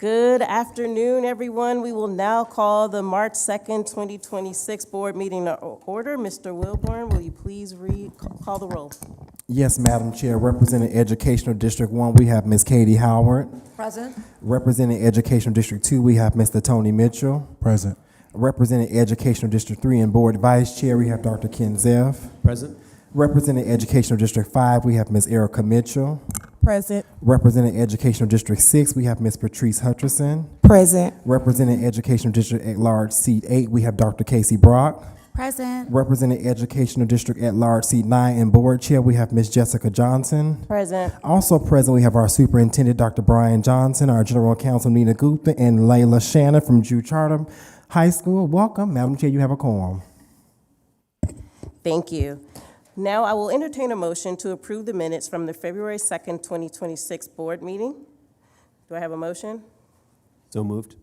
Good afternoon, everyone. We will now call the March 2nd, 2026 board meeting to order. Mr. Wilborn, will you please call the roll? Yes, Madam Chair. Representing Educational District 1, we have Ms. Katie Howard. Present. Representing Educational District 2, we have Mr. Tony Mitchell. Present. Representing Educational District 3 and Board Vice Chair, we have Dr. Ken Zeff. Present. Representing Educational District 5, we have Ms. Erica Mitchell. Present. Representing Educational District 6, we have Ms. Patrice Hutcherson. Present. Representing Educational District at Large, Seat 8, we have Dr. Casey Brock. Present. Representing Educational District at Large, Seat 9 and Board Chair, we have Ms. Jessica Johnson. Present. Also present, we have our Superintendent, Dr. Brian Johnson, our General Counsel, Nina Gupta, and Layla Shannon from Drew Charter High School. Welcome. Madam Chair, you have a quorum. Thank you. Now I will entertain a motion to approve the minutes from the February 2nd, 2026 board meeting. Do I have a motion? So moved.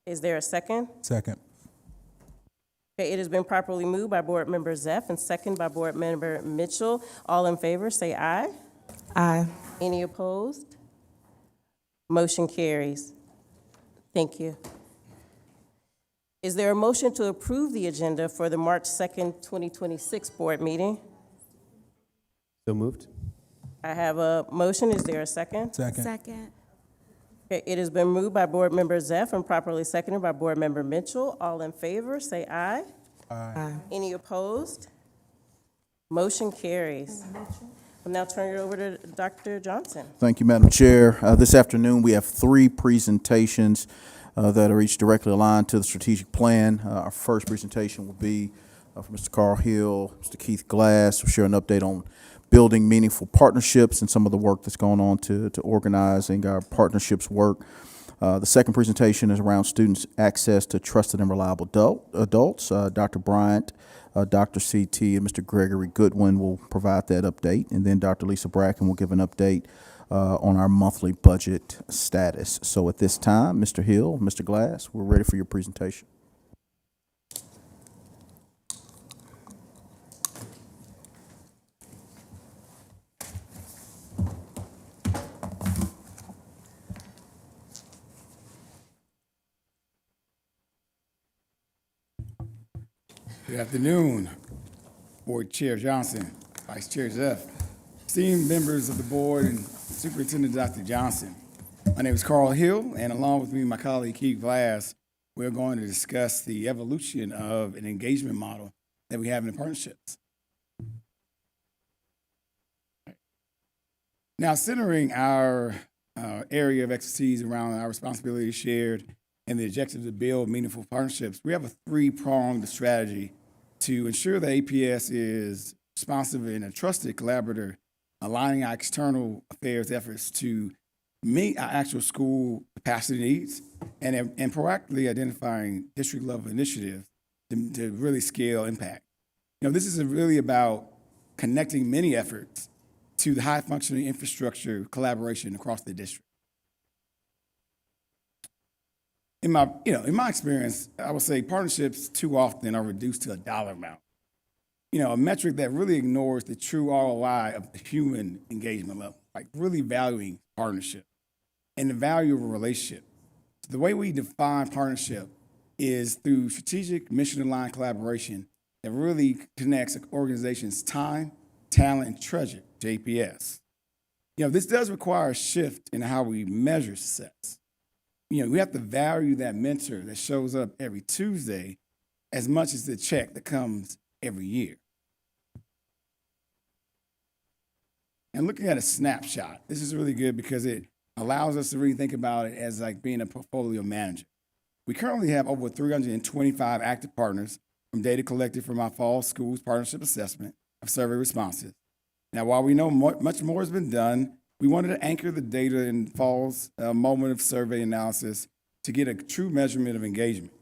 Is there a second? Second. Okay, it has been properly moved by Board Member Zeff and second by Board Member Mitchell. All in favor, say aye. Aye. Any opposed? Motion carries. Thank you. Is there a motion to approve the agenda for the March 2nd, 2026 board meeting? So moved. I have a motion. Is there a second? Second. Second. Okay, it has been moved by Board Member Zeff and properly seconded by Board Member Mitchell. All in favor, say aye. Aye. Any opposed? Motion carries. I'll now turn it over to Dr. Johnson. Thank you, Madam Chair. This afternoon, we have three presentations that are each directly aligned to the strategic plan. Our first presentation will be from Mr. Carl Hill, Mr. Keith Glass. We'll share an update on building meaningful partnerships and some of the work that's going on to organizing our partnerships work. The second presentation is around students' access to trusted and reliable adults. Dr. Bryant, Dr. CT, and Mr. Gregory Goodwin will provide that update. And then Dr. Lisa Bracken will give an update on our monthly budget status. So at this time, Mr. Hill, Mr. Glass, we're ready for your presentation. Good afternoon, Board Chair Johnson, Vice Chair Zeff, esteemed members of the board and Superintendent Dr. Johnson. My name is Carl Hill, and along with me, my colleague Keith Glass, we're going to discuss the evolution of an engagement model that we have in the partnerships. Now, centering our area of expertise around our responsibility shared and the objective to build meaningful partnerships, we have a three-pronged strategy to ensure that APS is responsive and a trusted collaborator, aligning our external affairs efforts to meet our actual school capacity needs and proactively identifying district-level initiatives to really scale impact. You know, this is really about connecting many efforts to the high-functioning infrastructure collaboration across the district. In my experience, I would say partnerships too often are reduced to a dollar amount. You know, a metric that really ignores the true ROI of the human engagement level, like really valuing partnership and the value of a relationship. So the way we define partnership is through strategic mission-aligned collaboration that really connects an organization's time, talent, and treasure to APS. You know, this does require a shift in how we measure success. You know, we have to value that mentor that shows up every Tuesday as much as the check that comes every year. And looking at a snapshot, this is really good because it allows us to really think about it as like being a portfolio manager. We currently have over 325 active partners from data collected from our fall schools partnership assessment of survey responses. Now, while we know much more has been done, we wanted to anchor the data in fall's moment of survey analysis to get a true measurement of engagement.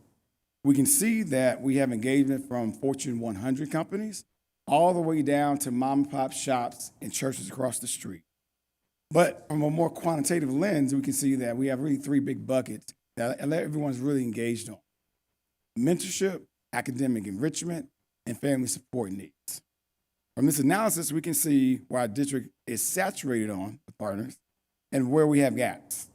We can see that we have engagement from Fortune 100 companies all the way down to mom and pop shops and churches across the street. But from a more quantitative lens, we can see that we have really three big buckets that everyone's really engaged on: mentorship, academic enrichment, and family support needs. From this analysis, we can see where our district is saturated on with partners and where we have gaps.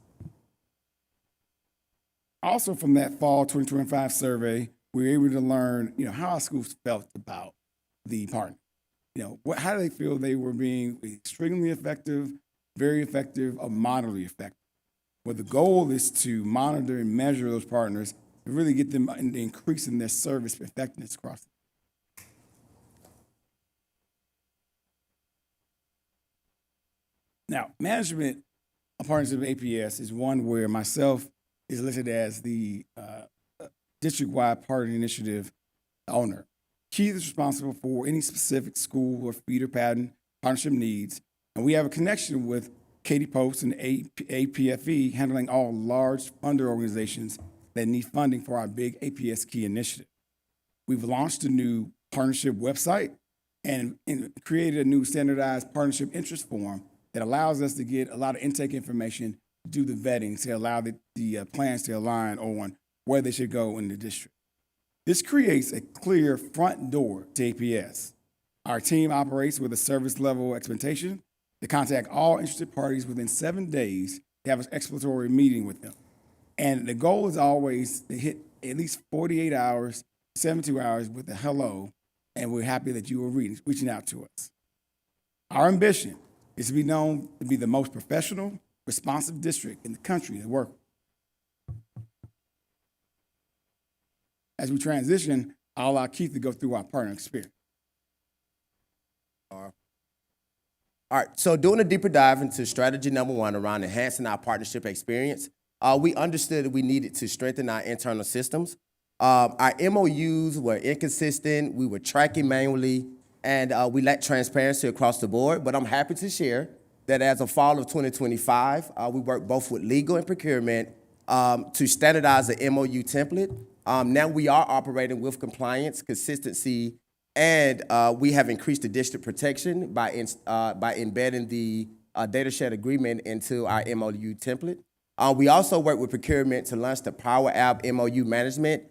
Also, from that fall 2025 survey, we were able to learn, how our schools felt about the partner. How do they feel they were being extremely effective, very effective, or moderately effective? Well, the goal is to monitor and measure those partners and really get them increasing their service effectiveness across. Now, management of partnership with APS is one where myself is listed as the district-wide partner initiative owner. Keith is responsible for any specific school or feeder pattern partnership needs, and we have a connection with Katie Post and APFE handling all large funder organizations that need funding for our big APS Key initiative. We've launched a new partnership website and created a new standardized partnership interest form that allows us to get a lot of intake information, do the vetting to allow the plans to align on where they should go in the district. This creates a clear front door to APS. Our team operates with a service level expectation to contact all interested parties within 7 days to have an exploratory meeting with them. And the goal is always to hit at least 48 hours, 72 hours with a hello, and we're happy that you are reaching out to us. Our ambition is to be known to be the most professional, responsive district in the country to work with. As we transition, I'll allow Keith to go through our partner experience. All right, so doing a deeper dive into strategy number 1 around enhancing our partnership experience, we understood that we needed to strengthen our internal systems. Our MOUs were inconsistent, we were tracking manually, and we lacked transparency across the board. But I'm happy to share that as of fall of 2025, we worked both with legal and procurement to standardize the MOU template. Now we are operating with compliance, consistency, and we have increased the district protection by embedding the data shared agreement into our MOU template. We also work with procurement to launch the Power App MOU management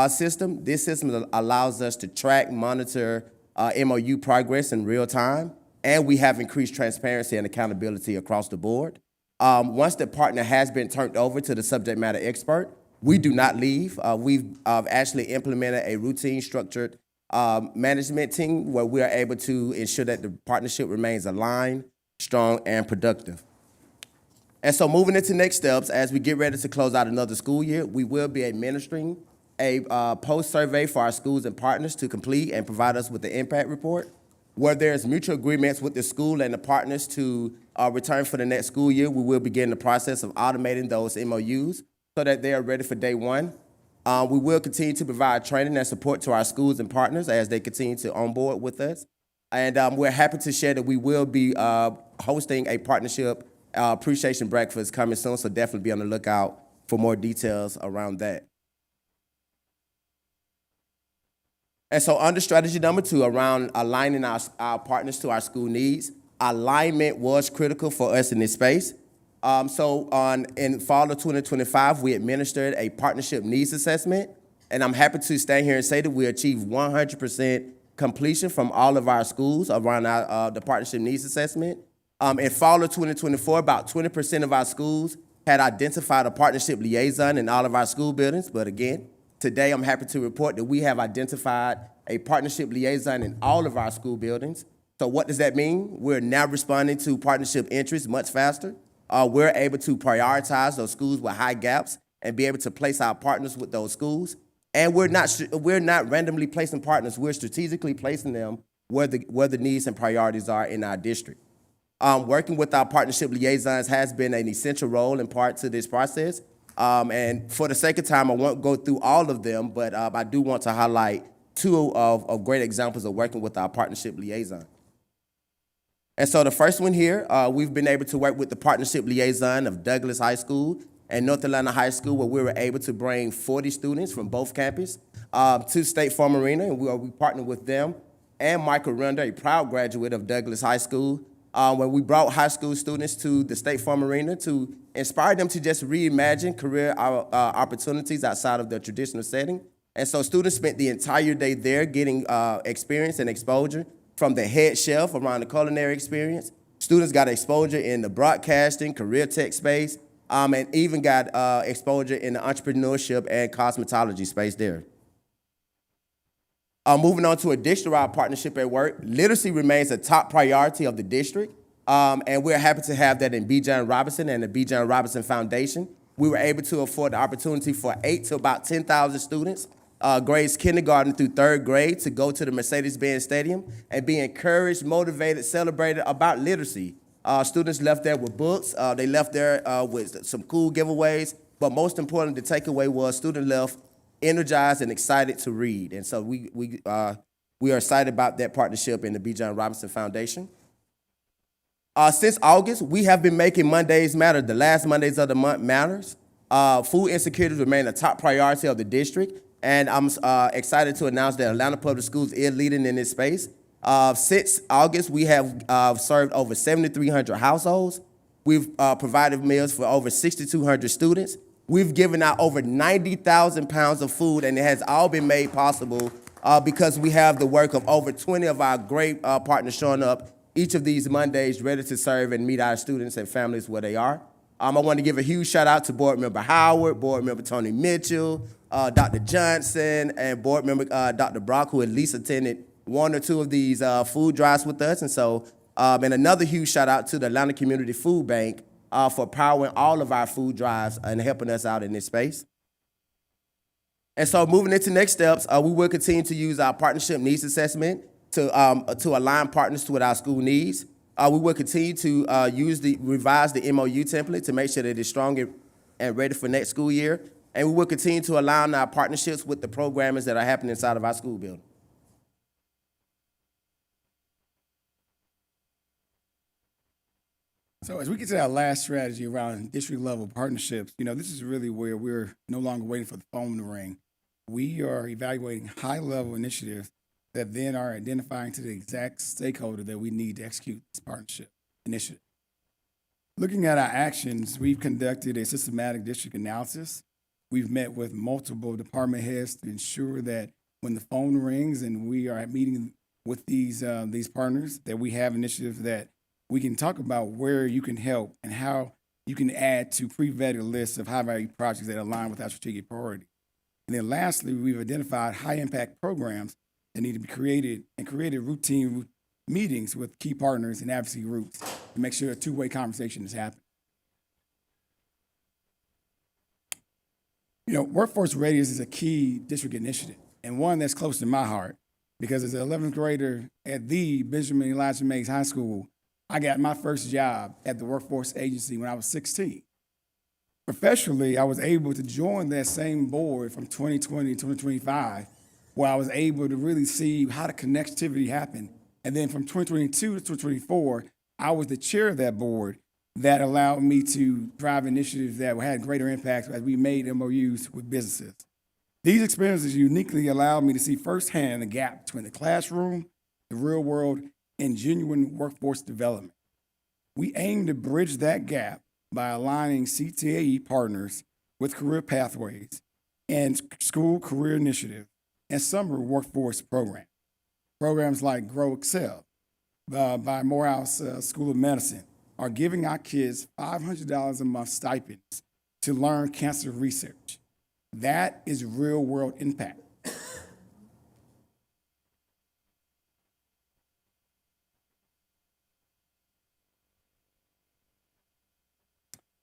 system. This system allows us to track, monitor MOU progress in real time, and we have increased transparency and accountability across the board. Once the partner has been turned over to the subject matter expert, we do not leave. We've actually implemented a routine structured management team where we are able to ensure that the partnership remains aligned, strong, and productive. And so moving into next steps, as we get ready to close out another school year, we will be administering a post-survey for our schools and partners to complete and provide us with the impact report, where there's mutual agreements with the school and the partners to return for the next school year. We will begin the process of automating those MOUs so that they are ready for day one. We will continue to provide training and support to our schools and partners as they continue to onboard with us. And we're happy to share that we will be hosting a partnership appreciation breakfast coming soon, so definitely be on the lookout for more details around that. And so under strategy number 2, around aligning our partners to our school needs, alignment was critical for us in this space. In fall of 2025, we administered a partnership needs assessment, and I'm happy to stand here and say that we achieved 100% completion from all of our schools around the partnership needs assessment. In fall of 2024, about 20% of our schools had identified a partnership liaison in all of our school buildings, but again, today I'm happy to report that we have identified a partnership liaison in all of our school buildings. So what does that mean? We're now responding to partnership interests much faster. We're able to prioritize those schools with high gaps and be able to place our partners with those schools. And we're not randomly placing partners. We're strategically placing them where the needs and priorities are in our district. Working with our partnership liaisons has been an essential role in part to this process. And for the sake of time, I won't go through all of them, but I do want to highlight 2 of great examples of working with our partnership liaison. And so the first one here, we've been able to work with the partnership liaison of Douglas High School and North Atlanta High School, where we were able to bring 40 students from both campuses to State Farm Arena, and we partnered with them and Michael Render, a proud graduate of Douglas High School, when we brought high school students to the State Farm Arena to inspire them to just reimagine career opportunities outside of their traditional setting. And so students spent the entire day there getting experience and exposure from the head chef around the culinary experience. Students got exposure in the broadcasting, career tech space, and even got exposure in the entrepreneurship and cosmetology space there. Moving on to a district-wide partnership at work, literacy remains a top priority of the district, and we're happy to have that in B. John Robinson and the B. John Robinson Foundation. We were able to afford the opportunity for 8 to about 10,000 students, grades kindergarten through 3rd grade, to go to the Mercedes-Benz Stadium and be encouraged, motivated, celebrated about literacy. Students left there with books. They left there with some cool giveaways. But most important, the takeaway was students left energized and excited to read. And so we are excited about that partnership in the B. John Robinson Foundation. Since August, we have been making Mondays matter. The last Mondays of the month matters. Food insecurity remain a top priority of the district. And I'm excited to announce that Atlanta Public Schools is leading in this space. Since August, we have served over 7,300 households. We've provided meals for over 6,200 students. We've given out over 90,000 pounds of food, and it has all been made possible because we have the work of over 20 of our great partners showing up each of these Mondays ready to serve and meet our students and families where they are. I want to give a huge shout out to Board Member Howard, Board Member Tony Mitchell, Dr. Johnson, and Board Member Dr. Brock, who at least attended 1 or 2 of these food drives with us. And so, and another huge shout out to the Atlanta Community Food Bank for powering all of our food drives and helping us out in this space. And so moving into next steps, we will continue to use our partnership needs assessment to align partners to what our school needs. We will continue to revise the MOU template to make sure that it's strong and ready for next school year. And we will continue to align our partnerships with the programmers that are happening inside of our school building. So as we get to our last strategy around district level partnerships, this is really where we're no longer waiting for the phone to ring. We are evaluating high level initiatives that then are identifying to the exact stakeholder that we need to execute this partnership initiative. Looking at our actions, we've conducted a systematic district analysis. We've met with multiple department heads to ensure that when the phone rings and we are meeting with these partners, that we have initiatives that we can talk about where you can help and how you can add to pre-vetted lists of high-value projects that align with our strategic priority. And then lastly, we've identified high-impact programs that need to be created and created routine meetings with key partners and advocacy groups to make sure a two-way conversation is happening. Workforce readiness is a key district initiative and one that's close to my heart because as an 11th grader at the Benjamin Elijah Meigs High School, I got my first job at the workforce agency when I was 16. Professionally, I was able to join that same board from 2020 to 2025, where I was able to really see how the connectivity happened. And then from 2022 to 2024, I was the chair of that board that allowed me to drive initiatives that had greater impact as we made MOUs with businesses. These experiences uniquely allowed me to see firsthand the gap between the classroom, the real world, and genuine workforce development. We aim to bridge that gap by aligning CTAE partners with career pathways and school career initiatives and summer workforce programs. Programs like Grow Excel by Morehouse School of Medicine are giving our kids $500 a month stipends to learn cancer research. That is real world impact.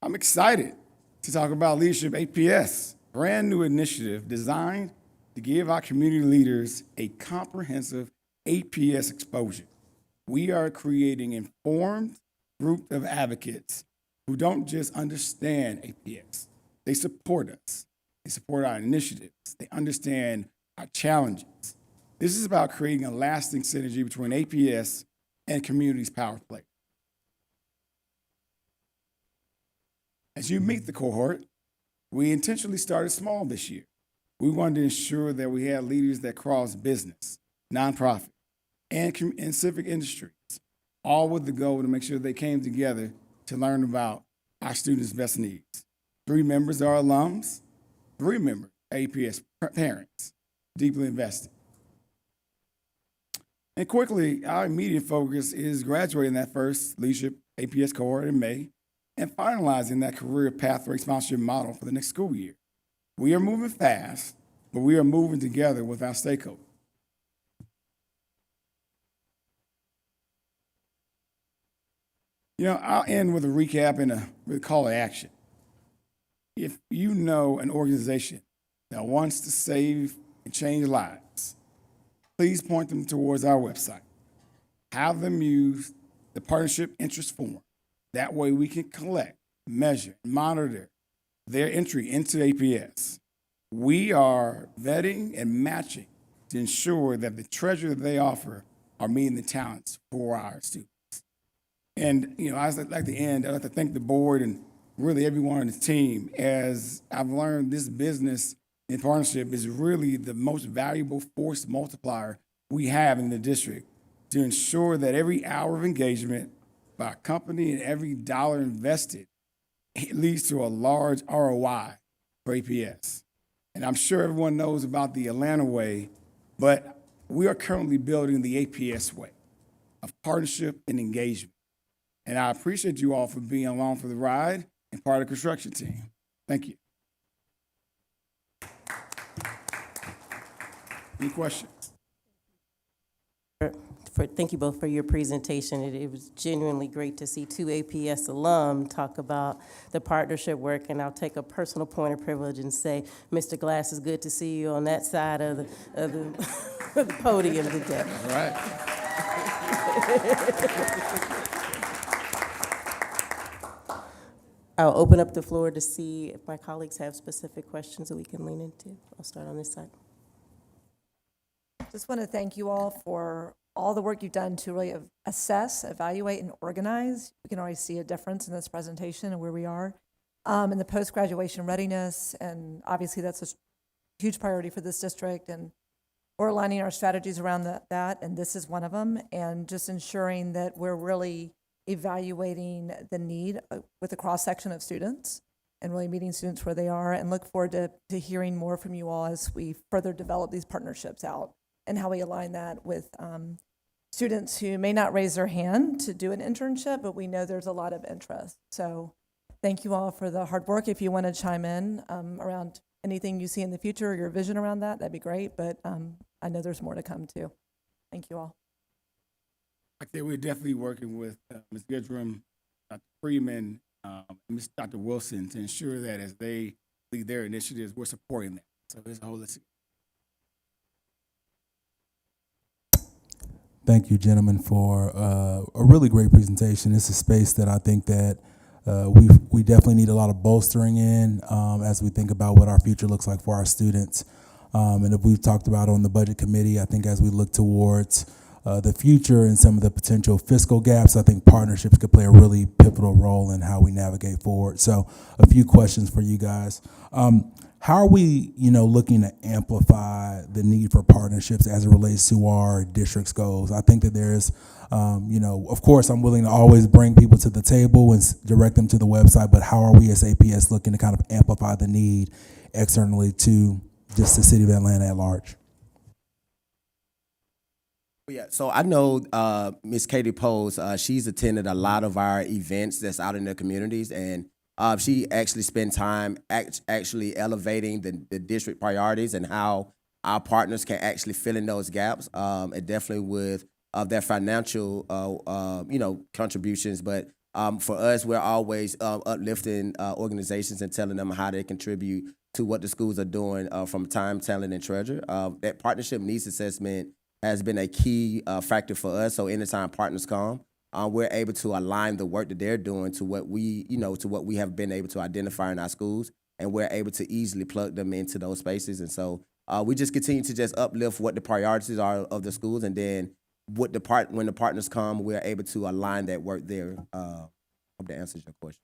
I'm excited to talk about Leadership APS, brand new initiative designed to give our community leaders a comprehensive APS exposure. We are creating informed group of advocates who don't just understand APS, they support us. They support our initiatives. They understand our challenges. This is about creating a lasting synergy between APS and community's power play. As you meet the cohort, we intentionally started small this year. We wanted to ensure that we had leaders that cross business, nonprofit, and civic industries, all with the goal to make sure they came together to learn about our students' best needs. 3 members are alums, 3 members are APS parents, deeply invested. And quickly, our immediate focus is graduating that first Leadership APS cohort in May, and finalizing that career pathway sponsorship model for the next school year. We are moving fast, but we are moving together with our stakeholders. You know, I'll end with a recap and a call to action. If you know an organization that wants to save and change lives, please point them towards our website. Have them use the partnership interest form. That way we can collect, measure, monitor their entry into APS. We are vetting and matching to ensure that the treasure they offer are meeting the talents for our students. And, you know, I'd like to end, I'd like to thank the board and really everyone on the team. As I've learned, this business in partnership is really the most valuable force multiplier we have in the district to ensure that every hour of engagement by a company and every dollar invested, it leads to a large ROI for APS. And I'm sure everyone knows about the Atlanta way, but we are currently building the APS way of partnership and engagement. And I appreciate you all for being along for the ride and part of the construction team. Thank you. Any questions? Thank you both for your presentation. It was genuinely great to see two APS alum talk about the partnership work, and I'll take a personal point of privilege and say, Mr. Glass, it's good to see you on that side of the podium today. All right. I'll open up the floor to see if my colleagues have specific questions that we can lean into. I'll start on this side. Just want to thank you all for all the work you've done to really assess, evaluate, and organize. We can already see a difference in this presentation and where we are in the post-graduation readiness, and obviously that's a huge priority for this district, and we're aligning our strategies around that, and this is one of them, and just ensuring that we're really evaluating the need with a cross-section of students and really meeting students where they are, and look forward to hearing more from you all as we further develop these partnerships out and how we align that with students who may not raise their hand to do an internship, but we know there's a lot of interest. So thank you all for the hard work. If you want to chime in around anything you see in the future or your vision around that, that'd be great, but I know there's more to come too. Thank you all. I think we're definitely working with Ms. Goodrum, Dr. Freeman, and Dr. Wilson to ensure that as they lead their initiatives, we're supporting them. So it's a holistic. Thank you, gentlemen, for a really great presentation. It's a space that I think that we definitely need a lot of bolstering in as we think about what our future looks like for our students. And if we've talked about on the budget committee, I think as we look towards the future and some of the potential fiscal gaps, I think partnerships could play a really pivotal role in how we navigate forward. So a few questions for you guys. How are we, looking to amplify the need for partnerships as it relates to our district's goals? I think that there's, of course, I'm willing to always bring people to the table and direct them to the website, but how are we as APS looking to kind of amplify the need externally to just the city of Atlanta at large? Yeah, so I know Miss Katie Pose, she's attended a lot of our events that's out in the communities, and she actually spent time actually elevating the district priorities and how our partners can actually fill in those gaps, and definitely with their financial, contributions. But for us, we're always uplifting organizations and telling them how they contribute to what the schools are doing from time, talent, and treasure. That partnership needs assessment has been a key factor for us. So anytime partners come, we're able to align the work that they're doing to what we, to what we have been able to identify in our schools, and we're able to easily plug them into those spaces. And so we just continue to just uplift what the priorities are of the schools, and then when the partners come, we're able to align that work there. Hope that answers your question.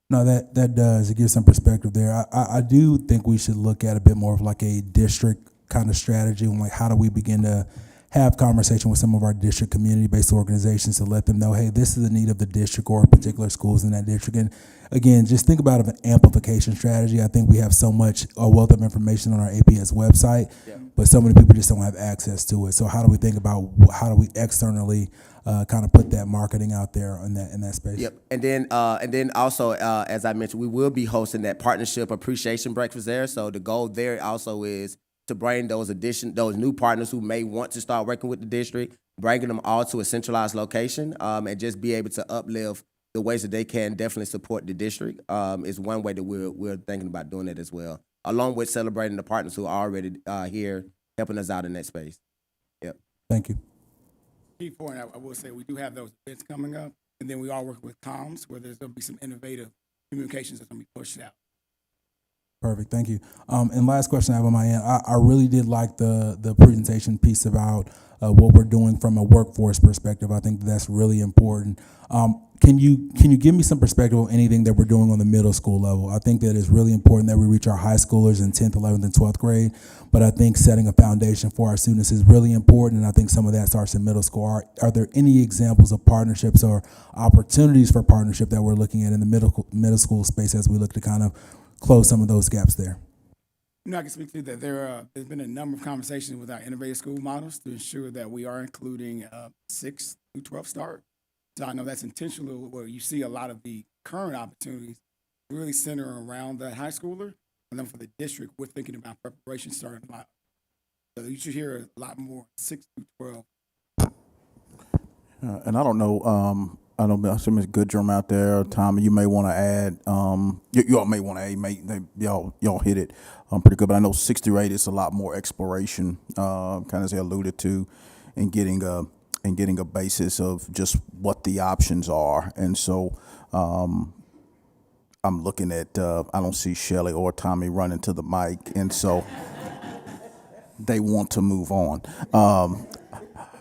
No, that does. It gives some perspective there. I do think we should look at a bit more of like a district kind of strategy, and like how do we begin to have conversation with some of our district community-based organizations to let them know, hey, this is the need of the district or particular schools in that district. And again, just think about an amplification strategy. I think we have so much, a wealth of information on our APS website, but so many people just don't have access to it. So how do we think about how do we externally kind of put that marketing out there in that space? Yep, and then also, as I mentioned, we will be hosting that partnership appreciation breakfast there. So the goal there also is to bring those new partners who may want to start working with the district, bringing them all to a centralized location, and just be able to uplift the ways that they can definitely support the district. Is one way that we're thinking about doing it as well, along with celebrating the partners who are already here helping us out in that space. Yep. Thank you. Key point, I will say, we do have those events coming up, and then we are working with comms, where there's going to be some innovative communications that's going to be pushed out. Perfect, thank you. And last question I have on my end, I really did like the presentation piece about what we're doing from a workforce perspective. I think that's really important. Can you give me some perspective on anything that we're doing on the middle school level? I think that it's really important that we reach our high schoolers in 10th, 11th, and 12th grade, but I think setting a foundation for our students is really important, and I think some of that starts in middle school. Are there any examples of partnerships or opportunities for partnership that we're looking at in the middle school space as we look to kind of close some of those gaps there? You know, I can speak to that. There's been a number of conversations with our innovative school models to ensure that we are including 6th through 12th start. So I know that's intentional, where you see a lot of the current opportunities really center around that high schooler. And then for the district, we're thinking about preparation starting a lot. So you should hear a lot more 6th through 12. And I don't know, I know Ms. Goodrum out there, Tommy, you may want to add, y'all may want to add, y'all hit it pretty good, but I know 6 through 8 is a lot more exploration, kind of as I alluded to, and getting a basis of just what the options are. And so I'm looking at, I don't see Shelley or Tommy running to the mic, and so they want to move on.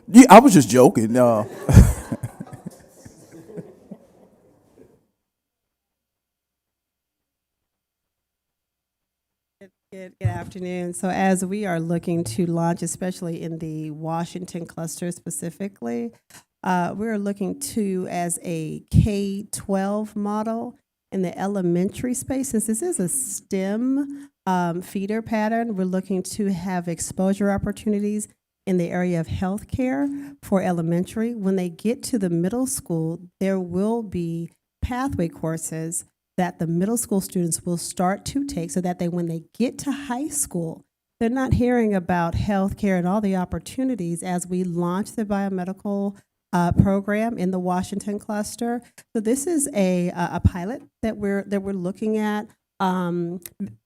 Yeah, I was just joking. Good afternoon. So as we are looking to launch, especially in the Washington cluster specifically, we're looking to as a K-12 model in the elementary space. Since this is a STEM feeder pattern, we're looking to have exposure opportunities in the area of healthcare for elementary. When they get to the middle school, there will be pathway courses that the middle school students will start to take so that when they get to high school, they're not hearing about healthcare and all the opportunities as we launch the biomedical program in the Washington cluster. So this is a pilot that we're looking at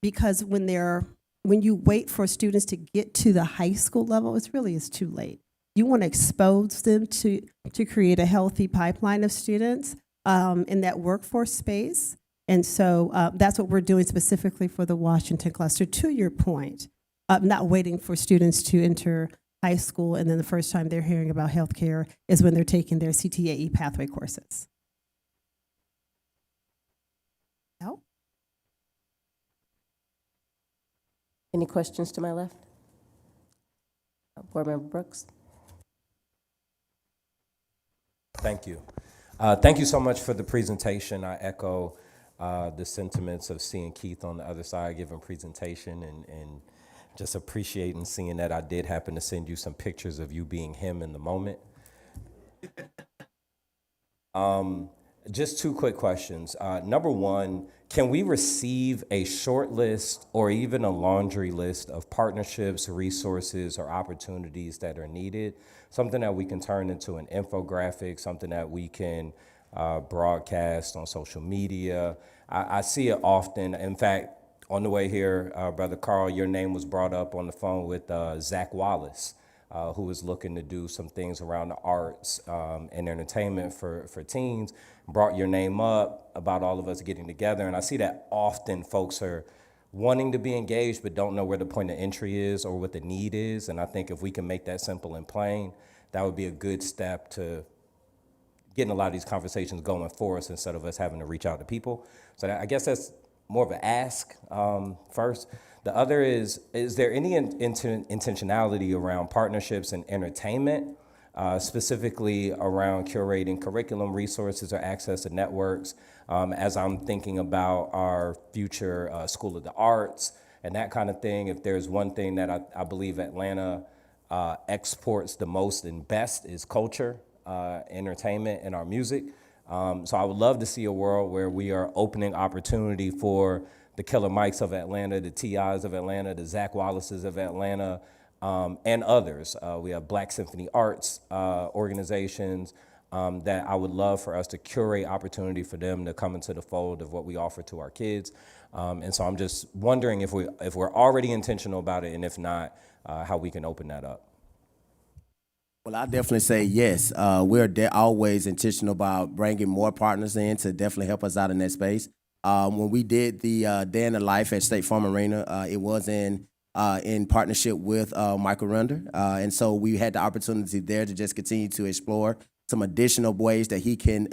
because when you wait for students to get to the high school level, it really is too late. You want to expose them to create a healthy pipeline of students in that workforce space. And so that's what we're doing specifically for the Washington cluster. To your point, not waiting for students to enter high school and then the first time they're hearing about healthcare is when they're taking their CTAE pathway courses. No? Any questions to my left? Board Member Brooks. Thank you. Thank you so much for the presentation. I echo the sentiments of seeing Keith on the other side giving presentation and just appreciating seeing that. I did happen to send you some pictures of you being him in the moment. Just 2 quick questions. Number one, can we receive a short list or even a laundry list of partnerships, resources, or opportunities that are needed? Something that we can turn into an infographic, something that we can broadcast on social media. I see it often. In fact, on the way here, Brother Carl, your name was brought up on the phone with Zach Wallace, who is looking to do some things around the arts and entertainment for teens. Brought your name up about all of us getting together. And I see that often folks are wanting to be engaged but don't know where the point of entry is or what the need is. And I think if we can make that simple and plain, that would be a good step to getting a lot of these conversations going for us instead of us having to reach out to people. So I guess that's more of an ask first. The other is there any intentionality around partnerships and entertainment, specifically around curating curriculum, resources, or access to networks, as I'm thinking about our future School of the Arts and that kind of thing? If there's one thing that I believe Atlanta exports the most and best is culture, entertainment, and our music. So I would love to see a world where we are opening opportunity for the Killer Mikes of Atlanta, the T.I.s of Atlanta, the Zach Wallaces of Atlanta, and others. We have Black Symphony Arts organizations that I would love for us to curate opportunity for them to come into the fold of what we offer to our kids. And so I'm just wondering if we're already intentional about it, and if not, how we can open that up. Well, I definitely say yes. We're always intentional about bringing more partners in to definitely help us out in that space. When we did the Day in the Life at State Farm Arena, it was in partnership with Michael Render. And so we had the opportunity there to just continue to explore some additional ways that he can,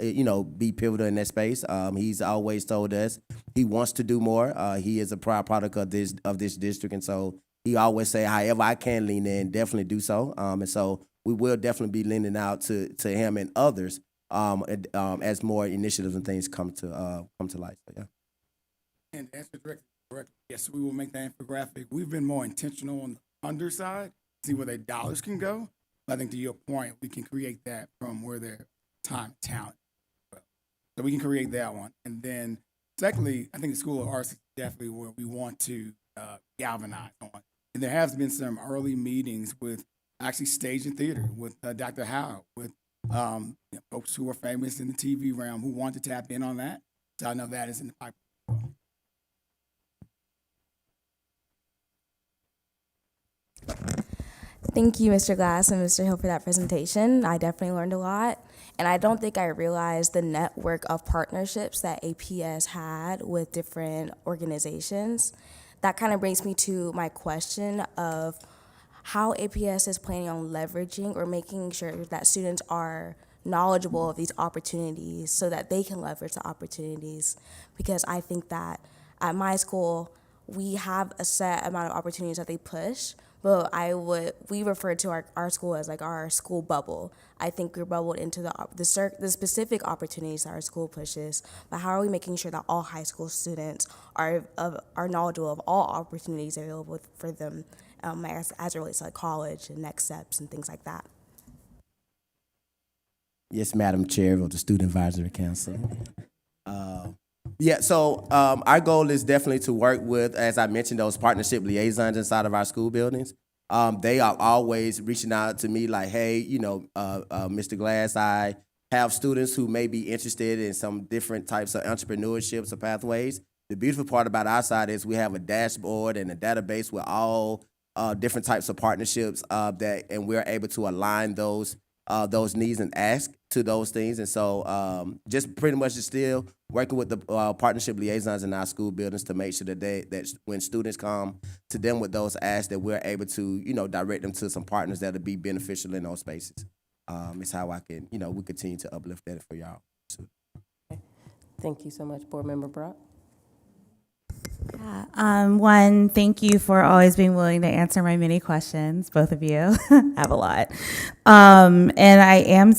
be pivotal in that space. He's always told us he wants to do more. He is a proud product of this district. And so he always say, however I can lean in, definitely do so. And so we will definitely be leaning out to him and others as more initiatives and things come to light. So, yeah. And to answer directly, correct, yes, we will make that infographic. We've been more intentional on the underside, see where their dollars can go. I think to your point, we can create that from where their time, talent. So we can create that one. And then secondly, I think the School of Arts is definitely where we want to galvanize on. And there has been some early meetings with actually stage and theater, with Dr. Howe, with folks who are famous in the TV realm who want to tap in on that. So I know that is in the pipeline. Thank you, Mr. Glass and Mr. Hill, for that presentation. I definitely learned a lot. And I don't think I realized the network of partnerships that APS had with different organizations. That kind of brings me to my question of how APS is planning on leveraging or making sure that students are knowledgeable of these opportunities so that they can leverage the opportunities. Because I think that at my school, we have a set amount of opportunities that they push, but we refer to our school as like our school bubble. I think we're bubbled into the specific opportunities that our school pushes, but how are we making sure that all high school students are knowledgeable of all opportunities available for them as it relates to like college and next steps and things like that? Yes, Madam Chair of the Student Advisory Council. So our goal is definitely to work with, as I mentioned, those partnership liaisons inside of our school buildings. They are always reaching out to me like, hey, Mr. Glass, I have students who may be interested in some different types of entrepreneurships or pathways. The beautiful part about our side is we have a dashboard and a database with all different types of partnerships and we're able to align those needs and ask to those things. And so just pretty much still working with the partnership liaisons in our school buildings to make sure that when students come to them with those asks, that we're able to, direct them to some partners that'll be beneficial in those spaces. It's how I can, we continue to uplift that for y'all. Thank you so much, Board Member Brock. One, thank you for always being willing to answer my many questions. Both of you have a lot. And I am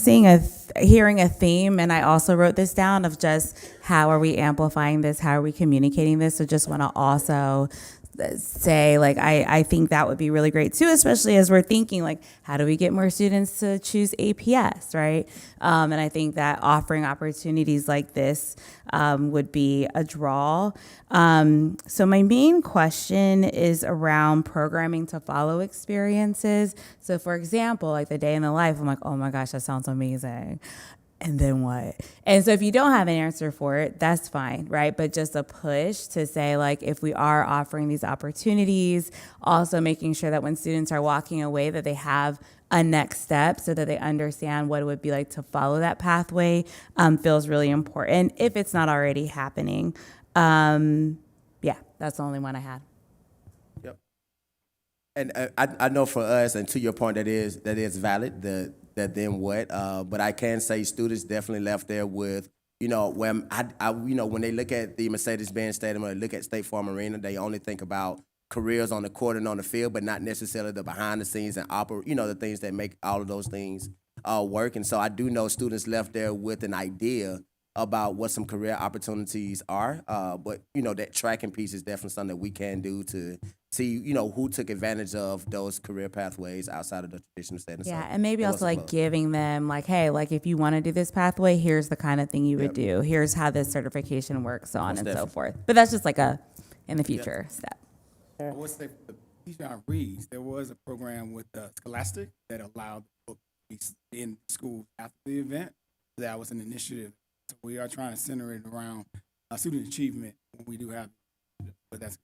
hearing a theme, and I also wrote this down of just how are we amplifying this? How are we communicating this? So just want to also say, like, I think that would be really great too, especially as we're thinking, like, how do we get more students to choose APS, right? And I think that offering opportunities like this would be a draw. So my main question is around programming to follow experiences. So for example, like the Day in the Life, I'm like, oh my gosh, that sounds amazing. And then what? And so if you don't have an answer for it, that's fine, right? But just a push to say, like, if we are offering these opportunities, also making sure that when students are walking away that they have a next step so that they understand what it would be like to follow that pathway feels really important if it's not already happening. That's the only one I had. Yep. And I know for us, and to your point, that is valid, that then what, but I can say students definitely left there with You know, when when they look at the Mercedes-Benz Stadium or they look at State Farm Arena, they only think about careers on the court and on the field, but not necessarily the behind the scenes and the things that make all of those things work. And so I do know students left there with an idea about what some career opportunities are. But that tracking piece is definitely something that we can do to see, who took advantage of those career pathways outside of the traditional setting. Yeah, So and maybe it also was like close. giving them like, hey, like if you want to do this pathway, here's the kind of thing you would do. Here's how this certification works, so on Most and so definitely. forth. But that's just like a in the future step. I would say for the Bijan Reads, there was a program with Scholastic that allowed the book to be in schools after the event. That was an initiative. So we are trying to center it around student achievement when we do have, but that's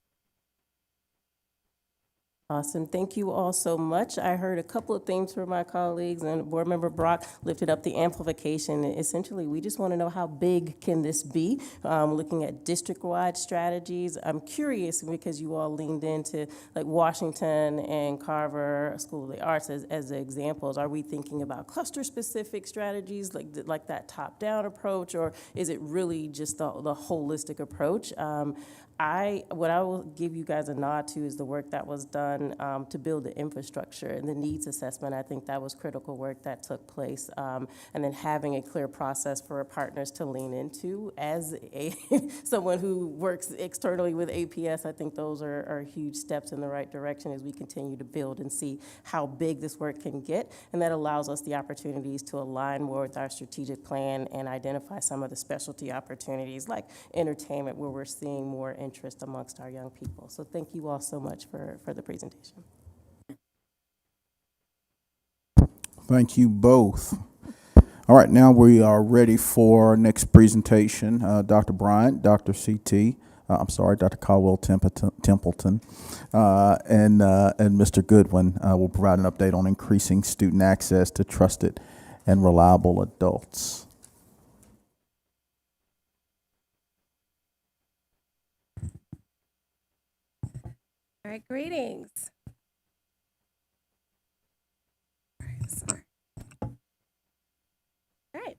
Awesome. Thank you all so much. I heard a couple of things from my colleagues, and Board Member Brock lifted up the amplification. Essentially, we just want to know how big can this be? Looking at district-wide strategies. I'm curious because you all leaned into like Washington and Carver School of the Arts as the examples. Are we thinking about cluster-specific strategies like that top-down approach, or is it really just the holistic approach? What I will give you guys a nod to is the work that was done to build the infrastructure and the needs assessment. I think that was critical work that took place. And then having a clear process for our partners to lean into. As someone who works externally with APS, I think those are huge steps in the right direction as we continue to build and see how big this work can get. And that allows us the opportunities to align more with our strategic plan and identify some of the specialty opportunities like entertainment, where we're seeing more interest amongst our young people. So thank you all so much for the presentation. Thank you both. All right, now we are ready for our next presentation. Dr. Bryant, Dr. Dr. Caldwell Templeton, and Mr. Goodwin will provide an update on increasing student access to trusted and reliable adults. All right, greetings. All right,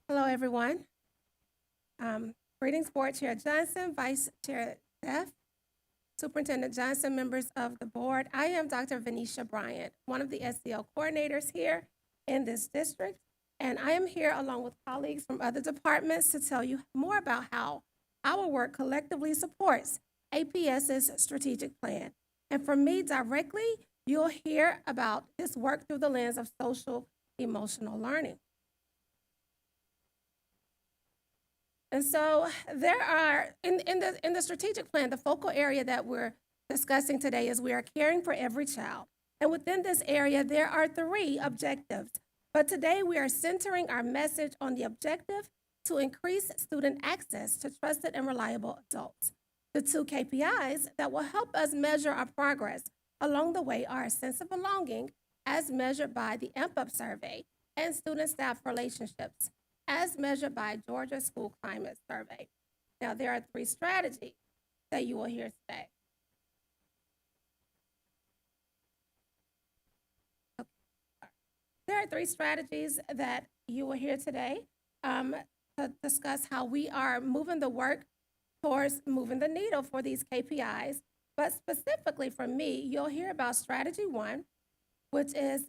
hello everyone. Greetings, Board Chair Johnson, Vice Chair Neff, Superintendent Johnson, members of the board. I am Dr. Venetia Bryant, one of the SEL coordinators here in this district, and I am here along with colleagues from other departments to tell you more about how our work collectively supports APS's strategic plan. And from me directly, you'll hear about this work through the lens of social emotional learning. And so there are, in the strategic plan, the focal area that we're discussing today is we are caring for every child. And within this area, there are 3 objectives. But today we are centering our message on the objective to increase student access to trusted and reliable adults. The 2 KPIs that will help us measure our progress along the way are a sense of belonging, as measured by the AMP-UP survey, and student-staff relationships, as measured by Georgia School Climate Survey. Now, there are 3 strategies that you will hear today. Okay. There are 3 strategies that you will hear today to discuss how we are moving the work towards moving the needle for these KPIs. But specifically for me, you'll hear about strategy 1, which is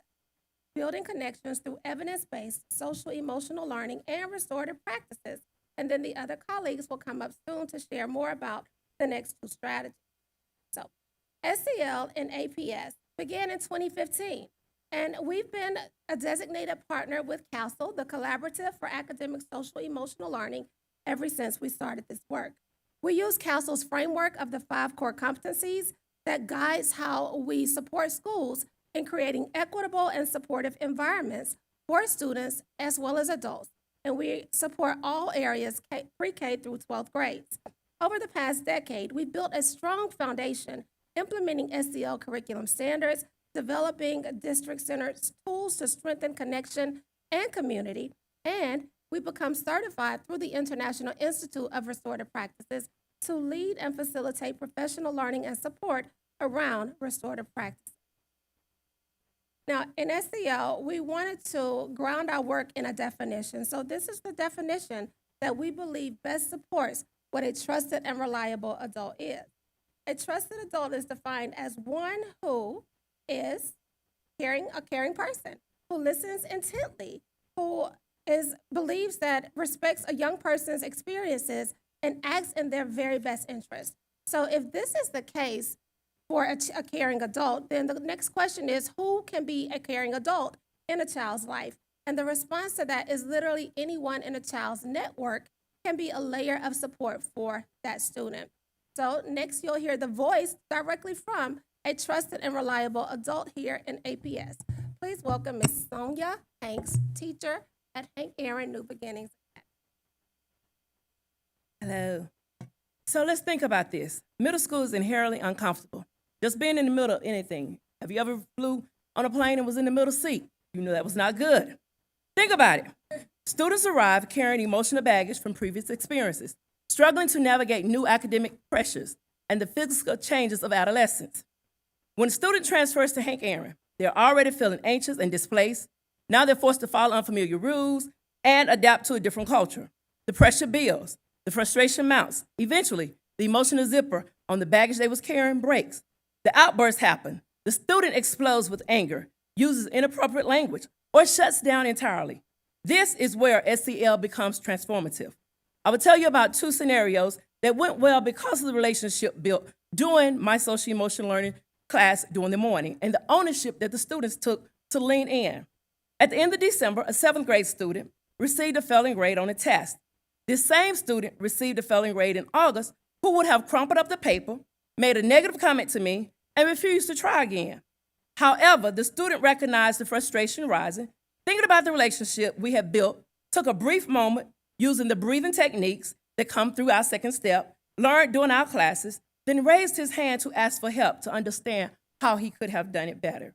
building connections through evidence-based social emotional learning and restorative practices. And then the other colleagues will come up soon to share more about the next 2 strategies. So SEL and APS began in 2015, and we've been a designated partner with CASEL, the Collaborative for Academic Social Emotional Learning, ever since we started this work. We use CASEL's framework of the 5 core competencies that guides how we support schools in creating equitable and supportive environments for students as well as adults. And we support all areas pre-K through 12th grades. Over the past decade, we built a strong foundation implementing SEL curriculum standards, developing district-centered tools to strengthen connection and community, and we become certified through the International Institute of Restorative Practices to lead and facilitate professional learning and support around restorative practice. Now, in SEL, we wanted to ground our work in a definition. So this is the definition that we believe best supports what a trusted and reliable adult is. A trusted adult is defined as one who is a caring person, who listens intently, who believes that respects a young person's experiences and acts in their very best interest. So if this is the case for a caring adult, then the next question is, who can be a caring adult in a child's life? And the response to that is literally anyone in a child's network can be a layer of support for that student. So next you'll hear the voice directly from a trusted and reliable adult here in APS. Please welcome Ms. Sonia Hanks, teacher at Hank Aaron New Beginnings. Hello. So let's think about this. Middle school is inherently uncomfortable. Just being in the middle of anything. Have you ever flew on a plane and was in the middle seat? You know that was not good. Think about it. Students arrive carrying emotional baggage from previous experiences, struggling to navigate new academic pressures and the physical changes of adolescence. When a student transfers to Hank Aaron, they're already feeling anxious and displaced. Now they're forced to follow unfamiliar rules and adapt to a different culture. The pressure builds. The frustration mounts. Eventually, the emotional zipper on the baggage they was carrying breaks. The outbursts happen. The student explodes with anger, uses inappropriate language, or shuts down entirely. This is where SEL becomes transformative. I will tell you about two scenarios that went well because of the relationship built during my social emotional learning class during the morning and the ownership that the students took to lean in. At the end of December, a 7th grade student received a failing grade on a test. This same student received a failing grade in August who would have crumpled up the paper, made a negative comment to me, and refused to try again. However, the student recognized the frustration rising, thinking about the relationship we had built, took a brief moment using the breathing techniques that come through our second step, learned during our classes, then raised his hand to ask for help to understand how he could have done it better.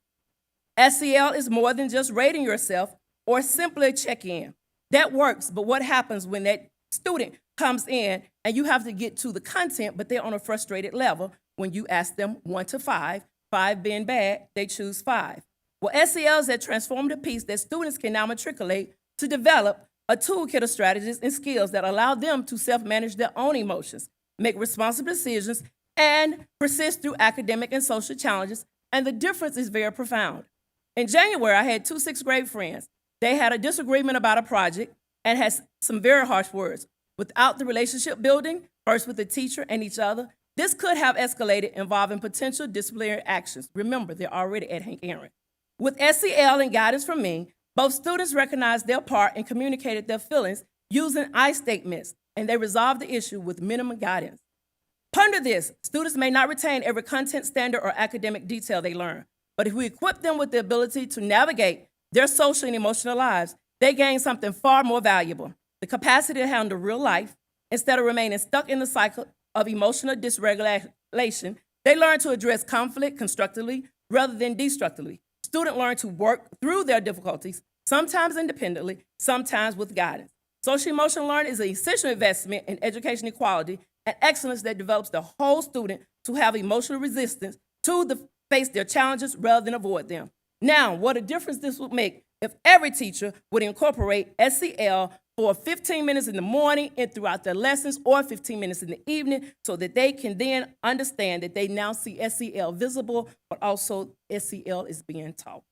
SEL is more than just rating yourself or simply a check-in. That works, but what happens when that student comes in and you have to get to the content, but they're on a frustrated level when you ask them 1 to 5, 5 being bad, they choose 5. Well, SEL is that transformative piece that students can now matriculate to develop a toolkit of strategies and skills that allow them to self-manage their own emotions, make responsible decisions, and persist through academic and social challenges, and the difference is very profound. In January, I had 2 6th grade friends. They had a disagreement about a project and had some very harsh words. Without the relationship building, first with the teacher and each other, this could have escalated, involving potential disciplinary actions. Remember, they're already at Hank Aaron. With SEL and guidance from me, both students recognized their part and communicated their feelings using I statements, and they resolved the issue with minimum guidance. Ponder this: students may not retain every content standard or academic detail they learn, but if we equip them with the ability to navigate their social and emotional lives, they gain something far more valuable: the capacity to handle real life. Instead of remaining stuck in the cycle of emotional dysregulation, they learn to address conflict constructively rather than destructively. Students learn to work through their difficulties, sometimes independently, sometimes with guidance. Social emotional learning is an essential investment in education equality and excellence that develops the whole student to have emotional resistance to face their challenges rather than avoid them. Now, what a difference this would make if every teacher would incorporate SEL for 15 minutes in the morning and throughout their lessons, or 15 minutes in the evening, so that they can then understand that they now see SEL visible, but also SEL is being taught.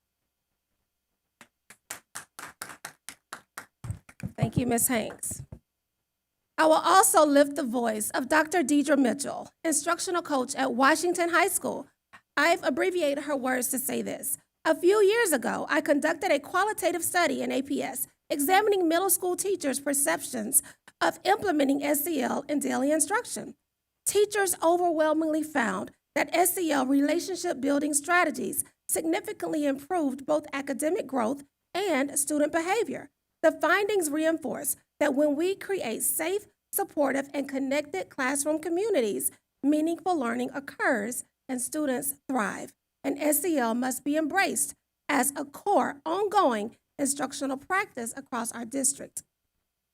Thank you, Ms. Hanks. I will also lift the voice of Dr. Deidre Mitchell, instructional coach at Washington High School. I've abbreviated her words to say this. A few years ago, I conducted a qualitative study in APS examining middle school teachers' perceptions of implementing SEL in daily instruction. Teachers overwhelmingly found that SEL relationship building strategies significantly improved both academic growth and student behavior. The findings reinforce that when we create safe, supportive, and connected classroom communities, meaningful learning occurs and students thrive. And SEL must be embraced as a core, ongoing instructional practice across our district.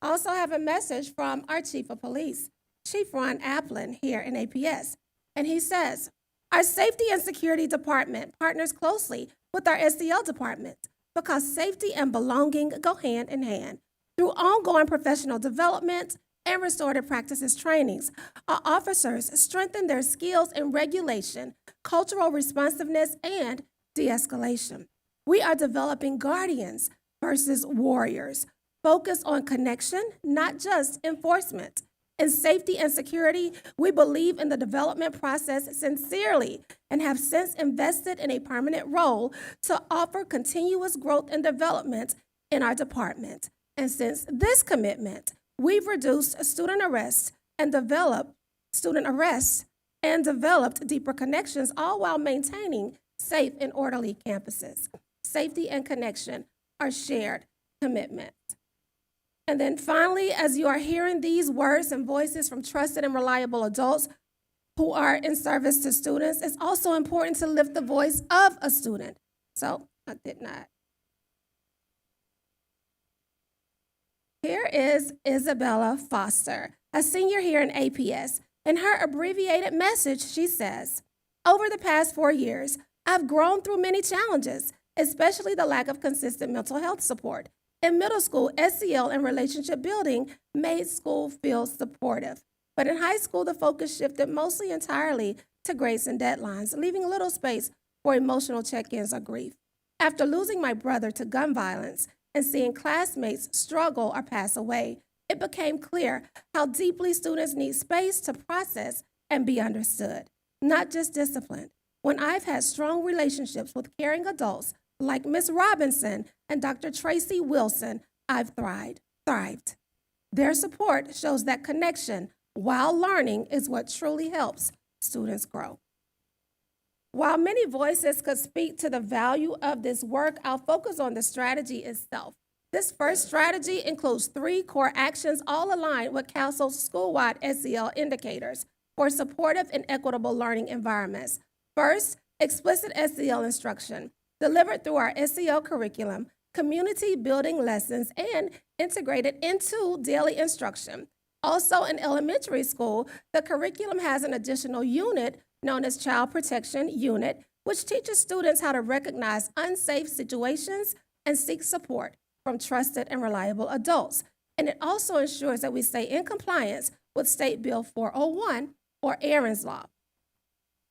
I also have a message from our Chief of Police, Chief Ron Applin, here in APS. And he says, our Safety and Security Department partners closely with our SEL department because safety and belonging go hand in hand. through ongoing professional development and restorative practices trainings. Our officers strengthen their skills in regulation, cultural responsiveness, and de-escalation. We are developing guardians versus warriors, focused on connection, not just enforcement. In safety and security, we believe in the development process sincerely and have since invested in a permanent role to offer continuous growth and development in our department. And since this commitment, we've reduced student arrests and developed deeper connections, all while maintaining safe and orderly campuses. Safety and connection are shared commitments. And then finally, as you are hearing these words and voices from trusted and reliable adults who are in service to students, it's also important to lift the voice of a student. So I did not. Here is Isabella Foster, a senior here in APS. In her abbreviated message, she says, "Over the past 4 years, I've grown through many challenges, especially the lack of consistent mental health support. In middle school, SEL and relationship building made school feel supportive. But in high school, the focus shifted mostly entirely to grades and deadlines, leaving little space for emotional check-ins or grief. After losing my brother to gun violence and seeing classmates struggle or pass away, it became clear how deeply students need space to process and be understood, not just disciplined. When I've had strong relationships with caring adults like Ms. Robinson and Dr. Tracy Wilson, I've thrived. Their support shows that connection while learning is what truly helps students grow." While many voices could speak to the value of this work, I'll focus on the strategy itself. This first strategy includes 3 core actions, all aligned with CASEL's school-wide SEL indicators for supportive and equitable learning environments. First, explicit SEL instruction, delivered through our SEL curriculum, community building lessons, and integrated into daily instruction. Also, in elementary school, the curriculum has an additional unit known as Child Protection Unit, which teaches students how to recognize unsafe situations and seek support from trusted and reliable adults. And it also ensures that we stay in compliance with State Bill 401 or Aaron's Law.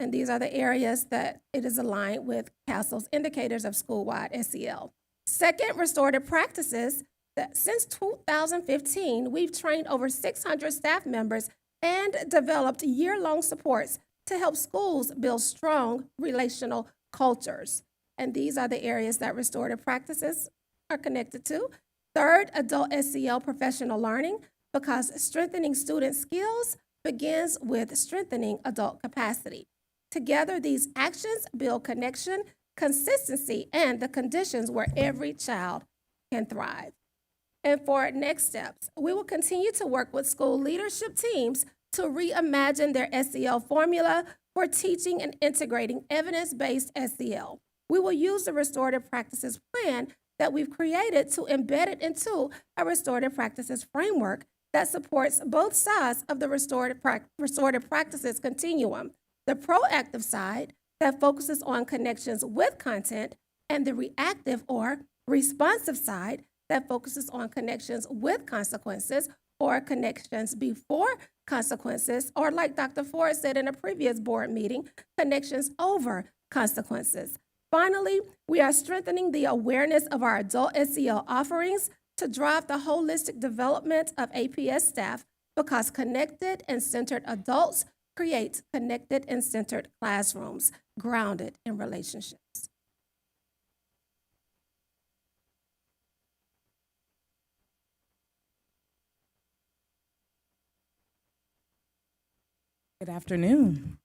And these are the areas that it is aligned with CASEL's indicators of school-wide SEL. Second, restorative practices. Since 2015, we've trained over 600 staff members and developed year-long supports to help schools build strong relational cultures. And these are the areas that restorative practices are connected to. Third, adult SEL professional learning, because strengthening student skills begins with strengthening adult capacity. Together, these actions build connection, consistency, and the conditions where every child can thrive. And for next steps, we will continue to work with school leadership teams to reimagine their SEL formula for teaching and integrating evidence-based SEL. We will use the restorative practices plan that we've created to embed it into a restorative practices framework that supports both sides of the restorative practices continuum, the proactive side that focuses on connections with content, and the reactive or responsive side that focuses on connections with consequences or connections before consequences, or like Dr. Ford said in a previous board meeting, connections over consequences. Finally, we are strengthening the awareness of our adult SEL offerings to drive the holistic development of APS staff, because connected and centered adults create connected and centered classrooms grounded in relationships. Good afternoon.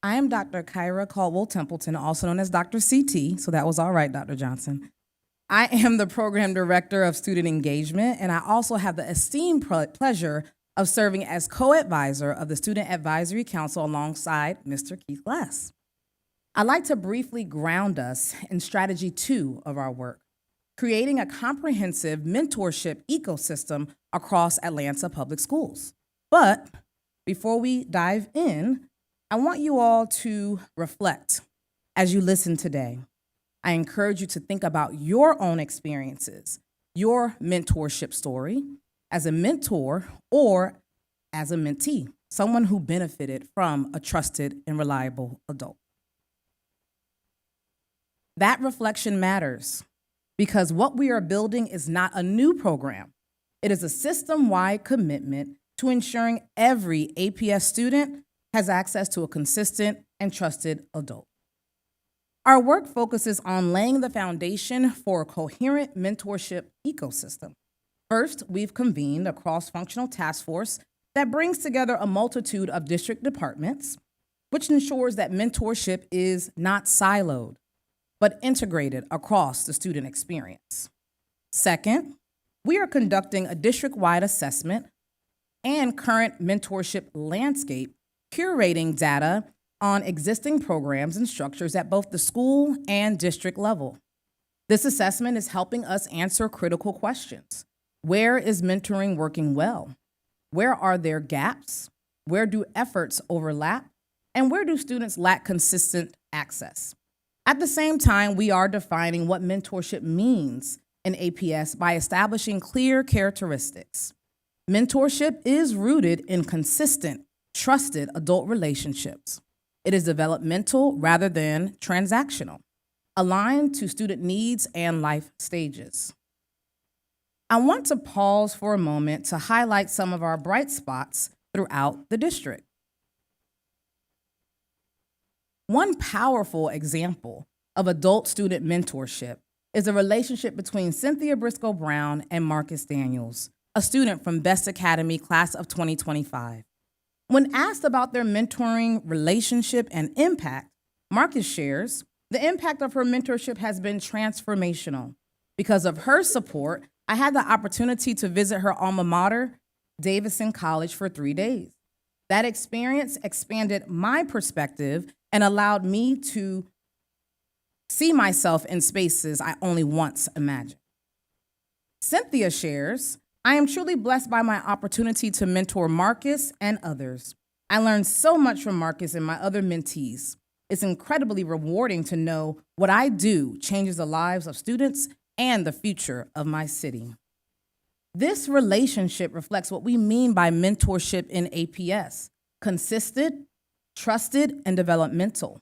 I am Dr. Kyra Caldwell-Templeton, also known as Dr. CT, so that was all right, Dr. Johnson. I am the Program Director of Student Engagement, and I also have the esteemed pleasure of serving as co-advisor of the Student Advisory Council alongside Mr. Keith Glass. I'd like to briefly ground us in strategy 2 of our work, creating a comprehensive mentorship ecosystem across Atlanta Public Schools. But before we dive in, I want you all to reflect as you listen today. I encourage you to think about your own experiences, your mentorship story as a mentor or as a mentee, someone who benefited from a trusted and reliable adult. That reflection matters because what we are building is not a new program. It is a system-wide commitment to ensuring every APS student has access to a consistent and trusted adult. Our work focuses on laying the foundation for a coherent mentorship ecosystem. First, we've convened a cross-functional task force that brings together a multitude of district departments, which ensures that mentorship is not siloed, but integrated across the student experience. Second, we are conducting a district-wide assessment and current mentorship landscape, curating data on existing programs and structures at both the school and district level. This assessment is helping us answer critical questions. Where is mentoring working well? Where are there gaps? Where do efforts overlap? And where do students lack consistent access? At the same time, we are defining what mentorship means in APS by establishing clear characteristics. Mentorship is rooted in consistent, trusted adult relationships. It is developmental rather than transactional, aligned to student needs and life stages. I want to pause for a moment to highlight some of our bright spots throughout the district. One powerful example of adult-student mentorship is a relationship between Cynthia Briscoe Brown and Marcus Daniels, a student from Best Academy class of 2025. When asked about their mentoring relationship and impact, Marcus shares, the impact of her mentorship has been transformational. Because of her support, I had the opportunity to visit her alma mater, Davidson College, for 3 days. That experience expanded my perspective and allowed me to see myself in spaces I only once imagined. Cynthia shares, I am truly blessed by my opportunity to mentor Marcus and others. I learned so much from Marcus and my other mentees. It's incredibly rewarding to know what I do changes the lives of students and the future of my city. This relationship reflects what we mean by mentorship in APS: consistent, trusted, and developmental.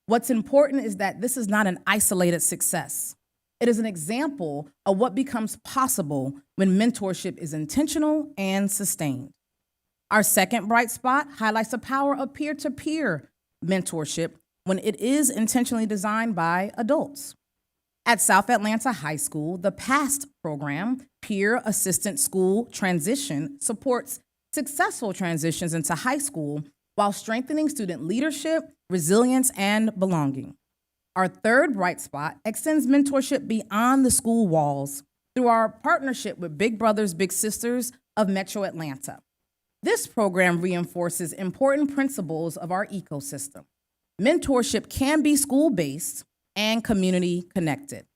What's important is that this is not an isolated success. It is an example of what becomes possible when mentorship is intentional and sustained. Our second bright spot highlights the power of peer-to-peer mentorship when it is intentionally designed by adults. At South Atlanta High School, the PAST program, Peer Assistant School Transition, supports successful transitions into high school while strengthening student leadership, resilience, and belonging. Our third bright spot extends mentorship beyond the school walls through our partnership with Big Brothers Big Sisters of Metro Atlanta. This program reinforces important principles of our ecosystem. Mentorship can be school-based and community-connected.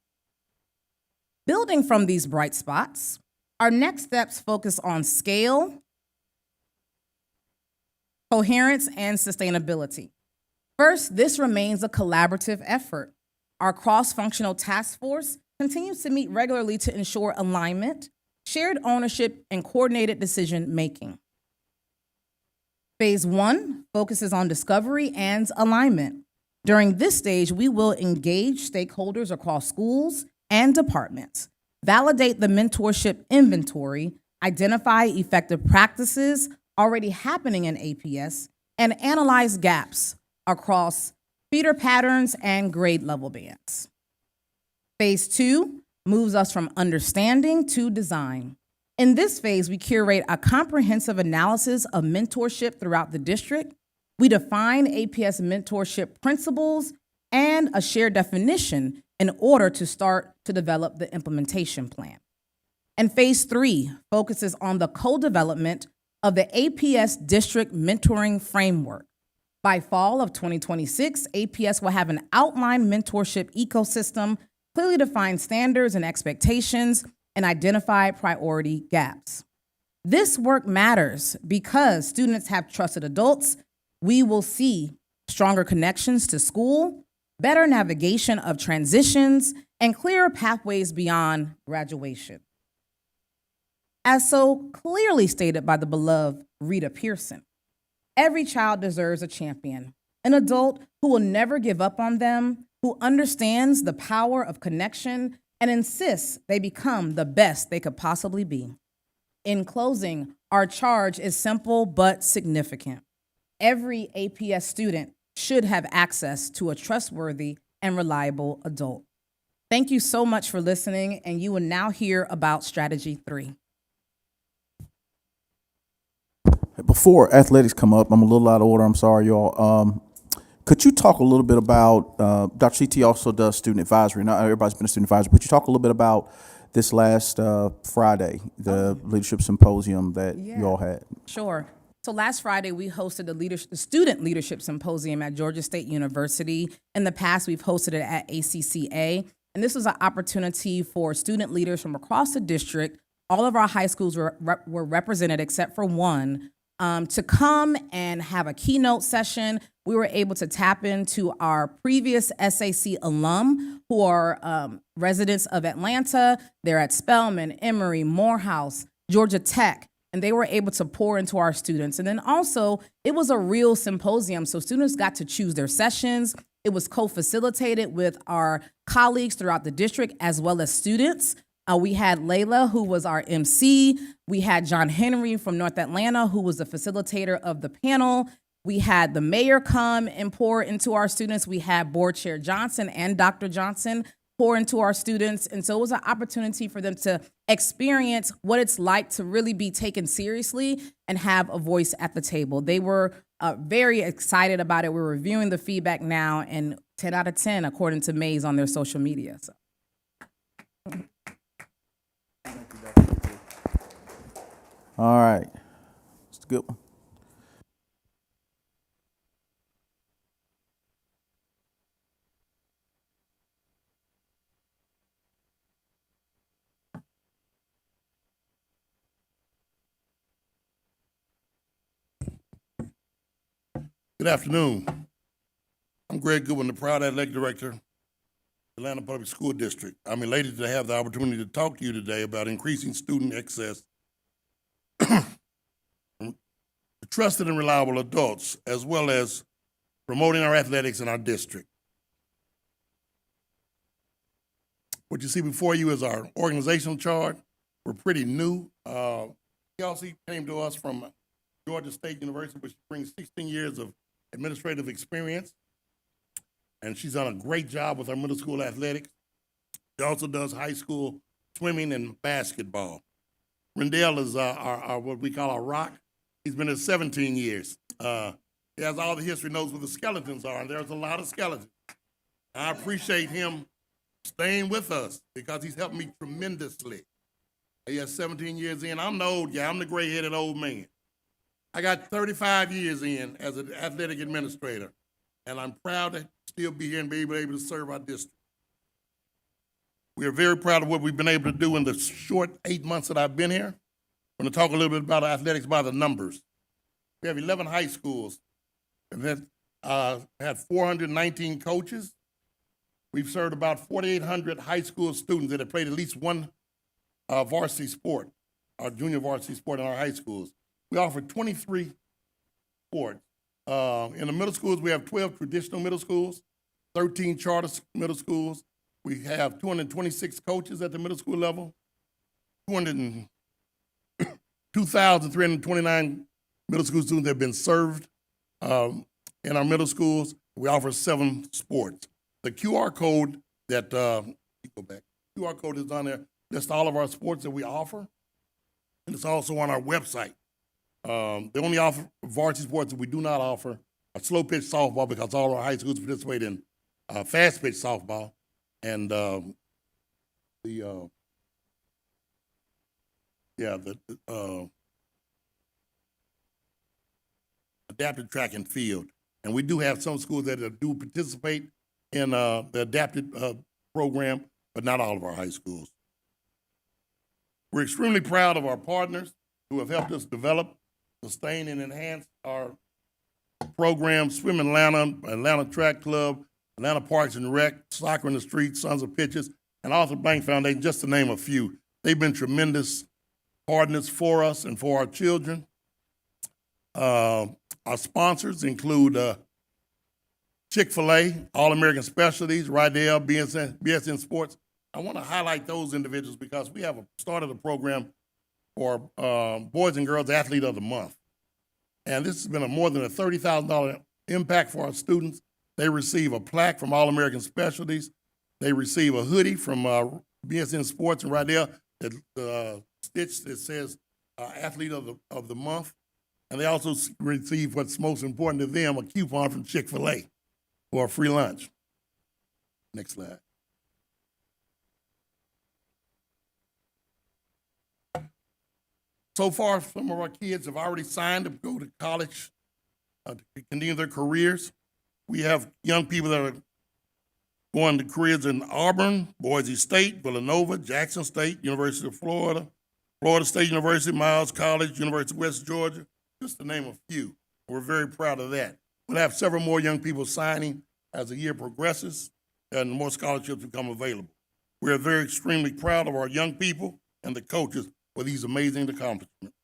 Building from these bright spots, our next steps focus on scale, coherence, and sustainability. First, this remains a collaborative effort. Our cross-functional task force continues to meet regularly to ensure alignment, shared ownership, and coordinated decision-making. Phase 1 focuses on discovery and alignment. During this stage, we will engage stakeholders across schools and departments, validate the mentorship inventory, identify effective practices already happening in APS, and analyze gaps across feeder patterns and grade level bands. Phase 2 moves us from understanding to design. In this phase, we curate a comprehensive analysis of mentorship throughout the district. We define APS mentorship principles and a shared definition in order to start to develop the implementation plan. And phase 3 focuses on the co-development of the APS district mentoring framework. By fall of 2026, APS will have an outlined mentorship ecosystem, clearly defined standards and expectations, and identify priority gaps. This work matters because students have trusted adults. We will see stronger connections to school, better navigation of transitions, and clearer pathways beyond graduation. As so clearly stated by the beloved Rita Pearson, every child deserves a champion, an adult who will never give up on them, who understands the power of connection and insists they become the best they could possibly be. In closing, our charge is simple but significant. Every APS student should have access to a trustworthy and reliable adult. Thank you so much for listening, and you will now hear about Strategy 3. Before athletics come up, I'm a little out of order. I'm sorry, y'all. Could you talk a little bit about, Dr. CT also does student advisory. Not everybody's been a student advisor. Could you talk a little bit about this last Friday, the leadership symposium that you all had? Sure. So last Friday, we hosted the Student Leadership Symposium at Georgia State University. In the past, we've hosted it at ACCA. And this was an opportunity for student leaders from across the district. All of our high schools were represented except for one, to come and have a keynote session. We were able to tap into our previous SAC alum who are residents of Atlanta. They're at Spelman, Emory, Morehouse, Georgia Tech, and they were able to pour into our students. And then also, it was a real symposium, so students got to choose their sessions. It was co-facilitated with our colleagues throughout the district as well as students. We had Layla, who was our MC. We had John Henry from North Atlanta, who was the facilitator of the panel. We had the mayor come and pour into our students. We had Board Chair Johnson and Dr. Johnson pour into our students. And so it was an opportunity for them to experience what it's like to really be taken seriously and have a voice at the table. They were very excited about it. We're reviewing the feedback now, and 10 out of 10, according to Maze on their social media. So. All right. That's a good one. Good afternoon. I'm Greg Goodwin, the proud athletic director of Atlanta Public School District. I'm elated to have the opportunity to talk to you today about increasing student access to trusted and reliable adults, as well as promoting our athletics in our district. What you see before you is our organizational chart. We're pretty new. Kelsey came to us from Georgia State University, which brings 16 years of administrative experience, and she's done a great job with our middle school athletics. She also does high school swimming and basketball. Rendell is our what we call our rock. He's been there 17 years. He has all the history, knows where the skeletons are, and there's a lot of skeletons. I appreciate him staying with us because he's helped me tremendously. He has 17 years in. I'm the old guy. I'm the gray-headed old man. I got 35 years in as an athletic administrator, and I'm proud to still be here and be able to serve our district. We are very proud of what we've been able to do in the short 8 months that I've been here. I'm going to talk a little bit about athletics by the numbers. We have 11 high schools that had 419 coaches. We've served about 4,800 high school students that have played at least one varsity sport, our junior varsity sport in our high schools. We offer 23 sports. In the middle schools, we have 12 traditional middle schools, 13 charter middle schools. We have 226 coaches at the middle school level, 2,329 middle school students have been served in our middle schools. We offer 7 sports. The QR code that, QR code is on there, lists all of our sports that we offer, and it's also on our website. The only varsity sports that we do not offer are slow pitch softball because all our high schools participate in fast pitch softball, and the adapted track and field. And we do have some schools that do participate in the adapted program, but not all of our high schools. We're extremely proud of our partners who have helped us develop, sustain, and enhance our program: Swim Atlanta, Atlanta Track Club, Atlanta Parks and Rec, Soccer in the Streets, Sons of Pitches, and Arthur Blank Foundation, just to name a few. They've been tremendous partners for us and for our children. Our sponsors include Chick-fil-A, All-American Specialties, Rydell, BSN Sports. I want to highlight those individuals because we have started a program for Boys and Girls Athlete of the Month. And this has been more than a $30,000 impact for our students. They receive a plaque from All-American Specialties. They receive a hoodie from BSN Sports and Rydell that stitch that says Athlete of the Month. And they also receive what's most important to them, a coupon from Chick-fil-A for a free lunch. Next slide. So far, some of our kids have already signed to go to college to continue their careers. We have young people that are going to careers in Auburn, Boise State, Villanova, Jackson State, University of Florida, Florida State University, Miles College, University of West Georgia, just to name a few. We're very proud of that. We'll have several more young people signing as the year progresses and more scholarships become available. We're very extremely proud of our young people and the coaches for these amazing accomplishments.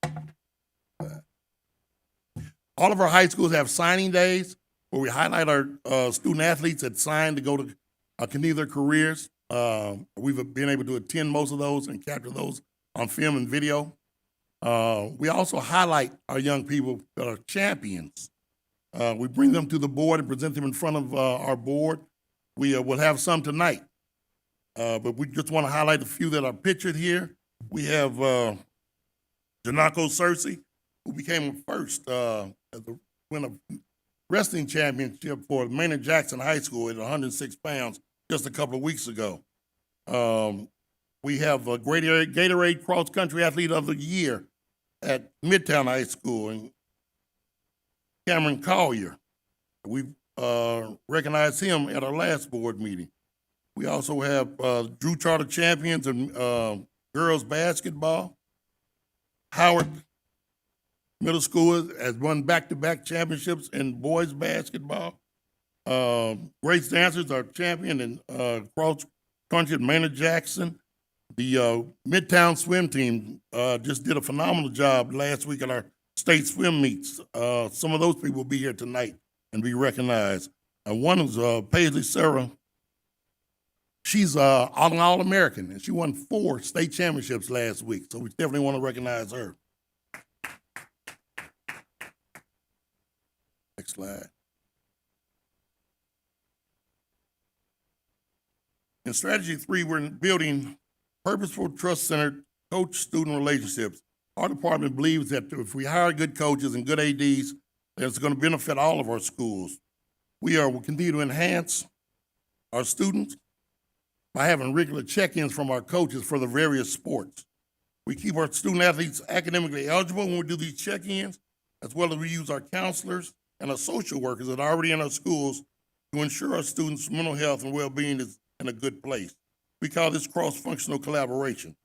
All of our high schools have signing days where we highlight our student athletes that signed to go to continue their careers. We've been able to attend most of those and capture those on film and video. We also highlight our young people that are champions. We bring them to the board and present them in front of our board. We will have some tonight, but we just want to highlight a few that are pictured here. We have Janako Cersei, who became first to win a wrestling championship for Maynard Jackson High School at 106 pounds just a couple of weeks ago. We have a Gatorade Cross Country Athlete of the Year at Midtown High School, and Cameron Collier. We recognized him at our last board meeting. We also have Drew Charter champions in girls basketball. Howard Middle School has won back-to-back championships in boys basketball. Grace Dancers are champion in cross country at Maynard Jackson. The Midtown swim team just did a phenomenal job last week at our state swim meets. Some of those people will be here tonight and be recognized. One is Paisley Sarah. She's an All-American, and she won 4 state championships last week, so we definitely want to recognize her. Next slide. In strategy 3, we're building purposeful, trust-centered coach-student relationships. Our department believes that if we hire good coaches and good ADs, that's going to benefit all of our schools. We will continue to enhance our students by having regular check-ins from our coaches for the various sports. We keep our student athletes academically eligible when we do these check-ins, as well as we use our counselors and our social workers that are already in our schools to ensure our students' mental health and well-being is in a good place. We call this cross-functional collaboration.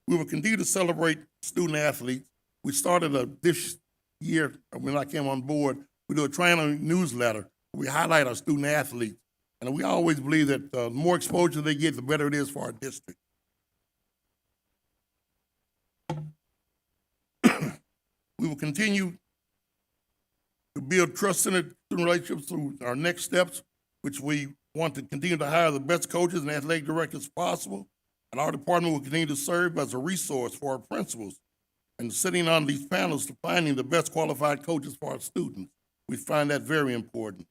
We will continue to celebrate student athletes. We started this year, when I came on board, we do a triannual newsletter. We highlight our student athletes. And we always believe that the more exposure they get, the better it is for our district. We will continue to build trust-centered student relationships through our next steps, which we want to continue to hire the best coaches and athletic directors possible. And our department will continue to serve as a resource for our principals and sitting on these panels to finding the best qualified coaches for our students. We find that very important.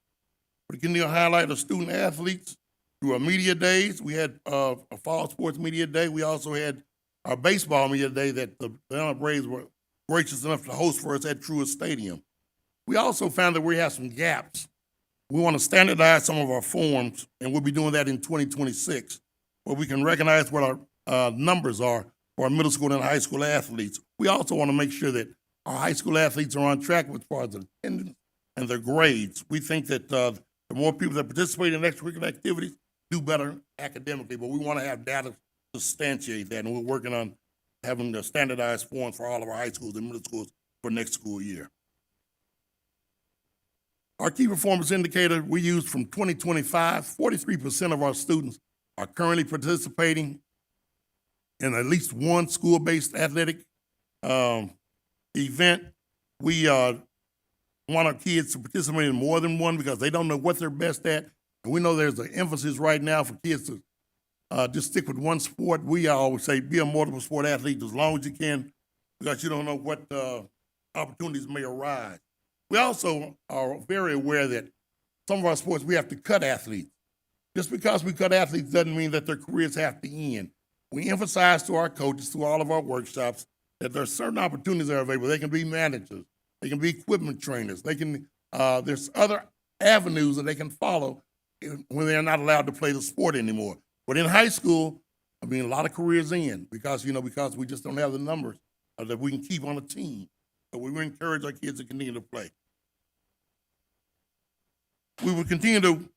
We continue to highlight our student athletes through our media days. We had a fall sports media day. We also had our baseball media day that the Atlanta Braves were gracious enough to host for us at Truist Stadium. We also found that we have some gaps. We want to standardize some of our forms, and we'll be doing that in 2026, where we can recognize what our numbers are for our middle school and high school athletes. We also want to make sure that our high school athletes are on track as far as attendance and their grades. We think that the more people that participate in extracurricular activities do better academically, but we want to have data to substantiate that, and we're working on having the standardized forms for all of our high schools and middle schools for next school year. Our key performance indicator we use from 2025, 43% of our students are currently participating in at least one school-based athletic event. We want our kids to participate in more than one because they don't know what they're best at. And we know there's an emphasis right now for kids to just stick with one sport. We always say be a multiple sport athlete as long as you can because you don't know what opportunities may arise. We also are very aware that some of our sports, we have to cut athletes. Just because we cut athletes doesn't mean that their careers have to end. We emphasize to our coaches through all of our workshops that there are certain opportunities that are available. They can be managers, they can be equipment trainers, they can, there's other avenues that they can follow when they're not allowed to play the sport anymore. But in high school, I mean, a lot of careers end because we just don't have the numbers that we can keep on a team. So we will encourage our kids to continue to play. We will continue to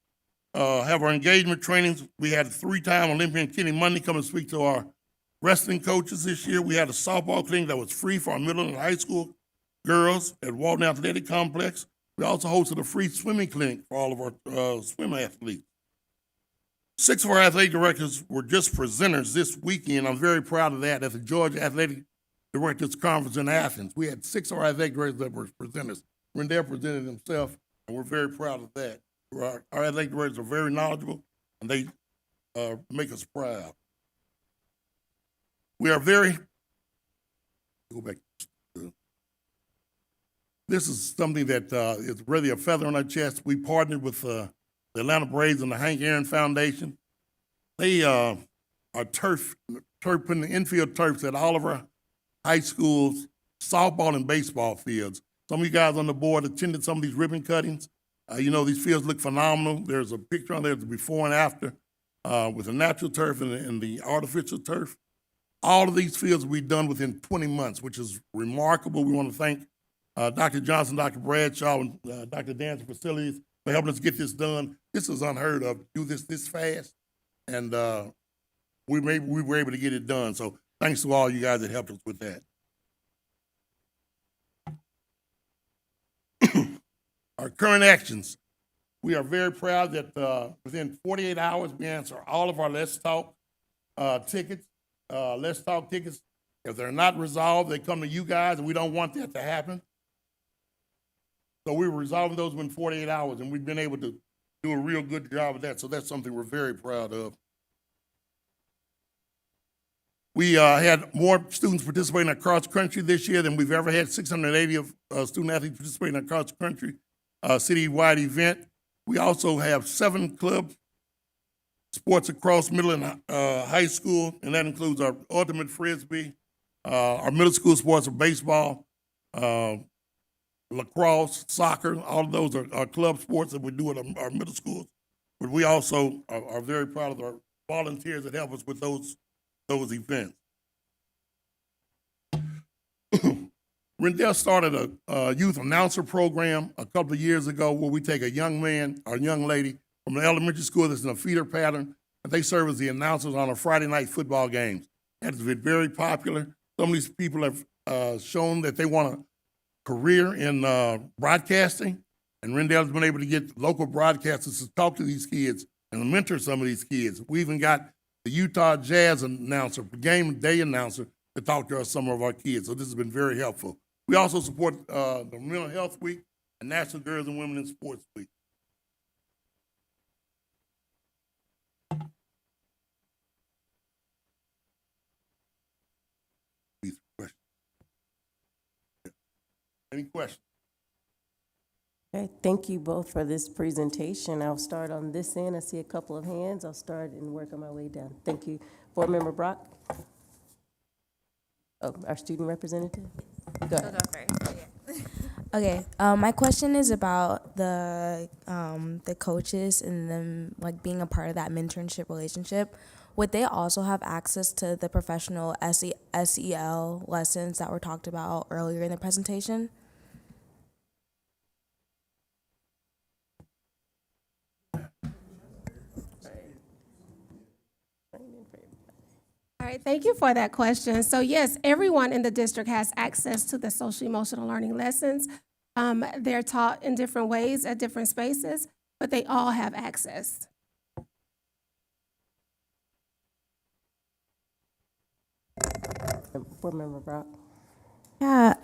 have our engagement trainings. We had a 3-time Olympian Kenny Monday come and speak to our wrestling coaches this year. We had a softball clinic that was free for our middle and high school girls at Walton Athletic Complex. We also hosted a free swimming clinic for all of our swim athletes. 6 of our athletic directors were just presenters this weekend. I'm very proud of that at the Georgia Athletic Directors Conference in Athens. We had 6 of our athletic directors that were presenters. Rendell presented himself, and we're very proud of that. Our athletic directors are very knowledgeable, and they make us proud. We are very, go back. This is something that is really a feather on our chest. We partnered with the Atlanta Braves and the Hank Aaron Foundation. They are putting the infield turfs at all of our high schools, softball and baseball fields. Some of you guys on the board attended some of these ribbon cuttings. These fields look phenomenal. There's a picture on there of the before and after with the natural turf and the artificial turf. All of these fields will be done within 20 months, which is remarkable. We want to thank Dr. Johnson, Dr. Bradshaw, and Dr. Dancer Facilities for helping us get this done. This is unheard of, do this fast, and we were able to get it done. So thanks to all you guys that helped us with that. Our current actions. We are very proud that within 48 hours, we answer all of our Let's Talk tickets. Let's Talk tickets, if they're not resolved, they come to you guys, and we don't want that to happen. So we were resolving those within 48 hours, and we've been able to do a real good job of that. So that's something we're very proud of. We had more students participating in cross country this year than we've ever had. 680 of student athletes participating in a cross country citywide event. We also have 7 club sports across middle and high school, and that includes our ultimate frisbee, our middle school sports are baseball, lacrosse, soccer. All of those are club sports that we do at our middle schools. But we also are very proud of our volunteers that help us with those events. Rendell started a youth announcer program a couple of years ago where we take a young man or young lady from an elementary school that's in a feeder pattern, and they serve as the announcers on our Friday night football games. That has been very popular. Some of these people have shown that they want a career in broadcasting, and Rendell's been able to get local broadcasters to talk to these kids and mentor some of these kids. We even got the Utah Jazz announcer, game day announcer, to talk to some of our kids. So this has been very helpful. We also support the Mental Health Week and National Girls and Women in Sports Week. Any questions? Okay, thank you both for this presentation. I'll start on this end. I see a couple of hands. I'll start and work on my way down. Thank you. Board Member Brock? Oh, our student representative? Go ahead. Okay, my question is about the coaches and them like being a part of that mentorship relationship. Would they also have access to the professional SEL lessons that were talked about earlier in the presentation? All right, thank you for that question. So yes, everyone in the district has access to the social emotional learning lessons. They're taught in different ways at different spaces, but they all have access. Board Member Brock? Yeah,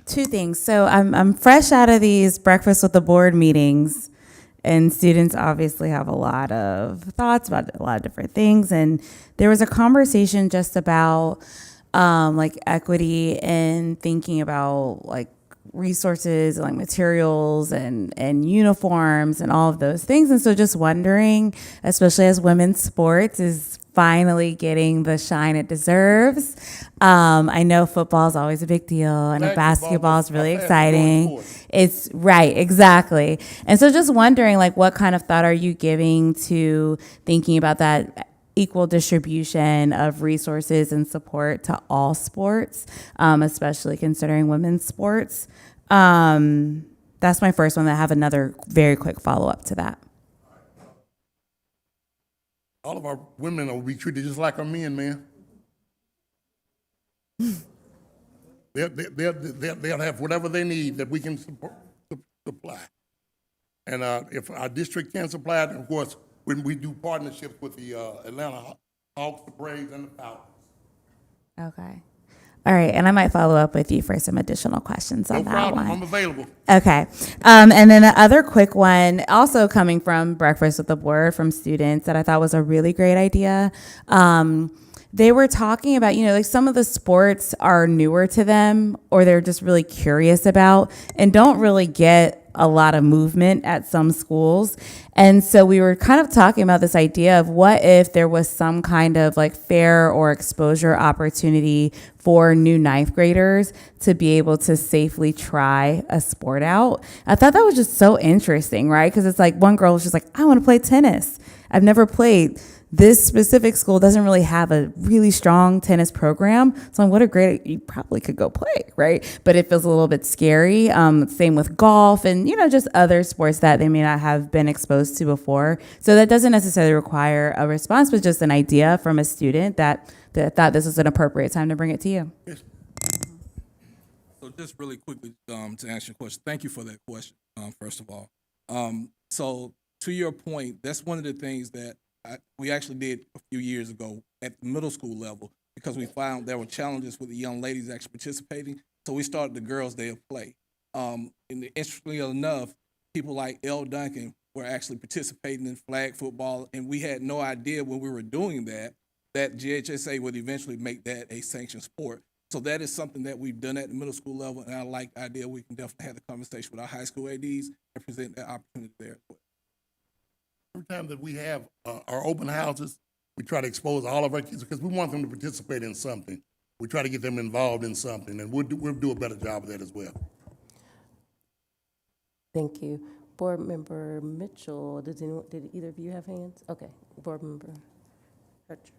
two things. So I'm fresh out of these breakfast with the board meetings, and students obviously have a lot of thoughts about a lot of different things. And there was a conversation just about like equity and thinking about like resources, like materials and uniforms and all of those things. And so just wondering, especially as women's sports is finally getting the shine it deserves. I know football is always a big deal. I know basketball is really exciting. It's right, exactly. And so just wondering, like, what kind of thought are you giving to thinking about that equal distribution of resources and support to all sports, especially considering women's sports? That's my first one. I have another very quick follow-up to that. All of our women will be treated just like our men, man. They'll have whatever they need that we can supply. And if our district can supply it, of course, when we do partnerships with the Atlanta Hawks, the Braves, and the Falcons. Okay. All right, and I might follow up with you for some additional questions on that one. I'm available. Okay. And then the other quick one, also coming from Breakfast with the Board from students that I thought was a really great idea. They were talking about, you know, like some of the sports are newer to them or they're just really curious about and don't really get a lot of movement at some schools. And so we were kind of talking about this idea of what if there was some kind of like fair or exposure opportunity for new ninth graders to be able to safely try a sport out. I thought that was just so interesting, right? Because it's like one girl was just like, I want to play tennis. I've never played. This specific school doesn't really have a really strong tennis program. So what a great, you probably could go play, right? But it feels a little bit scary. Same with golf and, you know, just other sports that they may not have been exposed to before. So that doesn't necessarily require a response, but just an idea from a student that thought this was an appropriate time to bring it to you. So just really quickly to answer your question, thank you for that question, first of all. So to your point, that's one of the things that we actually did a few years ago at the middle school level because we found there were challenges with the young ladies actually participating. So we started the Girls' Day of Play. And interestingly enough, people like Elle Duncan were actually participating in flag football, and we had no idea when we were doing that GHSA would eventually make that a sanctioned sport. So that is something that we've done at the middle school level, and I like the idea we can definitely have the conversation with our high school ADs and present that opportunity there as well. Every time that we have our open houses, we try to expose all of our kids because we want them to participate in something. We try to get them involved in something, and we'll do a better job of that as well. Thank you. Board Member Mitchell, did either of you have hands? Okay, Board Member Hurchers.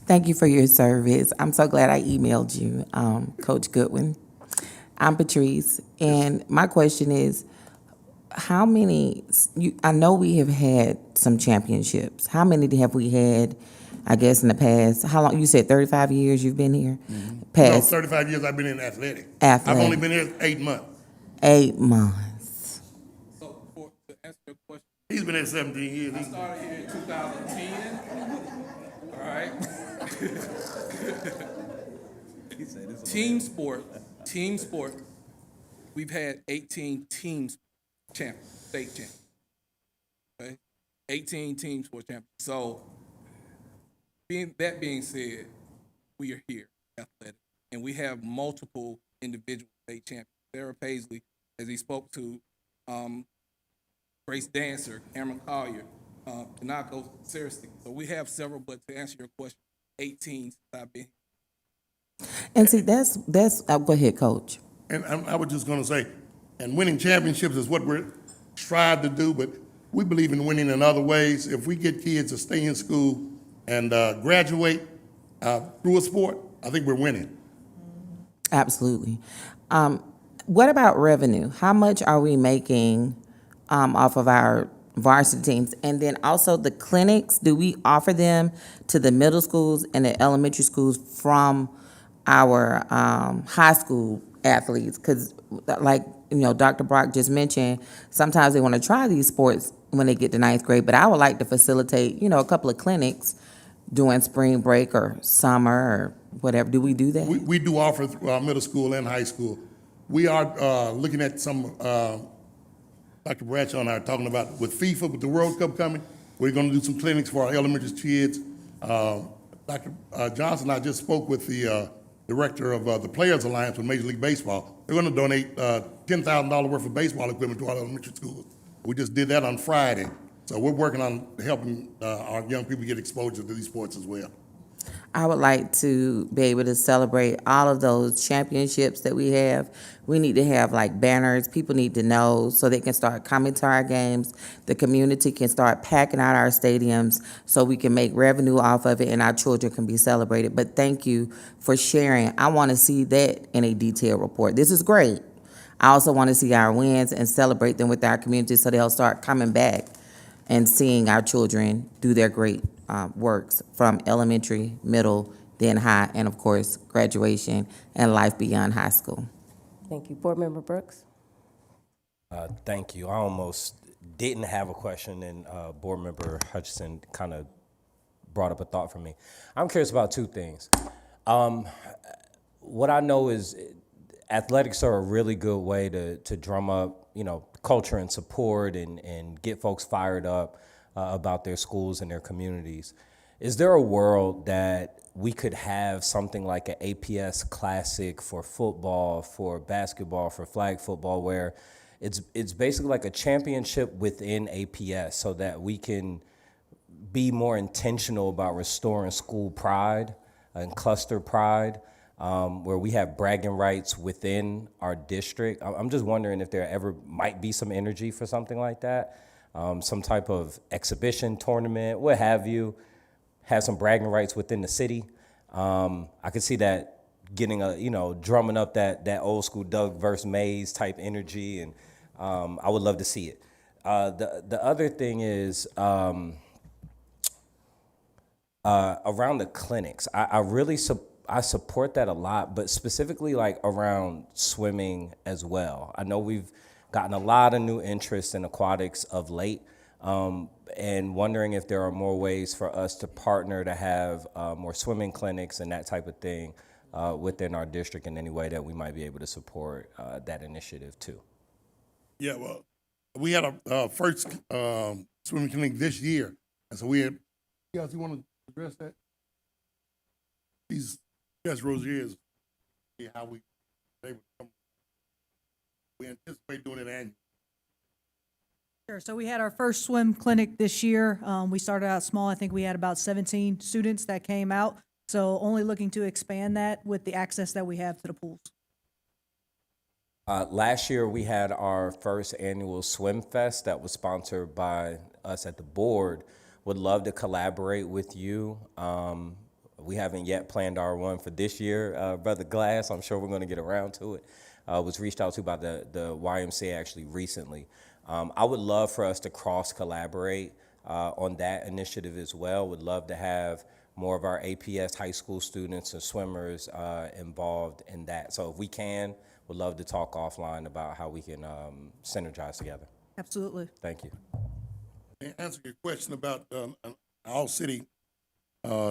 Thank you for your service. I'm so glad I emailed you, Coach Goodwin. I'm Patrice, and my question is, how many, I know we have had some championships. How many have we had, I guess, in the past? How long, you said 35 years you've been here? Mm-hmm. Past? No, 35 years I've been in athletics. Athletic. I've only been here 8 months. 8 months. So to answer your question, he's been here 17 years. I started here in 2010. All right. Team sport. We've had 18 teams champions, state champions. Okay, 18 team sport champions. So, that being said, we are here, athletic, and we have multiple individual state champions. Sarah Paisley, as he spoke to, Grace Dancer, Cameron Collier, Tanako Saracen. So we have several, but to answer your question, 18 since I've been here. And see, that's go ahead, Coach. And I was just going to say, and winning championships is what we're strive to do, but we believe in winning in other ways. If we get kids to stay in school and graduate through a sport, I think we're winning. Absolutely. What about revenue? How much are we making off of our varsity teams? And then also the clinics, do we offer them to the middle schools and the elementary schools from our high school athletes? Because like, you know, Dr. Brock just mentioned, sometimes they want to try these sports when they get to ninth grade, but I would like to facilitate, you know, a couple of clinics during spring break or summer or whatever. Do we do that? We do offer middle school and high school. We are looking at some, Dr. Bradshaw and I are talking about with FIFA, with the World Cup coming, we're going to do some clinics for our elementary kids. Dr. Johnson and I just spoke with the director of the Players Alliance with Major League Baseball. They're going to donate $10,000 worth of baseball equipment to our elementary schools. We just did that on Friday. So we're working on helping our young people get exposure to these sports as well. I would like to be able to celebrate all of those championships that we have. We need to have like banners. People need to know so they can start coming to our games. The community can start packing out our stadiums so we can make revenue off of it and our children can be celebrated. But thank you for sharing. I want to see that in a detailed report. This is great. I also want to see our wins and celebrate them with our community so they'll start coming back and seeing our children do their great works from elementary, middle, then high, and of course, graduation and life beyond high school. Thank you. Board Member Brooks? Thank you. I almost didn't have a question, and Board Member Hutchinson kind of brought up a thought for me. I'm curious about two things. What I know is athletics are a really good way to drum up, culture and support and get folks fired up about their schools and their communities. Is there a world that we could have something like an APS Classic for football, for basketball, for flag football, where it's basically like a championship within APS so that we can be more intentional about restoring school pride and cluster pride, where we have bragging rights within our district? I'm just wondering if there ever might be some energy for something like that. Some type of exhibition, tournament, what have you, have some bragging rights within the city. I could see that getting drumming up that old school Doug versus Mays type energy, and I would love to see it. The other thing is around the clinics. I really support that a lot, but specifically like around swimming as well. I know we've gotten a lot of new interest in aquatics of late, and wondering if there are more ways for us to partner to have more swimming clinics and that type of thing within our district in any way that we might be able to support that initiative too. Yeah, well, we had our first swimming clinic this year, and so we had, you guys, you want to address that? These, yes, Rozier is how they would come. We anticipate doing it annually. Sure. So we had our first swim clinic this year. We started out small. I think we had about 17 students that came out. So only looking to expand that with the access that we have to the pools. Last year, we had our first annual Swim Fest that was sponsored by us at the board. Would love to collaborate with you. We haven't yet planned our one for this year, Brother Glass. I'm sure we're going to get around to it. Was reached out to by the YMCA actually recently. I would love for us to cross-collaborate on that initiative as well. Would love to have more of our APS high school students and swimmers involved in that. So if we can, would love to talk offline about how we can synergize together. Absolutely. Thank you. To answer your question about all-city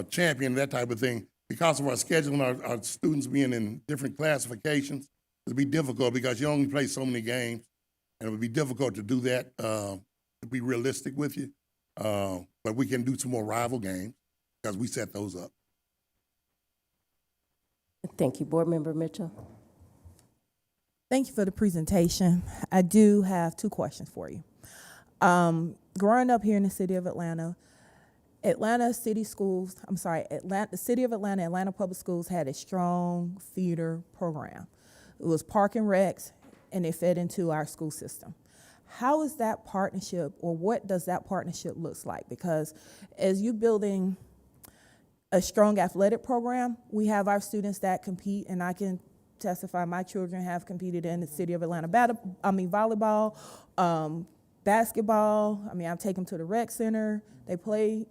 champion, that type of thing, because of our schedule and our students being in different classifications, it'd be difficult because you only play so many games, and it would be difficult to do that, to be realistic with you. But we can do some more rival games because we set those up. Thank you. Board Member Mitchell? Thank you for the presentation. I do have two questions for you. Growing up here in the city of Atlanta, the city of Atlanta Public Schools had a strong feeder program. It was park and recs, and it fed into our school system. How is that partnership, or what does that partnership look like? Because as you're building a strong athletic program, we have our students that compete, and I can testify my children have competed in the city of Atlanta volleyball, basketball. I take them to the rec center. They play,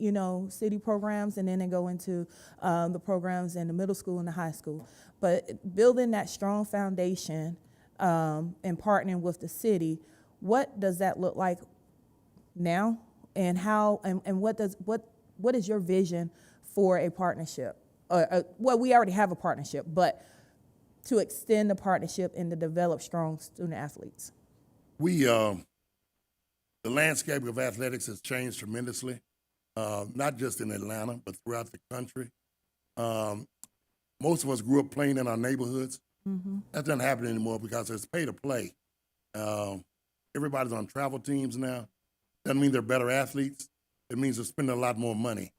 city programs, and then they go into the programs in the middle school and the high school. But building that strong foundation and partnering with the city, what does that look like now? And how? And what is your vision for a partnership well, we already have a partnership, but to extend the partnership and to develop strong student athletes? The landscape of athletics has changed tremendously, not just in Atlanta, but throughout the country. Most of us grew up playing in our neighborhoods. That doesn't happen anymore because it's pay to play. Everybody's on travel teams now. Doesn't mean they're better athletes. It means they're spending a lot more money.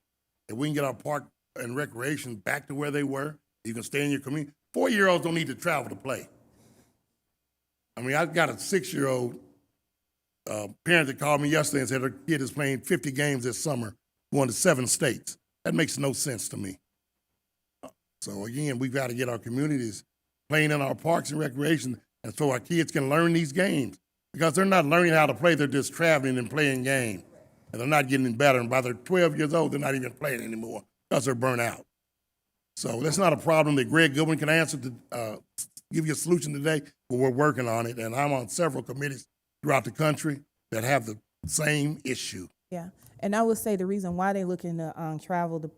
If we can get our park and recreation back to where they were, you can stay in your community. 4-year-olds don't need to travel to play. I mean, I've got a 6-year-old parent that called me yesterday and said her kid is playing 50 games this summer, going to 7 states. That makes no sense to me. So again, we've got to get our communities playing in our parks and recreation, and so our kids can learn these games. Because they're not learning how to play, they're just traveling and playing games. And they're not getting better. And by they're 12 years old, they're not even playing anymore because they're burnt out. So that's not a problem that Greg Goodwin can answer to give you a solution today, but we're working on it. And I'm on several committees throughout the country that have the same issue. Yeah, and I would say the reason why they're looking to travel,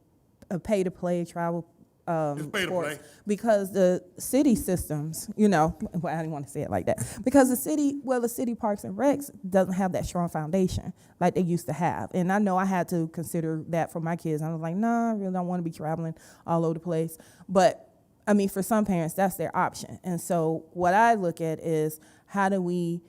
to pay to play, travel Just pay to sports, play. because the city systems, well, I didn't want to say it like that, because the city parks and recs doesn't have that strong foundation like they used to have. And I know I had to consider that for my kids. I was like, nah, I really don't want to be traveling all over the place. But I mean, for some parents, that's their option. And so what I look at is how do we,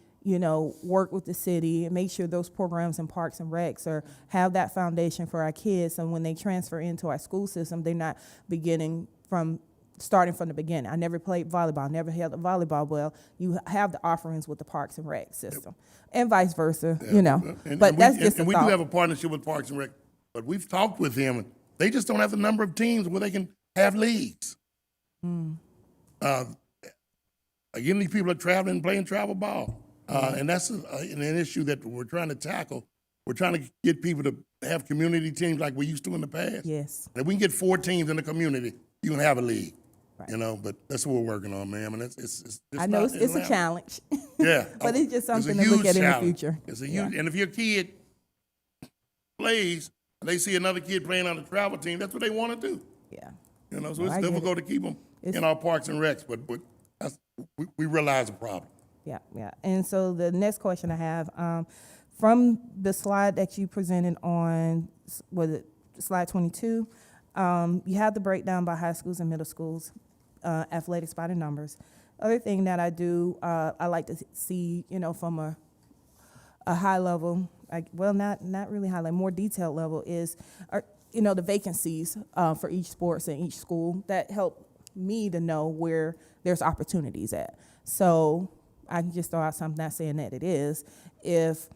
work with the city and make sure those programs in parks and recs have that foundation for our kids. So when they transfer into our school system, they're not starting from the beginning. I never played volleyball, never held a volleyball. Well, you have the offerings with the parks and rec system, and vice versa. But that's just a and we thought. do have a partnership with Parks and Rec, but we've talked with them, and they just don't have the number of teams where they can have leagues. Again, these people are traveling and playing travel ball. And that's an issue that we're trying to tackle. We're trying to get people to have community teams like we used to in the past. Yes. And if we can get 4 teams in the community, you can have a league. Right. But that's what we're working on, ma'am. And it's I know it's a challenge. Yeah. But it's just something a to look huge at in the challenge. future. It's a huge, and if your kid plays, and they see another kid playing on a travel team, that's what they want to do. Yeah. So it's difficult to keep them in our parks and recs, but we realize the problem. Yeah. And so the next question I have, from the slide that you presented on, was it slide 22? You have the breakdown by high schools and middle schools, athletics by the numbers. Other thing that I do, I like to see, from a high level, not really high level, more detailed level is, the vacancies for each sports and each school that help me to know where there's opportunities at. So I can just throw out something, not saying that it is, if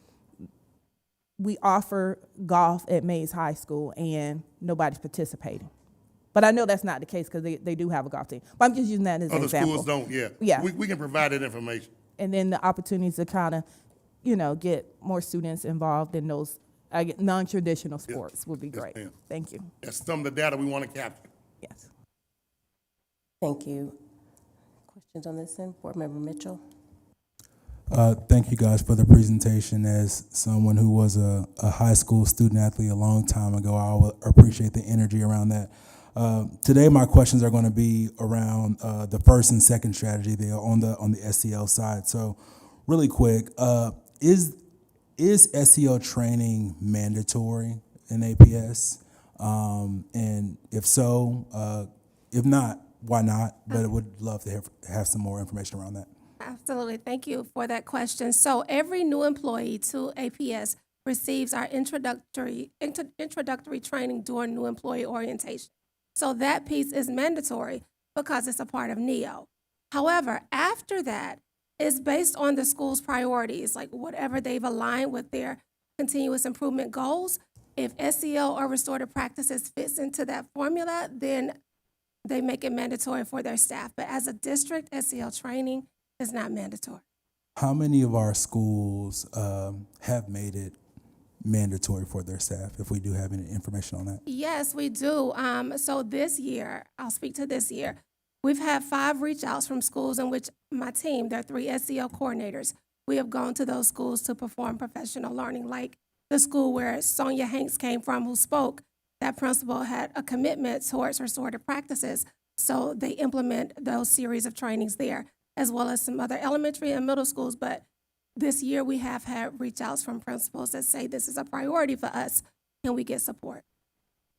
we offer golf at Mays High School and nobody's participating. But I know that's not the case because they do have a golf team. But I'm just using that as an Other example. schools don't, yeah. Yeah. We can provide that information. And then the opportunities to kind of, get more students involved in those non-traditional sports would be great. ma'am. Thank you. That's some of the data we want to capture. Yes. Thank you. Questions on this end? Board Member Mitchell? Thank you guys for the presentation. As someone who was a high school student athlete a long time ago, I will appreciate the energy around that. Today, my questions are going to be around the first and second strategy there on the SEL side. So, really quick, is SEL training mandatory in APS? And if so, if not, why not? But I would love to have some more information around that. Absolutely. Thank you for that question. So every new employee to APS receives our introductory training during new employee orientation. So that piece is mandatory because it's a part of NEO. However, after that, it's based on the school's priorities, like whatever they've aligned with their continuous improvement goals. If SEL or restorative practices fits into that formula, then they make it mandatory for their staff. But as a district, SEL training is not mandatory. How many of our schools have made it mandatory for their staff, if we do have any information on that? Yes, we do. So this year, I'll speak to this year, we've had 5 reach outs from schools in which my team, there are 3 SEL coordinators, we have gone to those schools to perform professional learning, like the school where Sonia Hanks came from, who spoke. that principal had a commitment towards restorative practices. So they implement those series of trainings there, as well as some other elementary and middle schools. But this year, we have had reach outs from principals that say this is a priority for us. Can we get support?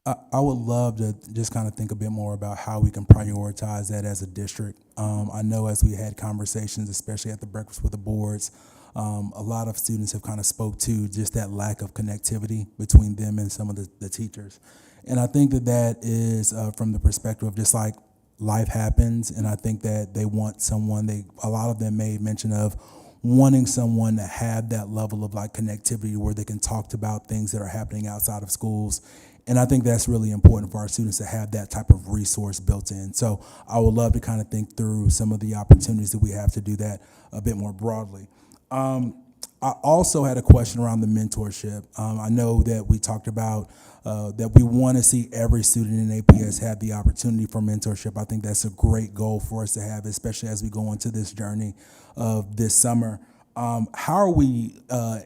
I would love to just kind of think a bit more about how we can prioritize that as a district. I know as we had conversations, especially at the breakfast with the boards, a lot of students have kind of spoke to just that lack of connectivity between them and some of the teachers. And I think that is from the perspective of just like life happens, and I think that they want someone, a lot of them made mention of wanting someone to have that level of like connectivity where they can talk about things that are happening outside of schools. And I think that's really important for our students to have that type of resource built in. So I would love to kind of think through some of the opportunities that we have to do that a bit more broadly. I also had a question around the mentorship. I know that we talked about that we want to see every student in APS have the opportunity for mentorship. I think that's a great goal for us to have, especially as we go into this journey of this summer. How are we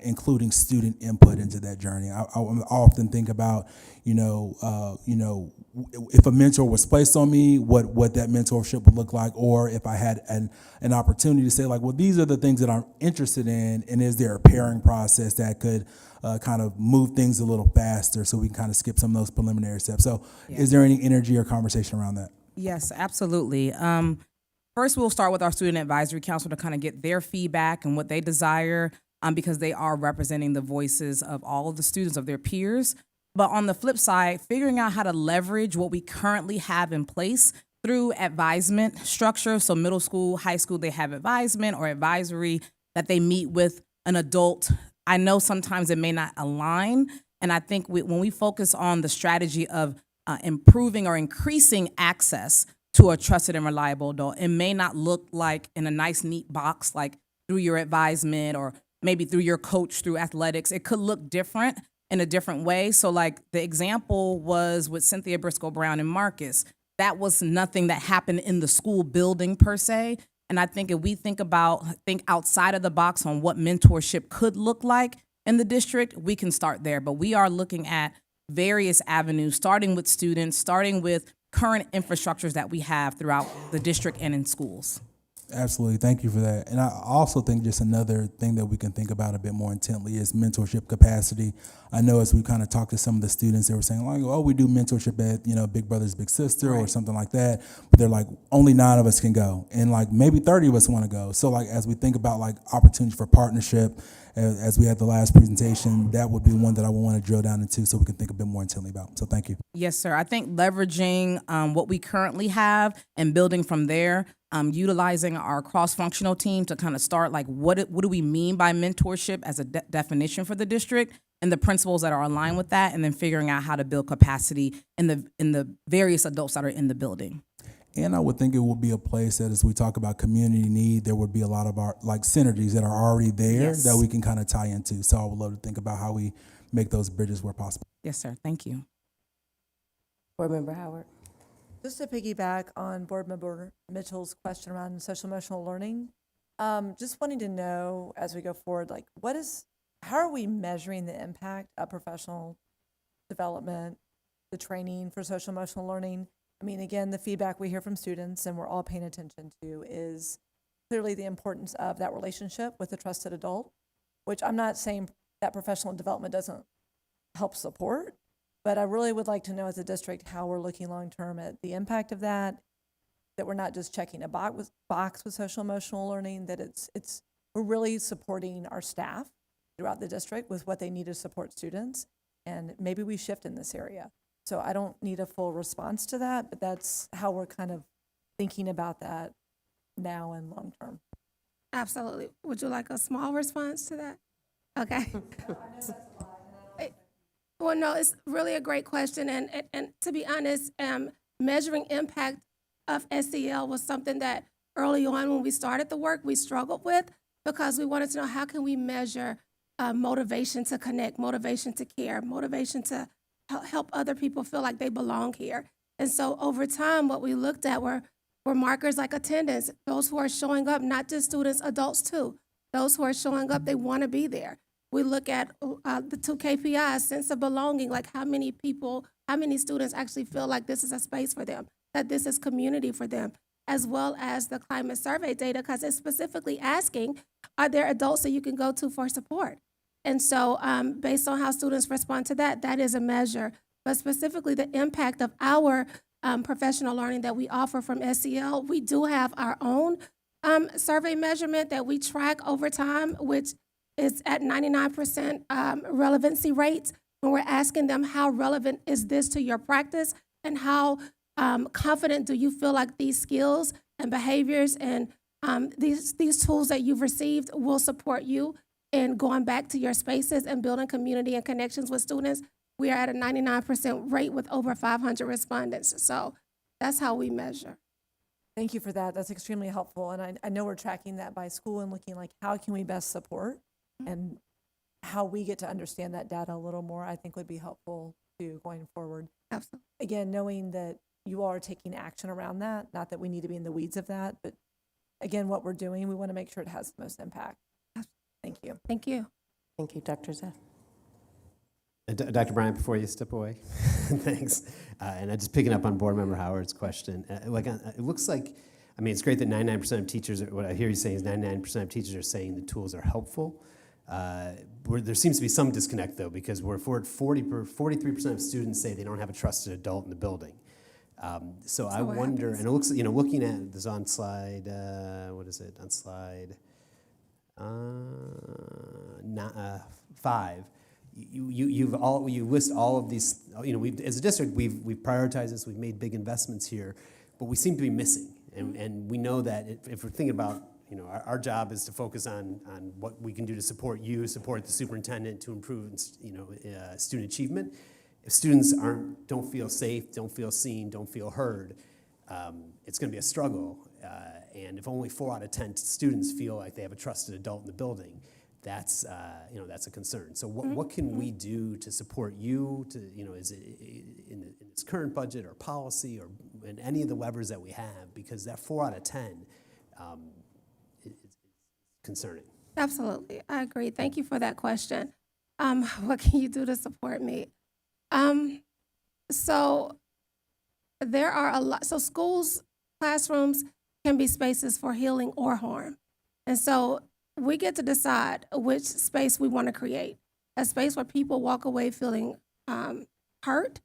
including student input into that journey? I often think about, if a mentor was placed on me, what that mentorship would look like, or if I had an opportunity to say like, well, these are the things that I'm interested in, and is there a pairing process that could kind of move things a little faster so we can kind of skip some of those preliminary steps? So is there any energy or conversation around that? Yes, absolutely. First, we'll start with our Student Advisory Council to kind of get their feedback and what they desire, because they are representing the voices of all of the students, of their peers. But on the flip side, figuring out how to leverage what we currently have in place through advisement structure. So middle school, high school, they have advisement or advisory that they meet with an adult. I know sometimes it may not align, and I think when we focus on the strategy of improving or increasing access to a trusted and reliable adult, it may not look like in a nice, neat box, like through your advisement or maybe through your coach, through athletics. It could look different in a different way. So like the example was with Cynthia Briscoe Brown and Marcus. That was nothing that happened in the school building per se. And I think if we think outside of the box on what mentorship could look like in the district, we can start there. But we are looking at various avenues, starting with students, starting with current infrastructures that we have throughout the district and in schools. Absolutely. Thank you for that. And I also think just another thing that we can think about a bit more intently is mentorship capacity. I know as we kind of talked to some of the students, they were saying like, oh, we do mentorship at, Big Brother's Big Sister or something like that. But they're like, only 9 of us can go. And like maybe 30 of us want to go. So like as we think about like opportunities for partnership, as we had the last presentation, that would be one that I would want to drill down into so we can think a bit more intently about. So thank you. Yes, sir. I think leveraging what we currently have and building from there, utilizing our cross-functional team to kind of start like what do we mean by mentorship as a definition for the district and the principles that are aligned with that, and then figuring out how to build capacity in the various adults that are in the building. And I would think it would be a place that as we talk about community need, there would be a lot of our like synergies that are already there that we can kind of tie into. So I would love to think about how we make those bridges where possible. Yes, sir. Thank you. Board Member Howard. Just to piggyback on Board Member Mitchell's question around social emotional learning, just wanting to know as we go forward, like how are we measuring the impact of professional development, the training for social emotional learning? I mean, again, the feedback we hear from students and we're all paying attention to is clearly the importance of that relationship with a trusted adult, which I'm not saying that professional development doesn't help support, but I really would like to know as a district how we're looking long-term at the impact of that we're not just checking a box with social emotional learning, that we're really supporting our staff throughout the district with what they need to support students, and maybe we shift in this area. So I don't need a full response to that, but that's how we're kind of thinking about that now and long term. Absolutely. Would you like a small response to that? Okay. Well, no, it's really a great question. And to be honest, measuring impact of SEL was something that early on when we started the work, we struggled with, because we wanted to know how can we measure motivation to connect, motivation to care, motivation to help other people feel like they belong here. And so over time, what we looked at were markers like attendance, those who are showing up, not just students, adults too. Those who are showing up, they want to be there. We look at the 2 KPIs, sense of belonging, like how many people how many students actually feel like this is a space for them, that this is community for them, as well as the climate survey data, because it's specifically asking, are there adults that you can go to for support? And so based on how students respond to that, that is a measure. But specifically the impact of our professional learning that we offer from SEL, we do have our own survey measurement that we track over time, which is at 99% relevancy rates. When we're asking them how relevant is this to your practice and how confident do you feel like these skills and behaviors and these tools that you've received will support you in going back to your spaces and building community and connections with students. We are at a 99% rate with over 500 respondents. So that's how we measure. Thank you for that. That's extremely helpful. And I know we're tracking that by school and looking like how can we best support and how we get to understand that data a little more, I think would be helpful to going forward. Absolutely. Again, knowing that you all are taking action around that, not that we need to be in the weeds of that, but again, what we're doing, we want to make sure it has the most impact. Thank you. Thank you. Thank you, Dr. Zeff. Dr. Bryant, before you step away, thanks. And just picking up on Board Member Howard's question, it looks like, I mean, it's great that 99% of teachers, what I hear you saying is 99% of teachers are saying the tools are helpful. There seems to be some disconnect, though, because we're at 43% of students say they don't have a trusted adult in the building. So I wonder, and it looks, looking at this on slide, what is it, on slide 5, you list all of these, as a district, we've prioritized this, we've made big investments here, but we seem to be missing. And we know that if we're thinking about, our job is to focus on what we can do to support you, support the superintendent to improve, student achievement. If students don't feel safe, don't feel seen, don't feel heard, it's going to be a struggle. And if only 4 out of 10 students feel like they have a trusted adult in the building, that's a concern. So what can we do to support you? Is it in its current budget or policy or in any of the levers that we have? Because that 4 out of 10 is concerning. Absolutely, I agree. Thank you for that question. What can you do to support me? So there are a lot. So schools, classrooms can be spaces for healing or harm, and so we get to decide which space we want to create. A space where people walk away feeling hurt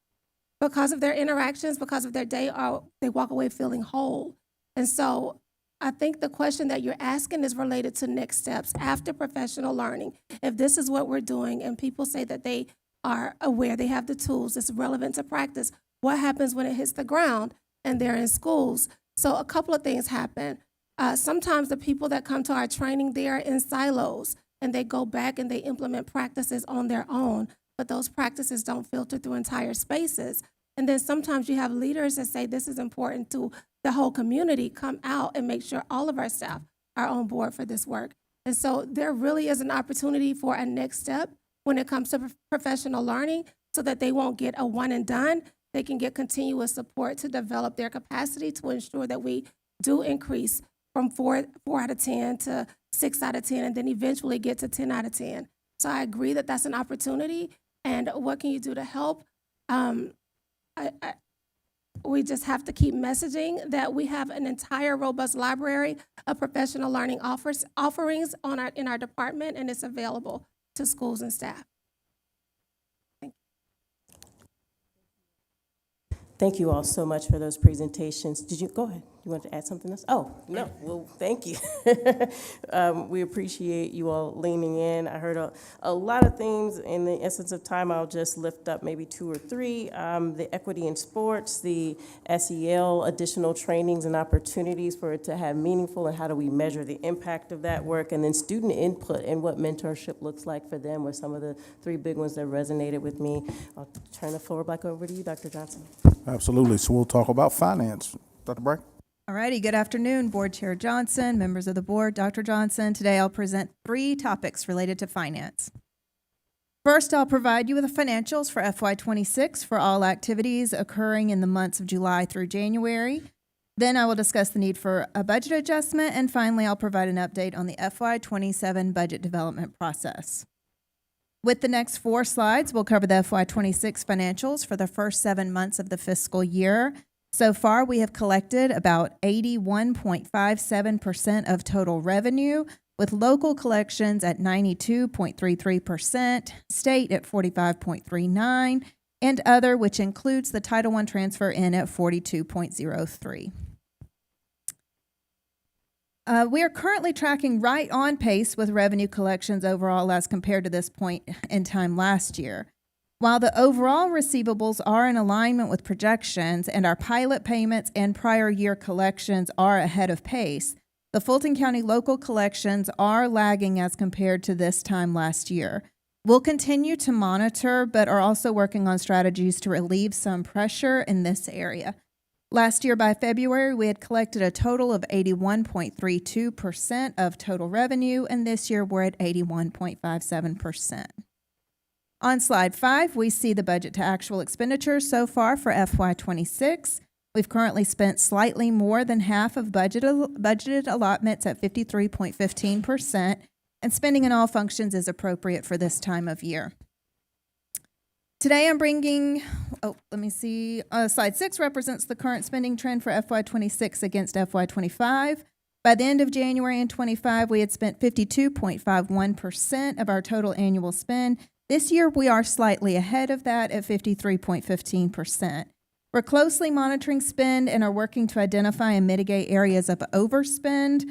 because of their interactions, because of their day, or they walk away feeling whole. And so I think the question that you're asking is related to next steps after professional learning. If this is what we're doing and people say that they are aware, they have the tools, it's relevant to practice, what happens when it hits the ground and they're in schools? So a couple of things happen. Sometimes the people that come to our training, they are in silos and they go back and they implement practices on their own, but those practices don't filter through entire spaces. And then sometimes you have leaders that say this is important to the whole community, come out and make sure all of our staff are on board for this work. And so there really is an opportunity for a next step when it comes to professional learning so that they won't get a one and done. They can get continuous support to develop their capacity to ensure that we do increase from 4 out of 10 to 6 out of 10, and then eventually get to 10 out of 10. So I agree that that's an opportunity. And what can you do to help? We just have to keep messaging that we have an entire robust library of professional learning offerings in our department, and it's available to schools and staff. Thank you all so much for those presentations. Did you, go ahead, you want to add something else? Oh, no, well, thank you. We appreciate you all leaning in. I heard a lot of things. In the essence of time, I'll just lift up maybe 2 or 3. The equity in sports, the SEL, additional trainings and opportunities for it to have meaningful, and how do we measure the impact of that work, and then student input and what mentorship looks like for them were some of the 3 big ones that resonated with me. I'll turn the floor back over to you, Dr. Johnson. Absolutely. So we'll talk about finance. Dr. Bright. All righty, good afternoon, Board Chair Johnson, members of the board, Dr. Johnson. Today I'll present 3 topics related to finance. First, I'll provide you with the financials for FY26 for all activities occurring in the months of July through January. Then I will discuss the need for a budget adjustment, and finally I'll provide an update on the FY27 budget development process. With the next 4 slides, we'll cover the FY26 financials for the first 7 months of the fiscal year. So far, we have collected about 81.57% of total revenue, with local collections at 92.33%, state at 45.39%, and other, which includes the Title I transfer in at 42.03%. We are currently tracking right on pace with revenue collections overall as compared to this point in time last year. While the overall receivables are in alignment with projections and our pilot payments and prior year collections are ahead of pace, the Fulton County local collections are lagging as compared to this time last year. We'll continue to monitor, but are also working on strategies to relieve some pressure in this area. Last year, by February, we had collected a total of 81.32% of total revenue, and this year we're at 81.57%. On slide 5, we see the budget to actual expenditures so far for FY26. We've currently spent slightly more than half of budgeted allotments at 53.15%, and spending in all functions is appropriate for this time of year. Today I'm bringing, slide 6 represents the current spending trend for FY26 against FY25. By the end of January in 25, we had spent 52.51% of our total annual spend. This year, we are slightly ahead of that at 53.15%. We're closely monitoring spend and are working to identify and mitigate areas of overspend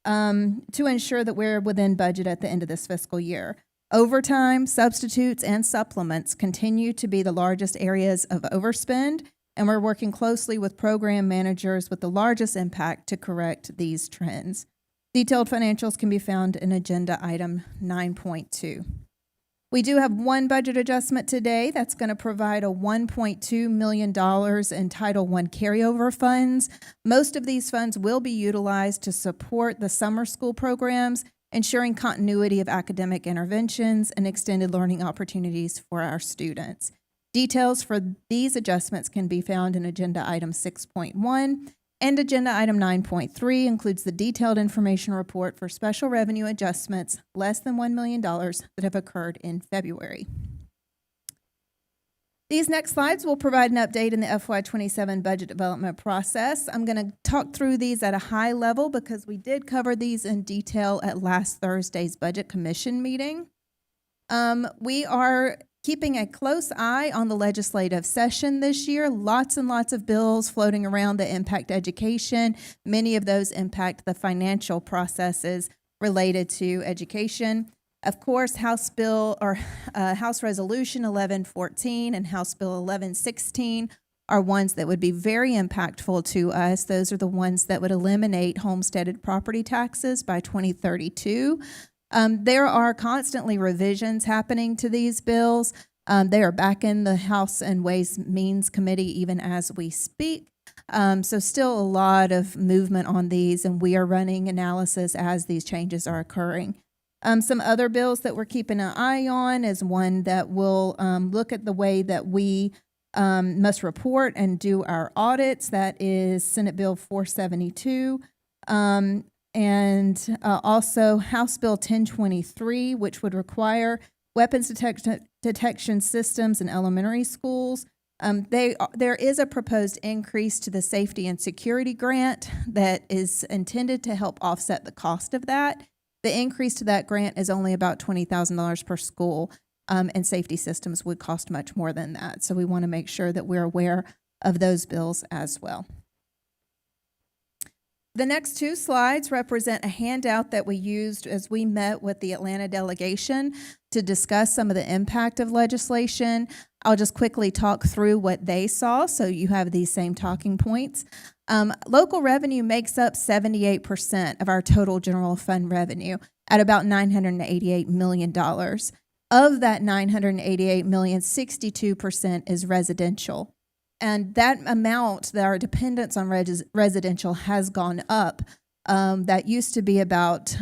to ensure that we're within budget at the end of this fiscal year. Overtime, substitutes, and supplements continue to be the largest areas of overspend, and we're working closely with program managers with the largest impact to correct these trends. Detailed financials can be found in Agenda Item 9.2. We do have one budget adjustment today that's going to provide a $1.2 million in Title I carryover funds. Most of these funds will be utilized to support the summer school programs, ensuring continuity of academic interventions and extended learning opportunities for our students. Details for these adjustments can be found in Agenda Item 6.1, and Agenda Item 9.3 includes the detailed information report for special revenue adjustments less than $1 million that have occurred in February. These next slides will provide an update in the FY27 budget development process. I'm going to talk through these at a high level because we did cover these in detail at last Thursday's Budget Commission meeting. We are keeping a close eye on the legislative session this year. Lots and lots of bills floating around that impact education. Many of those impact the financial processes related to education. Of course, House Resolution 1114 and House Bill 1116 are ones that would be very impactful to us. Those are the ones that would eliminate homesteaded property taxes by 2032. There are constantly revisions happening to these bills. They are back in the House and Ways Means Committee even as we speak. So still a lot of movement on these, and we are running analysis as these changes are occurring. Some other bills that we're keeping an eye on is one that will look at the way that we must report and do our audits. That is Senate Bill 472. And also House Bill 1023, which would require weapons detection systems in elementary schools. There is a proposed increase to the safety and security grant that is intended to help offset the cost of that. The increase to that grant is only about $20,000 per school, and safety systems would cost much more than that. So we want to make sure that we're aware of those bills as well. The next 2 slides represent a handout that we used as we met with the Atlanta delegation to discuss some of the impact of legislation. I'll just quickly talk through what they saw so you have these same talking points. Local revenue makes up 78% of our total general fund revenue at about $988 million. Of that $988 million, 62% is residential. And that amount, that our dependence on residential has gone up. That used to be about,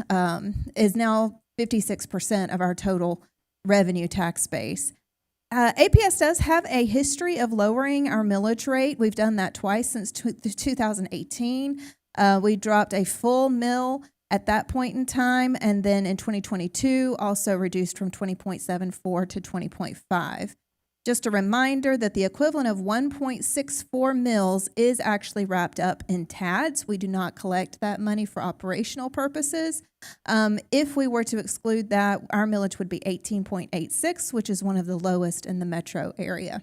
is now 56% of our total revenue tax base. APS does have a history of lowering our millage rate. We've done that twice since 2018. We dropped a full mill at that point in time. And then in 2022, also reduced from 20.74 to 20.5. Just a reminder that the equivalent of 1.64 mils is actually wrapped up in TADS. We do not collect that money for operational purposes. If we were to exclude that, our millage would be 18.86, which is one of the lowest in the metro area.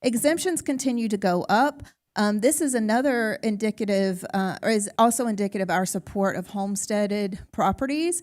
Exemptions continue to go up. This is another indicative, or is also indicative of our support of homesteaded properties.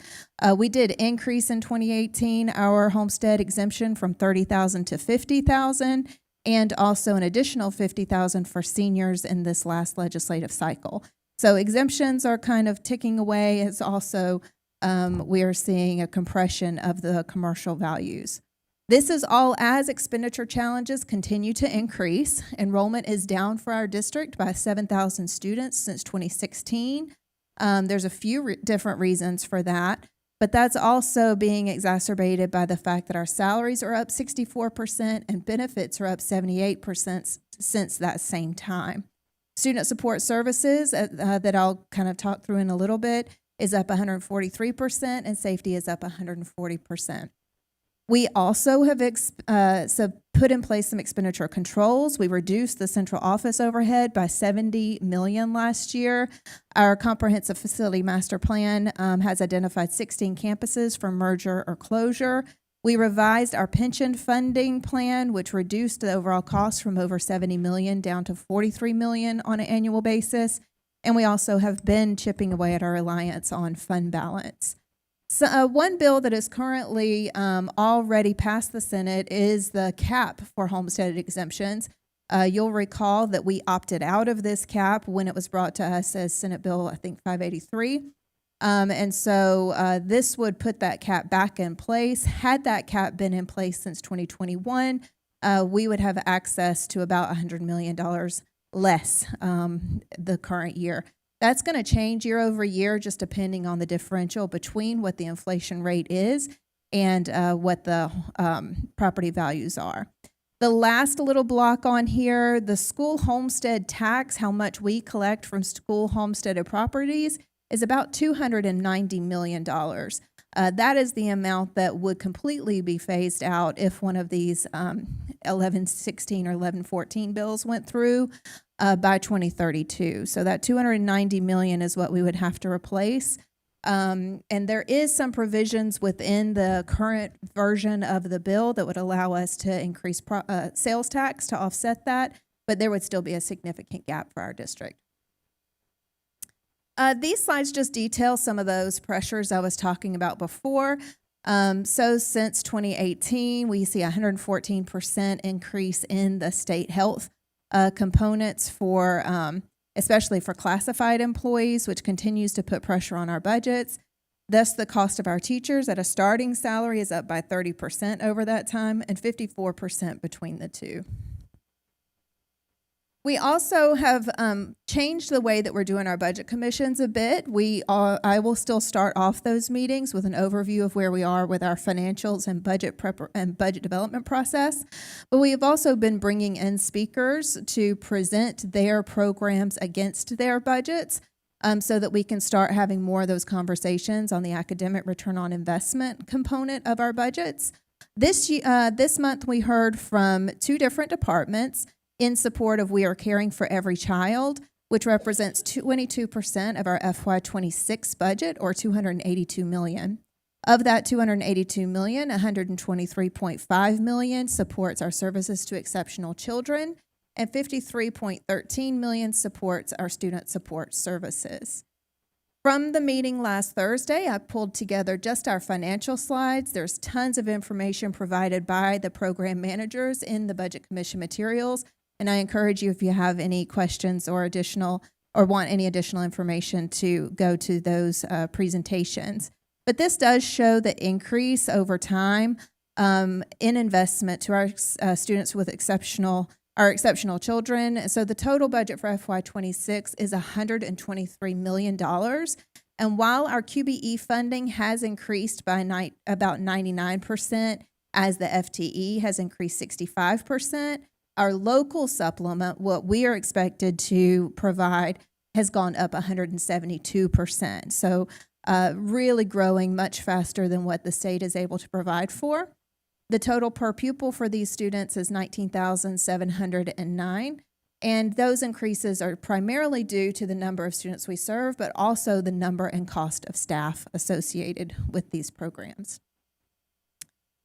We did increase in 2018 our homestead exemption from $30,000 to $50,000, and also an additional $50,000 for seniors in this last legislative cycle. So exemptions are kind of ticking away. It's also, we are seeing a compression of the commercial values. This is all as expenditure challenges continue to increase. Enrollment is down for our district by 7,000 students since 2016. There's a few different reasons for that, but that's also being exacerbated by the fact that our salaries are up 64% and benefits are up 78% since that same time. Student support services that I'll kind of talk through in a little bit is up 143%, and safety is up 140%. We also have put in place some expenditure controls. We reduced the central office overhead by $70 million last year. Our comprehensive facility master plan has identified 16 campuses for merger or closure. We revised our pension funding plan, which reduced the overall cost from over $70 million down to $43 million on an annual basis. And we also have been chipping away at our reliance on fund balance. So one bill that is currently already passed the Senate is the cap for homestead exemptions. You'll recall that we opted out of this cap when it was brought to us as Senate Bill, I think, 583. And so this would put that cap back in place. Had that cap been in place since 2021, we would have access to about $100 million less the current year. That's going to change year over year, just depending on the differential between what the inflation rate is and what the property values are. The last little block on here, the school homestead tax, how much we collect from school homesteaded properties, is about $290 million. That is the amount that would completely be phased out if one of these 1116 or 1114 bills went through by 2032. So that $290 million is what we would have to replace. And there is some provisions within the current version of the bill that would allow us to increase sales tax to offset that, but there would still be a significant gap for our district. These slides just detail some of those pressures I was talking about before. So since 2018, we see a 114% increase in the state health components for, especially for classified employees, which continues to put pressure on our budgets. Thus, the cost of our teachers at a starting salary is up by 30% over that time and 54% between the two. We also have changed the way that we're doing our budget commissions a bit. I will still start off those meetings with an overview of where we are with our financials and budget development process. But we have also been bringing in speakers to present their programs against their budgets so that we can start having more of those conversations on the academic return on investment component of our budgets. This month we heard from 2 different departments in support of We Are Caring for Every Child, which represents 22% of our FY26 budget, or $282 million. Of that $282 million, $123.5 million supports our services to exceptional children, and $53.13 million supports our student support services. From the meeting last Thursday, I pulled together just our financial slides. There's tons of information provided by the program managers in the Budget Commission materials. And I encourage you, if you have any questions or want any additional information, to go to those presentations. But this does show the increase over time in investment to our students with exceptional children. So the total budget for FY26 is $123 million. And while our QBE funding has increased by about 99%, as the FTE has increased 65%, our local supplement, what we are expected to provide, has gone up 172%. So really growing much faster than what the state is able to provide for. The total per pupil for these students is $19,709. And those increases are primarily due to the number of students we serve, but also the number and cost of staff associated with these programs.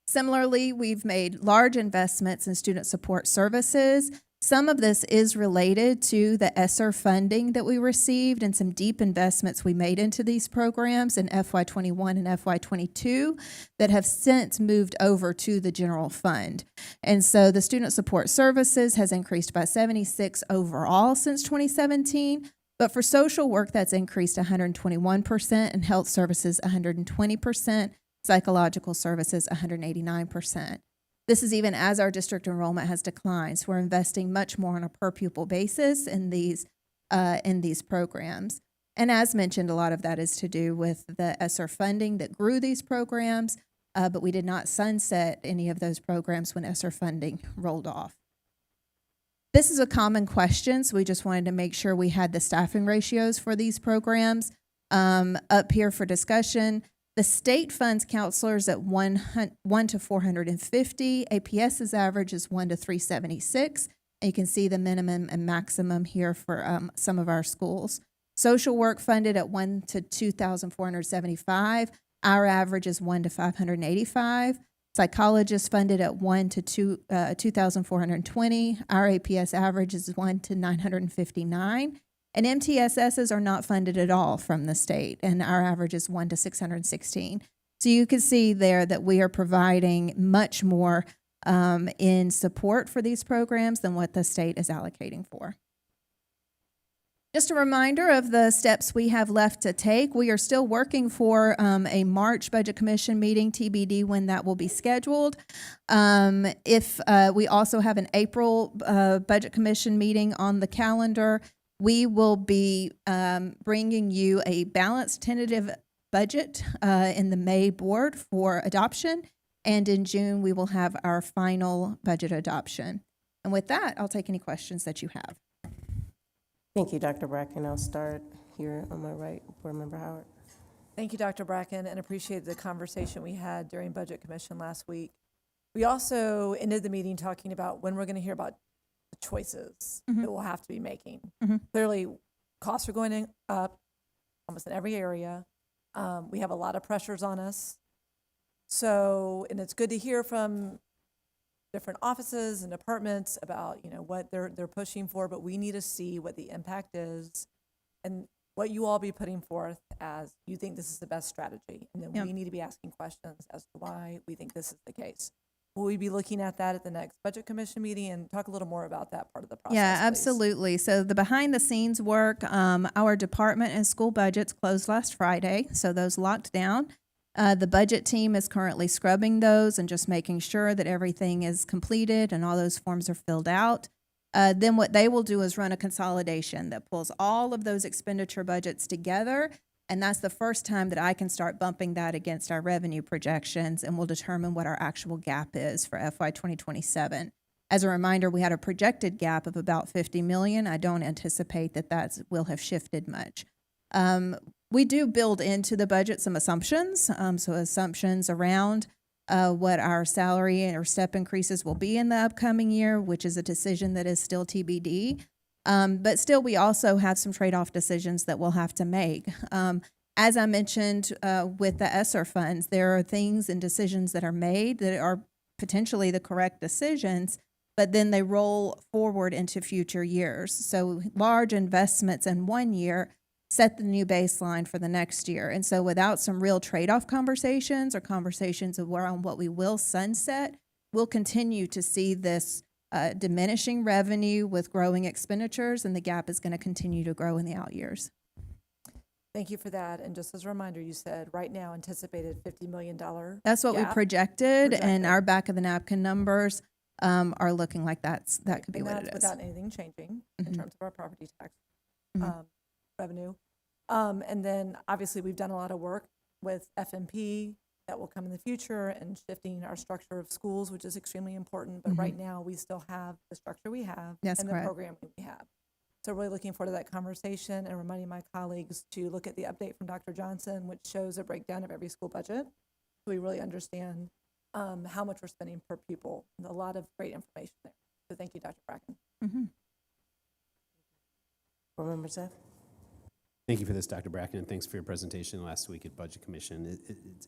Similarly, we've made large investments in student support services. Some of this is related to the ESSER funding that we received and some deep investments we made into these programs in FY21 and FY22 that have since moved over to the general fund. And so the student support services has increased by 76 overall since 2017, but for social work that's increased 121% and health services 120%, psychological services 189%. This is even as our district enrollment has declined. So we're investing much more on a per pupil basis in these programs. And as mentioned, a lot of that is to do with the ESSER funding that grew these programs, but we did not sunset any of those programs when ESSER funding rolled off. This is a common question, so we just wanted to make sure we had the staffing ratios for these programs up here for discussion. The state funds counselors at 1 to 450. APS's average is 1 to 376. And you can see the minimum and maximum here for some of our schools. Social work funded at 1 to 2,475. Our average is 1 to 585. Psychologists funded at 1 to 2,420. Our APS average is 1 to 959. And MTSSs are not funded at all from the state, and our average is 1 to 616. So you can see there that we are providing much more in support for these programs than what the state is allocating for. Just a reminder of the steps we have left to take. We are still working for a March Budget Commission meeting, TBD when that will be scheduled. If we also have an April Budget Commission meeting on the calendar, we will be bringing you a balanced tentative budget in the May board for adoption. And in June, we will have our final budget adoption. And with that, I'll take any questions that you have. Thank you, Dr. Bracken. I'll start here on my right, Board Member Howard. Thank you, Dr. Bracken, and appreciate the conversation we had during Budget Commission last week. We also ended the meeting talking about when we're going to hear about the choices that we'll have to be making. Clearly, costs are going up almost in every area. We have a lot of pressures on us. So, and it's good to hear from different offices and departments about, you know, what they're pushing for, but we need to see what the impact is and what you all be putting forth as you think this is the best strategy. And then we need to be asking questions as to why we think this is the case. Will we be looking at that at the next Budget Commission meeting and talk a little more about that part of the process? Yeah, please? absolutely. So the behind the scenes work, our department and school budgets closed last Friday, so those locked down. The budget team is currently scrubbing those and just making sure that everything is completed and all those forms are filled out. Then what they will do is run a consolidation that pulls all of those expenditure budgets together. And that's the first time that I can start bumping that against our revenue projections, and we'll determine what our actual gap is for FY 2027. As a reminder, we had a projected gap of about $50 million. I don't anticipate that will have shifted much. We do build into the budget some assumptions, so assumptions around what our salary or step increases will be in the upcoming year, which is a decision that is still TBD. But still, we also have some trade-off decisions that we'll have to make. As I mentioned with the ESSER funds, there are things and decisions that are made that are potentially the correct decisions, but then they roll forward into future years. So large investments in one year set the new baseline for the next year. And so without some real trade-off conversations or conversations around what we will sunset, we'll continue to see this diminishing revenue with growing expenditures, and the gap is going to continue to grow in the out years. Thank you for that. And just as a reminder, you said right now anticipated $50 million. That's what we projected, and our back of the napkin numbers are looking like that could be what it is. Without anything changing in terms of our property tax revenue. And then obviously we've done a lot of work with FMP that will come in the future and shifting our structure of schools, which is extremely important. But right now we still have the structure we have and the program we have. So really looking forward to that conversation and reminding my colleagues to look at the update from Dr. Johnson, which shows a breakdown of every school budget. So we really understand how much we're spending per pupil. And a lot of great information there. So thank you, Dr. Bracken. Board Member Zeff? Thank you for this, Dr. Bracken, and thanks for your presentation last week at Budget Commission.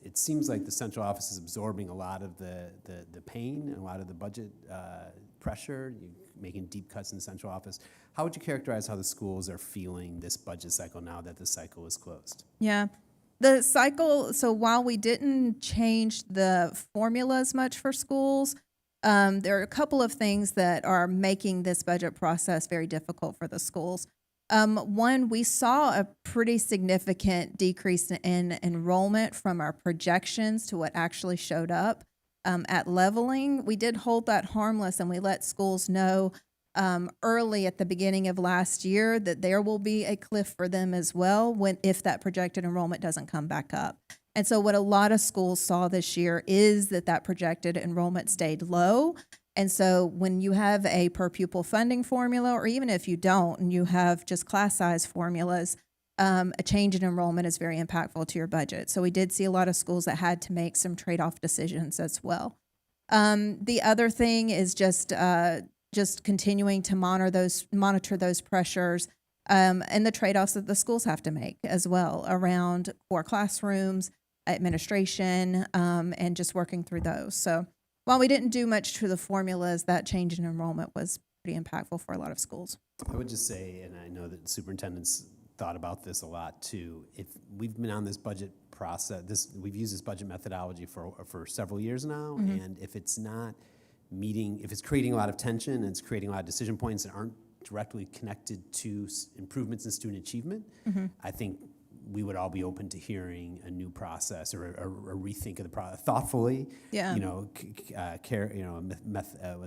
It seems like the central office is absorbing a lot of the pain and a lot of the budget pressure, making deep cuts in the central office. How would you characterize how the schools are feeling this budget cycle now that the cycle is closed? Yeah. The cycle, so while we didn't change the formulas much for schools, there are a couple of things that are making this budget process very difficult for the schools. One, we saw a pretty significant decrease in enrollment from our projections to what actually showed up at leveling. We did hold that harmless, and we let schools know early at the beginning of last year that there will be a cliff for them as well if that projected enrollment doesn't come back up. And so what a lot of schools saw this year is that projected enrollment stayed low. And so when you have a per pupil funding formula, or even if you don't and you have just class size formulas, a change in enrollment is very impactful to your budget. So we did see a lot of schools that had to make some trade-off decisions as well. The other thing is just continuing to monitor those pressures and the trade-offs that the schools have to make as well around core classrooms, administration, and just working through those. So while we didn't do much to the formulas, that change in enrollment was pretty impactful for a lot of schools. I would just say, and I know that superintendents thought about this a lot too, if we've been on this budget process, we've used this budget methodology for several years now, and if it's not meeting, if it's creating a lot of tension and it's creating a lot of decision points that aren't directly connected to improvements in student achievement, I think we would all be open to hearing a new process or a rethink of the process thoughtfully. Yeah. With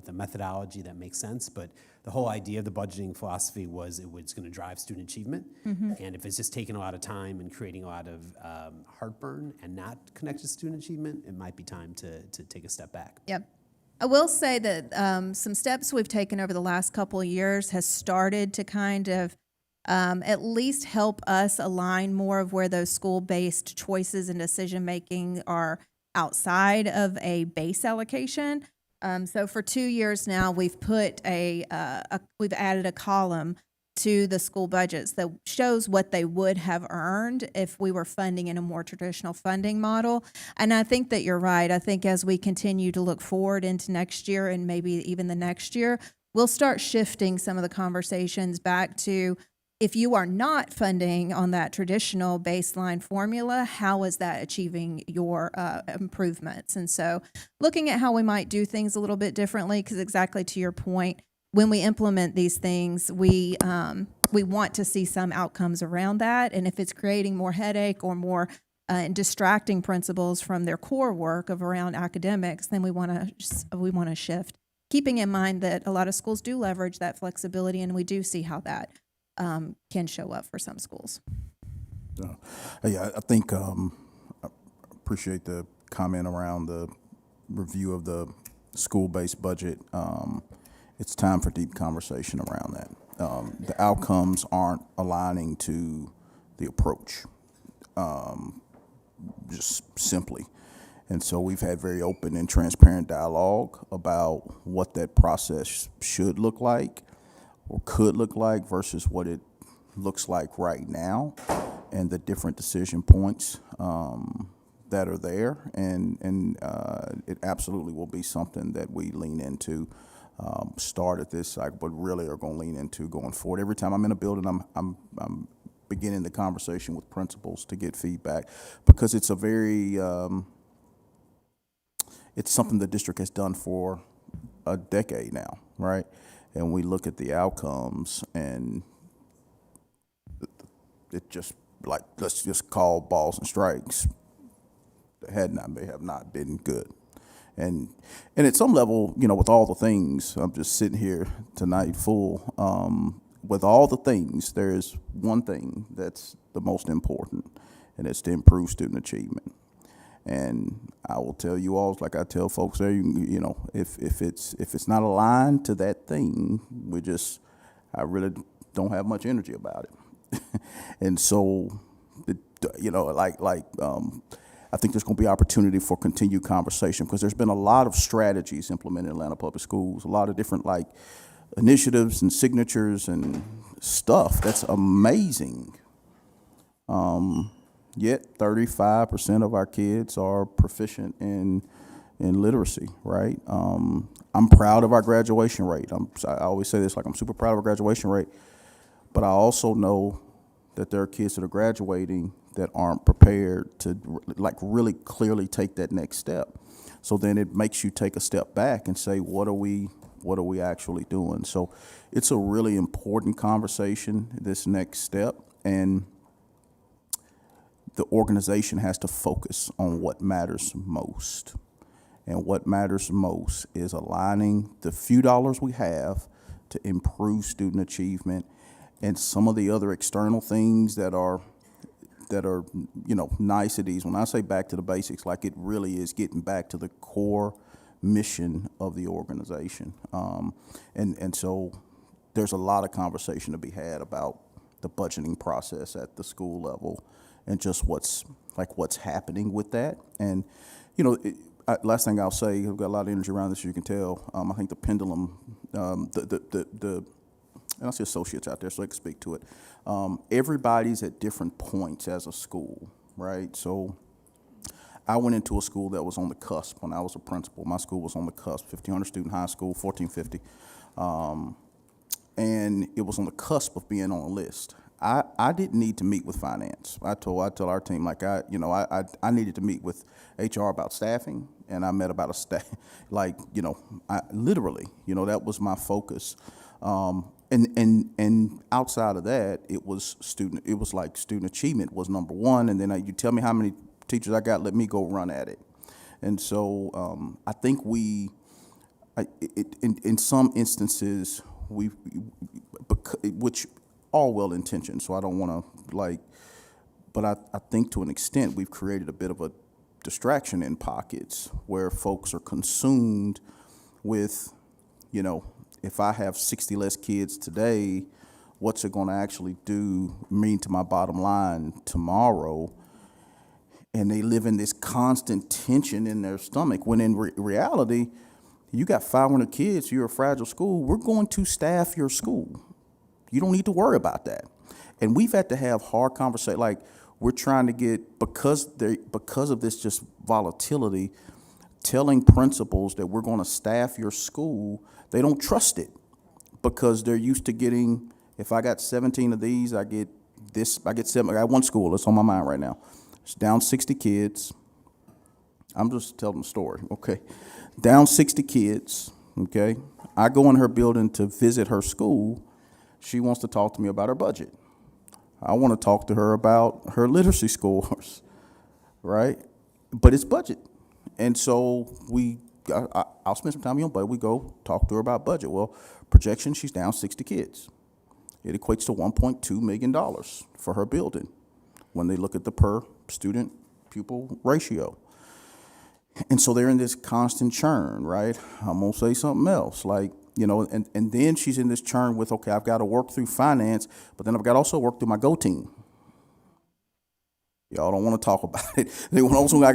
a methodology that makes sense. But the whole idea of the budgeting philosophy was it was going to drive student achievement. And if it's just taking a lot of time and creating a lot of heartburn and not connected to student achievement, it might be time to take a step back. Yep. I will say that some steps we've taken over the last couple of years has started to kind of at least help us align more of where those school-based choices and decision-making are outside of a base allocation. So for 2 years now, we've put we've added a column to the school budgets that shows what they would have earned if we were funding in a more traditional funding model. And I think that you're right. I think as we continue to look forward into next year and maybe even the next year, we'll start shifting some of the conversations back to, if you are not funding on that traditional baseline formula, how is that achieving your improvements? And so looking at how we might do things a little bit differently, because exactly to your point, when we implement these things, we want to see some outcomes around that. And if it's creating more headache or more distracting principals from their core work of around academics, then we want to shift. Keeping in mind that a lot of schools do leverage that flexibility, and we do see how that can show up for some schools. Yeah, I think I appreciate the comment around the review of the school-based budget. It's time for deep conversation around that. The outcomes aren't aligning to the approach, just simply. And so we've had very open and transparent dialogue about what that process should look like or could look like versus what it looks like right now, and the different decision points that are there. And it absolutely will be something that we lean into. Start at this cycle, but really are going to lean into going forward. Every time I'm in a building, I'm beginning the conversation with principals to get feedback, because it's a very it's something the district has done for a decade now, right? And we look at the outcomes, and it just, like, let's just call balls and strikes. They have not been good. And at some level, with all the things, I'm just sitting here tonight full, with all the things, there's one thing that's the most important, and it's to improve student achievement. And I will tell you all, like I tell folks there, if it's not aligned to that thing, I really don't have much energy about it. And so, I think there's going to be opportunity for continued conversation because there's been a lot of strategies implemented in Atlanta Public Schools, a lot of different initiatives and signatures and stuff. That's amazing. Yet 35% of our kids are proficient in literacy, right? I'm proud of our graduation rate. I always say this, I'm super proud of our graduation rate, but I also know that there are kids that are graduating that aren't prepared to really clearly take that next step. So then it makes you take a step back and say, what are we actually doing? So it's a really important conversation, this next step, and the organization has to focus on what matters most. And what matters most is aligning the few dollars we have to improve student achievement and some of the other external things that are niceties. When I say back to the basics, it really is getting back to the core mission of the organization. And so there's a lot of conversation to be had about the budgeting process at the school level and just what's happening with that. And, last thing I'll say, I've got a lot of energy around this, as you can tell. I think the pendulum, and I see associates out there, so I can speak to it. Everybody's at different points as a school, right? So I went into a school that was on the cusp when I was a principal. My school was on the cusp, 1,500 student high school, 1450. And it was on the cusp of being on a list. I didn't need to meet with finance. I told our team, I needed to meet with HR about staffing, and I met about a staff, literally, that was my focus. And outside of that, it was student achievement was number one, and then you tell me how many teachers I got, let me go run at it. And so I think in some instances, which all well-intentioned, so I don't want to but I think to an extent we've created a bit of a distraction in pockets where folks are consumed with, if I have 60 less kids today, what's it going to actually mean to my bottom line tomorrow? And they live in this constant tension in their stomach, when in reality, you got 500 kids, you're a fragile school, we're going to staff your school. You don't need to worry about that. And we've had to have hard conversations, we're trying to get, because of this just volatility, telling principals that we're going to staff your school, they don't trust it because they're used to getting, if I got 17 of these, I get 7, I got one school, that's on my mind right now. It's down 60 kids. I'm just telling the story, okay? Down 60 kids, okay? I go in her building to visit her school. She wants to talk to me about her budget. I want to talk to her about her literacy scores, right? But it's budget. And so I'll spend some time on budget. We go talk to her about budget. Well, projection, she's down 60 kids. It equates to $1.2 million for her building when they look at the per student pupil ratio. And so they're in this constant churn, right? I'm going to say something else, and then she's in this churn with, okay, I've got to work through finance, but then I've got to also work through my Go team. Y'all don't want to talk about it. I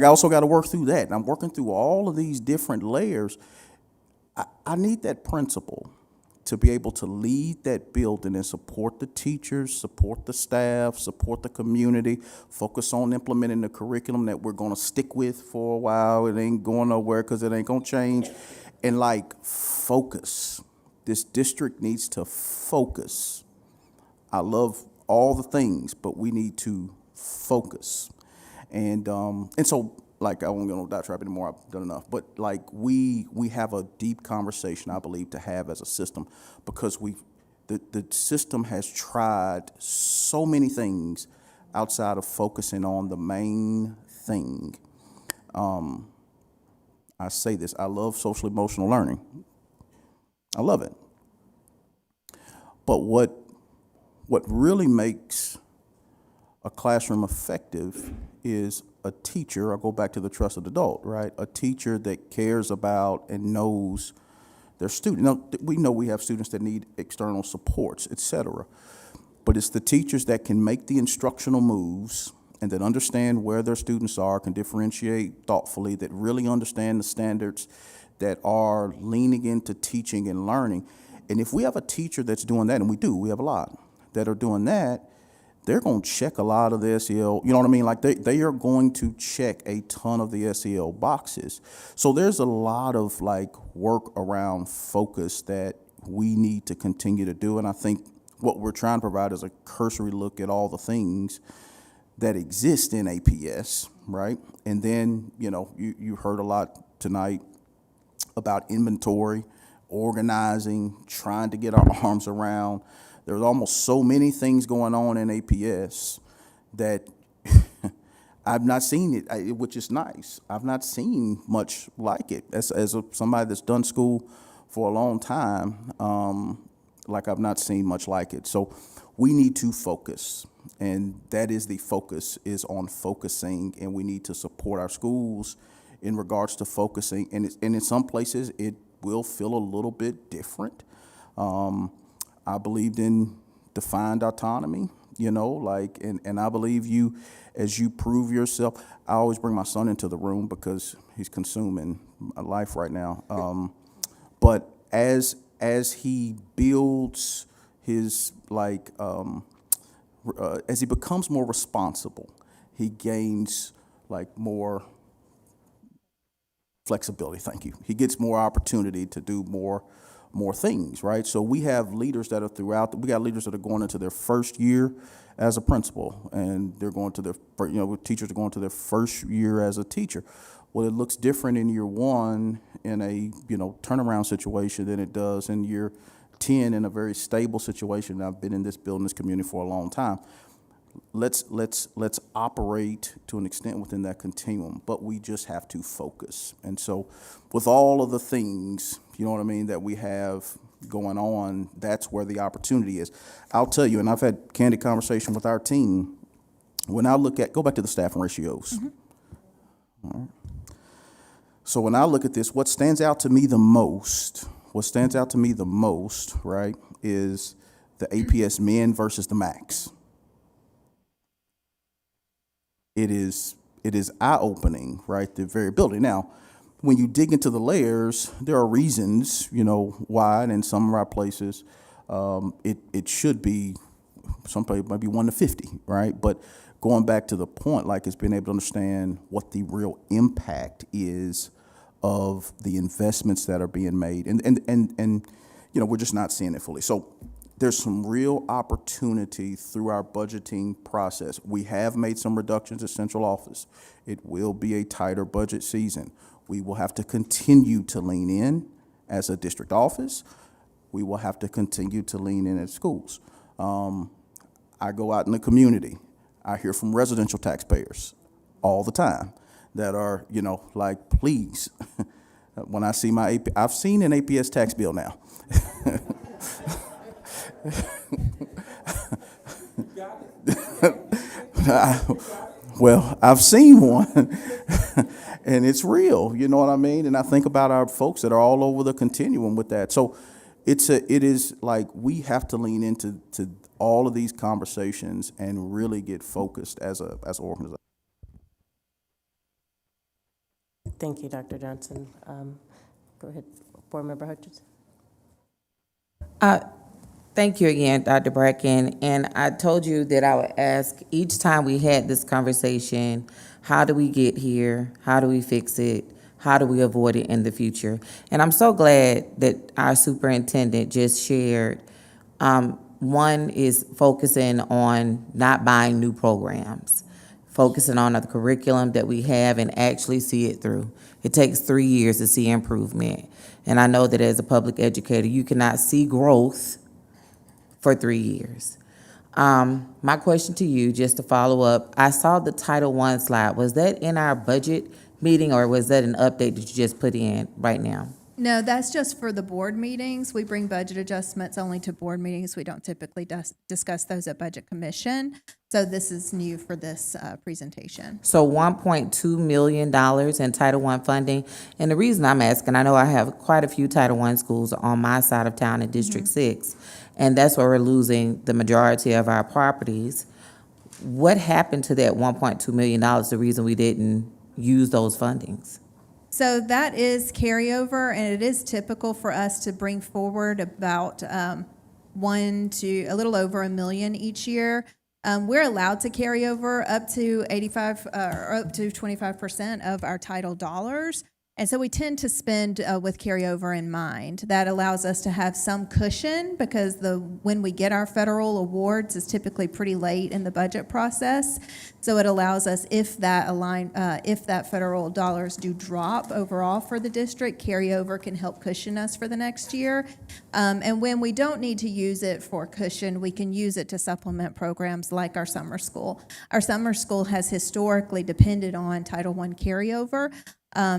also got to work through that. And I'm working through all of these different layers. I need that principal to be able to lead that building and support the teachers, support the staff, support the community, focus on implementing the curriculum that we're going to stick with for a while. It ain't going nowhere because it ain't going to change. And focus. This district needs to focus. I love all the things, but we need to focus. And so I won't go no diatribe anymore, I've done enough. But we have a deep conversation, I believe, to have as a system, because the system has tried so many things outside of focusing on the main thing. I say this, I love social emotional learning. I love it. But what really makes a classroom effective is a teacher, I'll go back to the trusted adult, right? A teacher that cares about and knows their students. Now, we know we have students that need external supports, et cetera. But it's the teachers that can make the instructional moves and that understand where their students are, can differentiate thoughtfully, that really understand the standards, that are leaning into teaching and learning. And if we have a teacher that's doing that, and we have a lot that are doing that, they're going to check a lot of the SEL, you know what I mean? Like they are going to check a ton of the SEL boxes. So there's a lot of like work around focus that we need to continue to do. And I think what we're trying to provide is a cursory look at all the things that exist in APS, right? And then, you heard a lot tonight about inventory, organizing, trying to get our arms around. There's almost so many things going on in APS that I've not seen it, which is nice. I've not seen much like it. As somebody that's done school for a long time, I've not seen much like it. So we need to focus, and that is the focus, is on focusing, and we need to support our schools in regards to focusing. And in some places, it will feel a little bit different. I believed in defined autonomy, and I believe as you prove yourself. I always bring my son into the room because he's consuming my life right now. But as he builds his, as he becomes more responsible, he gains more flexibility. Thank you. He gets more opportunity to do more things, right? So we have leaders that are we got leaders that are going into their first year as a principal, and they're going to teachers are going to their first year as a teacher. Well, it looks different in year one in a, turnaround situation than it does in year 10 in a very stable situation. I've been in this building, this community for a long time. Let's operate to an extent within that continuum, but we just have to focus. And so with all of the things, that we have going on, that's where the opportunity is. I'll tell you, and I've had candid conversation with our team, when I go back to the staffing ratios. Mm-hmm. All right. So when I look at this, what stands out to me the most, right, is the APS men versus the max. It is eye-opening, right, the variability. Now, when you dig into the layers, there are reasons, why, and in some of our places, it should be, some places might be 1 to 50, right? But going back to the point, it's being able to understand what the real impact is of the investments that are being made. And we're just not seeing it fully. So there's some real opportunity through our budgeting process. We have made some reductions at central office. It will be a tighter budget season. We will have to continue to lean in as a district office. We will have to continue to lean in at schools. I go out in the community. I hear from residential taxpayers all the time that are, please, when I see I've seen an APS tax bill now. Well, I've seen one, and it's real, you know what I mean? And I think about our folks that are all over the continuum with that. So it is we have to lean into all of these conversations and really get focused as an organization. Thank you, Dr. Johnson. Go ahead, Board Member Hutchins. Thank you again, Dr. Bracken. And I told you that I would ask each time we had this conversation, how do we get here? How do we fix it? How do we avoid it in the future? And I'm so glad that our superintendent just shared. One is focusing on not buying new programs, focusing on the curriculum that we have and actually see it through. It takes 3 years to see improvement. And I know that as a public educator, you cannot see growth for 3 years. My question to you, just to follow up, I saw the Title I slide. Was that in our budget meeting, or was that an update that you just put in right now? No, that's just for the board meetings. We bring budget adjustments only to board meetings. We don't typically discuss those at Budget Commission. So this is new for this presentation. So $1.2 million in Title I funding. And the reason I'm asking, I know I have quite a few Title I schools on my side of town in District 6, and that's where we're losing the majority of our properties. What happened to that $1.2 million, the reason we didn't use those fundings? So that is carryover, and it is typical for us to bring forward about a little over $1 million each year. We're allowed to carry over up to 25% of our title dollars. And so we tend to spend with carryover in mind. That allows us to have some cushion because when we get our federal awards is typically pretty late in the budget process. So it allows us, if that federal dollars do drop overall for the district, carryover can help cushion us for the next year. And when we don't need to use it for cushion, we can use it to supplement programs like our summer school. Our summer school has historically depended on Title I carryover.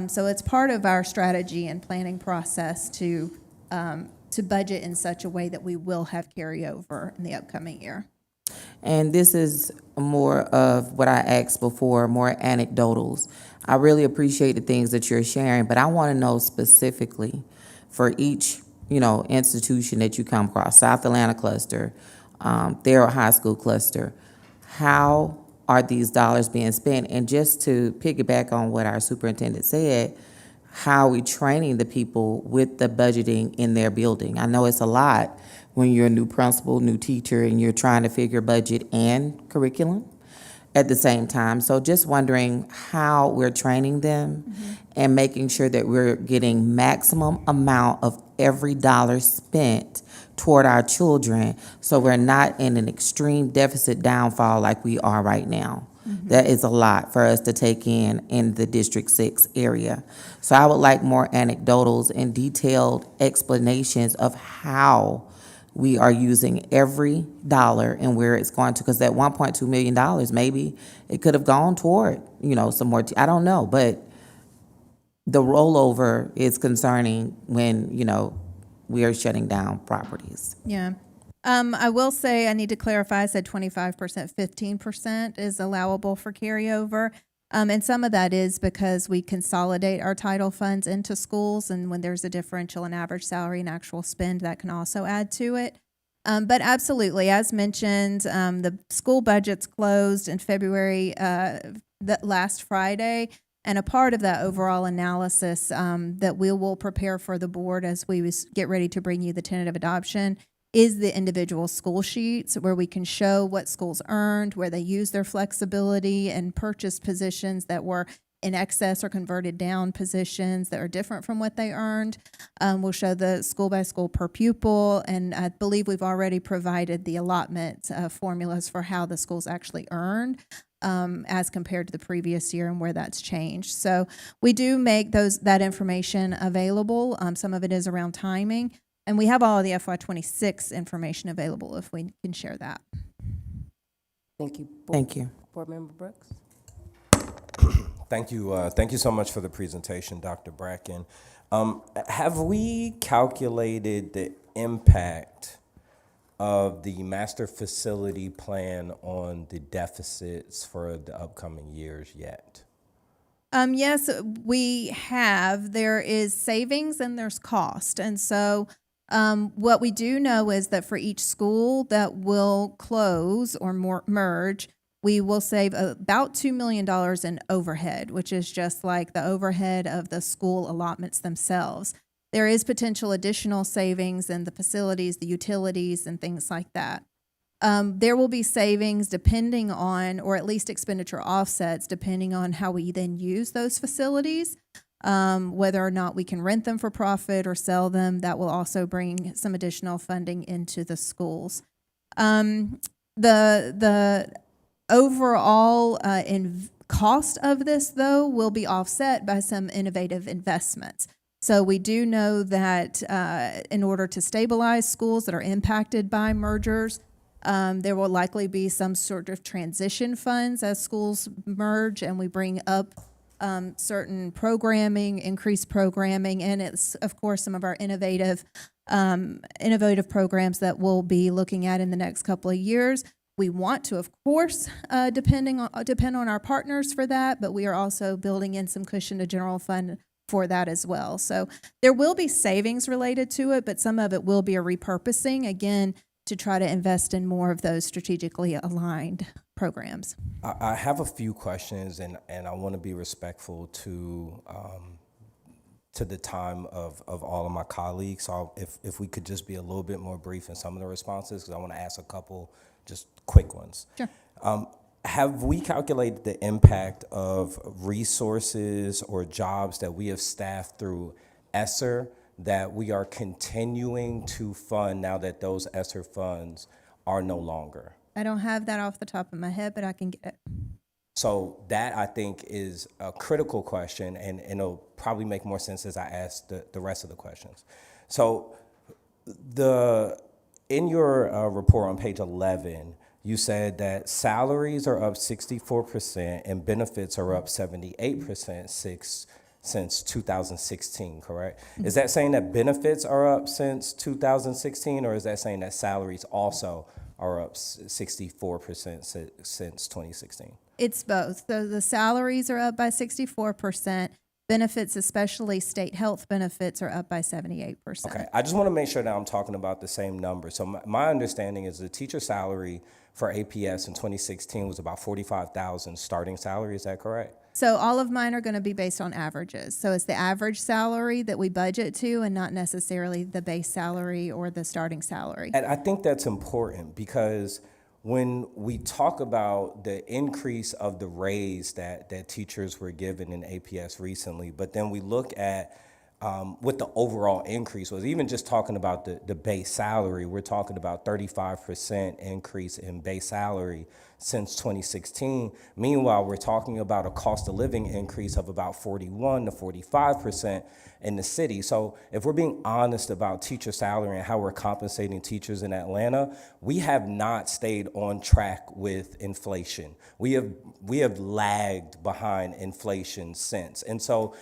So it's part of our strategy and planning process to budget in such a way that we will have carryover in the upcoming year. And this is more of what I asked before, more anecdotals. I really appreciate the things that you're sharing, but I want to know specifically for each, institution that you come across, South Atlanta cluster, Tharrell High School cluster, how are these dollars being spent? And just to piggyback on what our superintendent said, how are we training the people with the budgeting in their building? I know it's a lot when you're a new principal, new teacher, and you're trying to figure budget and curriculum at the same time. So just wondering how we're training them and making sure that we're getting maximum amount of every dollar spent toward our children, so we're not in an extreme deficit downfall like we are right now. That is a lot for us to take in the District 6 area. So I would like more anecdotals and detailed explanations of how we are using every dollar and where it's going to, because that $1.2 million, maybe it could have gone toward, some more, I don't know, but the rollover is concerning when, we are shutting down properties. Yeah. I will say, I need to clarify, I said 25%, 15% is allowable for carryover. And some of that is because we consolidate our title funds into schools, and when there's a differential in average salary and actual spend, that can also add to it. But absolutely, as mentioned, the school budget's closed in February, last Friday. And a part of that overall analysis that we will prepare for the board as we get ready to bring you the tentative adoption is the individual school sheets, where we can show what schools earned, where they used their flexibility and purchased positions that were in excess or converted down positions that are different from what they earned. We'll show the school by school per pupil, and I believe we've already provided the allotment formulas for how the schools actually earned as compared to the previous year and where that's changed. So we do make that information available. Some of it is around timing, and we have all of the FY26 information available if we can share that. Thank you. Thank you. Board Member Brooks. Thank you. Thank you so much for the presentation, Dr. Bracken. Have we calculated the impact of the master facility plan on the deficits for the upcoming years yet? Yes, we have. There is savings and there's cost. And so what we do know is that for each school that will close or merge, we will save about $2 million in overhead, which is just like the overhead of the school allotments themselves. There is potential additional savings in the facilities, the utilities, and things like that. There will be savings depending on, or at least expenditure offsets, depending on how we then use those facilities, whether or not we can rent them for profit or sell them. That will also bring some additional funding into the schools. The overall cost of this, though, will be offset by some innovative investments. So we do know that in order to stabilize schools that are impacted by mergers, there will likely be some sort of transition funds as schools merge and we bring up certain programming, increased programming, and it's, of course, some of our innovative programs that we'll be looking at in the next couple of years. We want to, of course, depend on our partners for that, but we are also building in some cushion to general fund for that as well. So there will be savings related to it, but some of it will be a repurposing, again, to try to invest in more of those strategically aligned programs. I have a few questions, and I want to be respectful to the time of all of my colleagues. So if we could just be a little bit more brief in some of the responses, because I want to ask a couple just quick ones. Sure. Have we calculated the impact of resources or jobs that we have staffed through ESSER that we are continuing to fund now that those ESSER funds are no longer? I don't have that off the top of my head, but I can get it. So that, I think, is a critical question, and it'll probably make more sense as I ask the rest of the questions. So in your report on page 11, you said that salaries are up 64% and benefits are up 78% since 2016, correct? Is that saying that benefits are up since 2016, or is that saying that salaries also are up 64% since 2016? It's both. So the salaries are up by 64%. Benefits, especially state health benefits, are up by 78%. Okay, I just want to make sure that I'm talking about the same number. So my understanding is the teacher salary for APS in 2016 was about $45,000 starting salary. Is that correct? So all of mine are going to be based on averages. So it's the average salary that we budget to, and not necessarily the base salary or the starting salary. And I think that's important, because when we talk about the increase of the raise that teachers were given in APS recently, but then we look at what the overall increase was, even just talking about the base salary, we're talking about 35% increase in base salary since 2016. Meanwhile, we're talking about a cost of living increase of about 41 to 45% in the city. So if we're being honest about teacher salary and how we're compensating teachers in Atlanta, we have not stayed on track with inflation. We have lagged behind inflation since. And so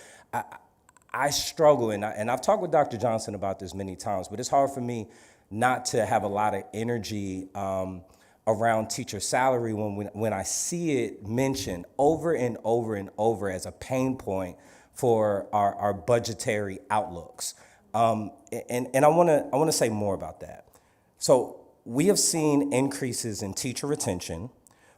I struggle, and I've talked with Dr. Johnson about this many times, but it's hard for me not to have a lot of energy around teacher salary when I see it mentioned over and over and over as a pain point for our budgetary outlooks. And I want to say more about that. So we have seen increases in teacher retention.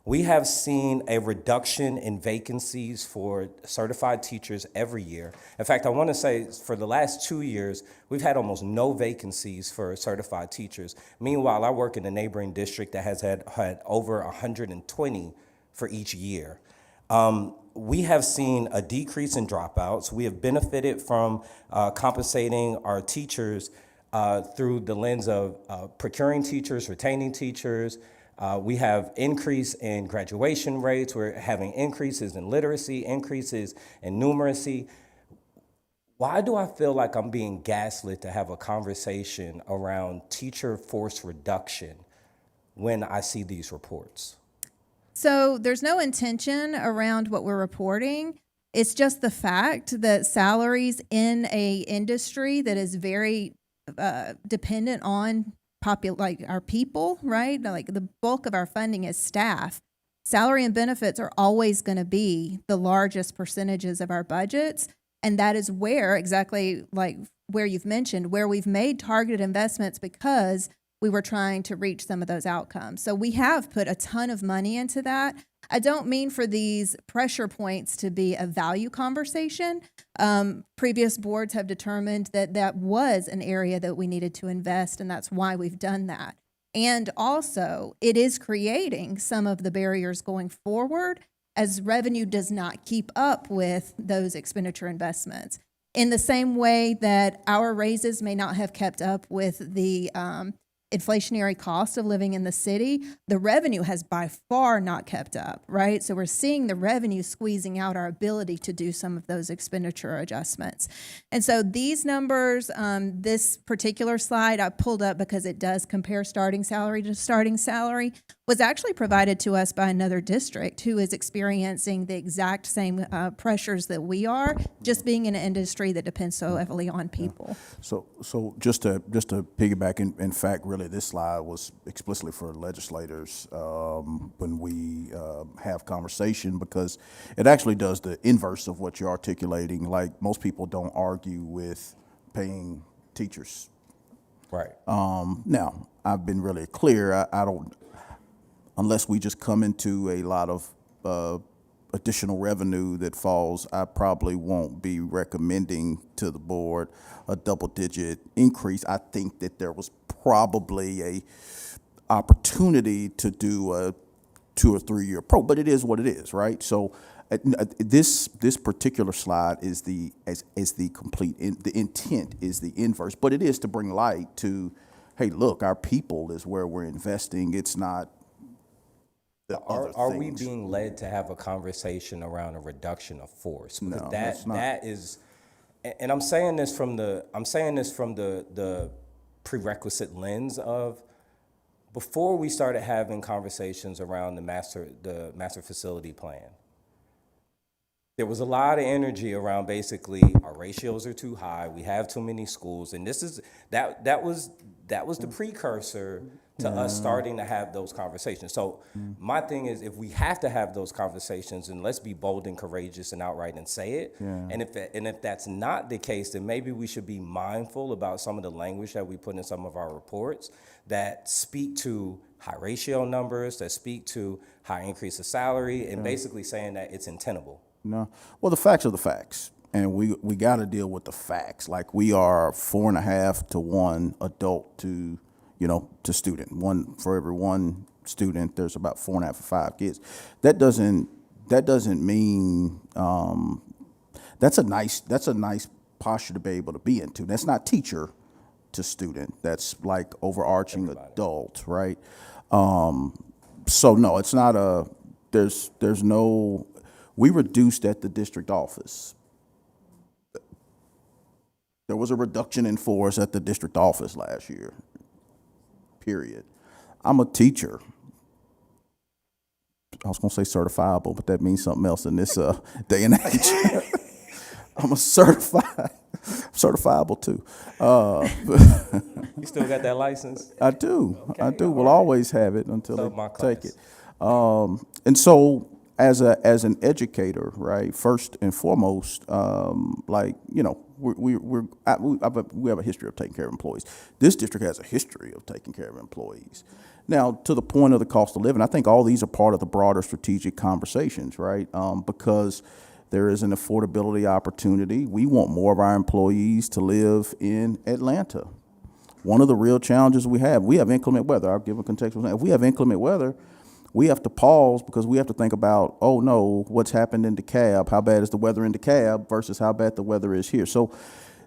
We have seen a reduction in vacancies for certified teachers every year. In fact, I want to say for the last 2 years, we've had almost no vacancies for certified teachers. Meanwhile, I work in a neighboring district that has had over 120 for each year. We have seen a decrease in dropouts. We have benefited from compensating our teachers through the lens of procuring teachers, retaining teachers. We have increase in graduation rates. We're having increases in literacy, increases in numeracy. Why do I feel like I'm being gaslit to have a conversation around teacher force reduction when I see these reports? So there's no intention around what we're reporting. It's just the fact that salaries in a industry that is very dependent on like our people, right? Like the bulk of our funding is staff. Salary and benefits are always going to be the largest percentages of our budgets. And that is where, exactly like where you've mentioned, where we've made targeted investments because we were trying to reach some of those outcomes. So we have put a ton of money into that. I don't mean for these pressure points to be a value conversation. Previous boards have determined that that was an area that we needed to invest, and that's why we've done that. And also, it is creating some of the barriers going forward as revenue does not keep up with those expenditure investments. In the same way that our raises may not have kept up with the inflationary cost of living in the city, the revenue has by far not kept up, right? So we're seeing the revenue squeezing out our ability to do some of those expenditure adjustments. And so these numbers, this particular slide I pulled up because it does compare starting salary to starting salary. was actually provided to us by another district who is experiencing the exact same pressures that we are, just being in an industry that depends so heavily on people. So just to piggyback, in fact, really, this slide was explicitly for legislators when we have conversation, because it actually does the inverse of what you're articulating. Like, most people don't argue with paying teachers. Right. Now, I've been really clear. I don't, unless we just come into a lot of additional revenue that falls, I probably won't be recommending to the board a double-digit increase. I think that there was probably a opportunity to do a 2 or 3 year pro, but it is what it is, right? So this particular slide is the complete, the intent is the inverse, but it is to bring light to, hey, look, our people is where we're investing. It's not the other Are we things. being led to have a conversation around a reduction of force? Because No, that's not. that is, and I'm saying this from the prerequisite lens of, before we started having conversations around the master facility plan, there was a lot of energy around basically our ratios are too high, we have too many schools, and this is that was the precursor to us starting to have those conversations. So my thing is, if we have to have those conversations, then let's be bold and courageous and outright and say it. Yeah. And if that's not the case, then maybe we should be mindful about some of the language that we put in some of our reports that speak to high ratio numbers, that speak to high increase of salary, and basically saying that it's untenable. No. Well, the facts are the facts, and we got to deal with the facts. Like, we are 4.5 to 1 adult to student. One for every one student, there's about 4.5 or 5 kids. That doesn't mean that's a nice posture to be able to be into. That's not teacher to student. That's like overarching adult, right? So no, it's not a. There's no. We reduced at the district office. There was a reduction in force at the district office last year. Period. I'm a teacher. I was going to say certifiable, but that means something else in this day and age. I'm a certifiable too. You still got that license? I do. Okay, I do. all We'll right. always have it until So they my take class. it. And so, as an educator, right? First and foremost, we have a history of taking care of employees. This district has a history of taking care of employees. Now, to the point of the cost of living, I think all these are part of the broader strategic conversations, right? Because there is an affordability opportunity. We want more of our employees to live in Atlanta. One of the real challenges we have inclement weather. I'll give a contextual example. If we have inclement weather, we have to pause because we have to think about, oh no, what's happened in DeKalb? How bad is the weather in DeKalb versus how bad the weather is here? So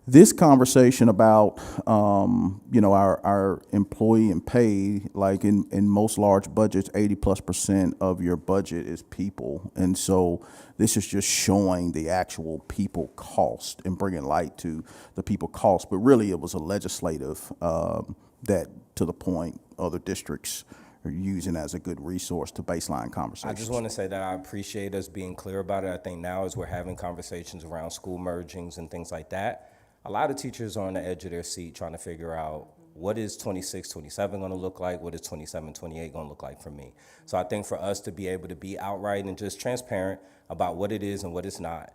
this conversation about, our employee and pay, like in most large budgets, 80+% of your budget is people. And so this is just showing the actual people cost and bringing light to the people cost. But really it was a legislative that, to the point, other districts are using as a good resource to baseline conversations. I just want to say that I appreciate us being clear about it. I think now as we're having conversations around school mergings and things like that, a lot of teachers are on the edge of their seat trying to figure out what is 26, 27 going to look like, what is 27, 28 going to look like for me. So I think for us to be able to be outright and just transparent about what it is and what it's not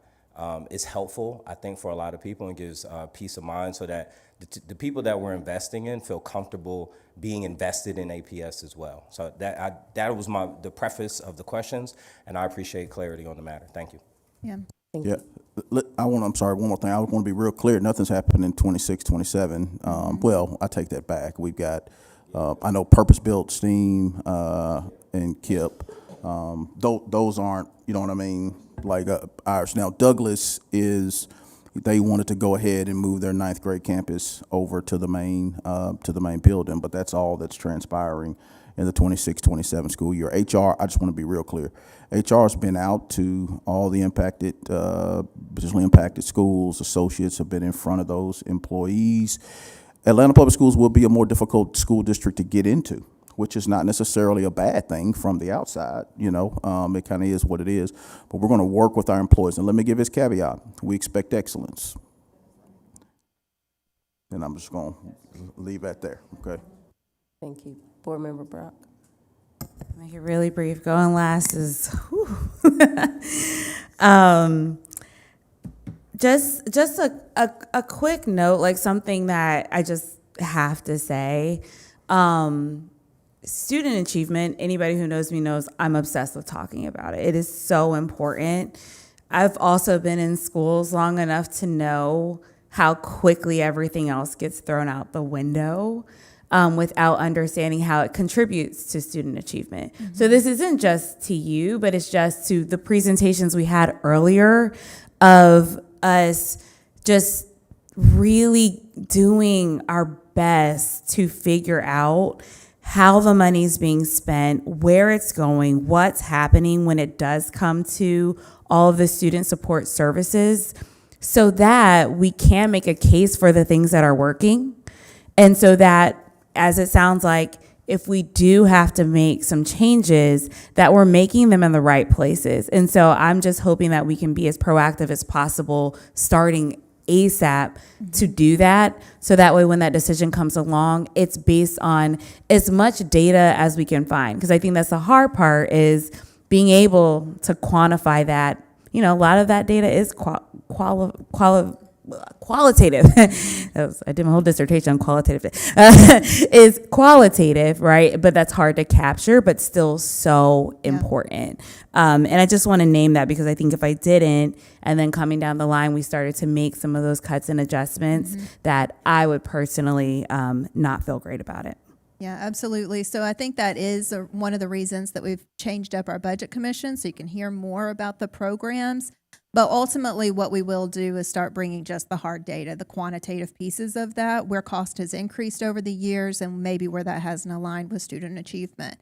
is helpful, I think, for a lot of people, and gives peace of mind so that the people that we're investing in feel comfortable being invested in APS as well. So that was the preface of the questions, and I appreciate clarity on the matter. Thank you. Yeah. Yeah, I'm sorry, one more thing. I want to be real clear. Nothing's happened in 26, 27. Well, I take that back. We've got, I know purpose-built STEAM and KIP. Those aren't, you know what I mean, like ours. Now, Douglas they wanted to go ahead and move their 9th grade campus over to the main building, but that's all that's transpiring in the 26-27 school year. HR, I just want to be real clear. HR has been out to all the potentially impacted schools. Associates have been in front of those employees. Atlanta Public Schools will be a more difficult school district to get into which is not necessarily a bad thing from the outside, you know. It kind of is what it is. But we're going to work with our employees. And let me give this caveat. We expect excellence. And I'm just going to leave that there, okay? Thank you. Board Member Brock. Make it really brief. Going last is, just a quick note, like something that I just have to say. Student achievement, anybody who knows me knows I'm obsessed with talking about it. It is so important. I've also been in schools long enough to know how quickly everything else gets thrown out the window without understanding how it contributes to student achievement. So this isn't just to you, but it's just to the presentations we had earlier of us just really doing our best to figure out how the money's being spent, where it's going, what's happening when it does come to all of the student support services, so that we can make a case for the things that are working. And so that, as it sounds like, if we do have to make some changes, that we're making them in the right places. And so I'm just hoping that we can be as proactive as possible starting ASAP to do that. So that way when that decision comes along, it's based on as much data as we can find. Because I think that's the hard part, is being able to quantify that. You know, a lot of that data is qualitative. I did my whole dissertation on qualitative. Is qualitative, right? But that's hard to capture, but still so important. And I just want to name that, because I think if I didn't, and then coming down the line, we started to make some of those cuts and adjustments, that I would personally not feel great about it. Yeah, absolutely. So I think that is one of the reasons that we've changed up our budget commission, so you can hear more about the programs. But ultimately, what we will do is start bringing just the hard data, the quantitative pieces of that, where cost has increased over the years and maybe where that hasn't aligned with student achievement.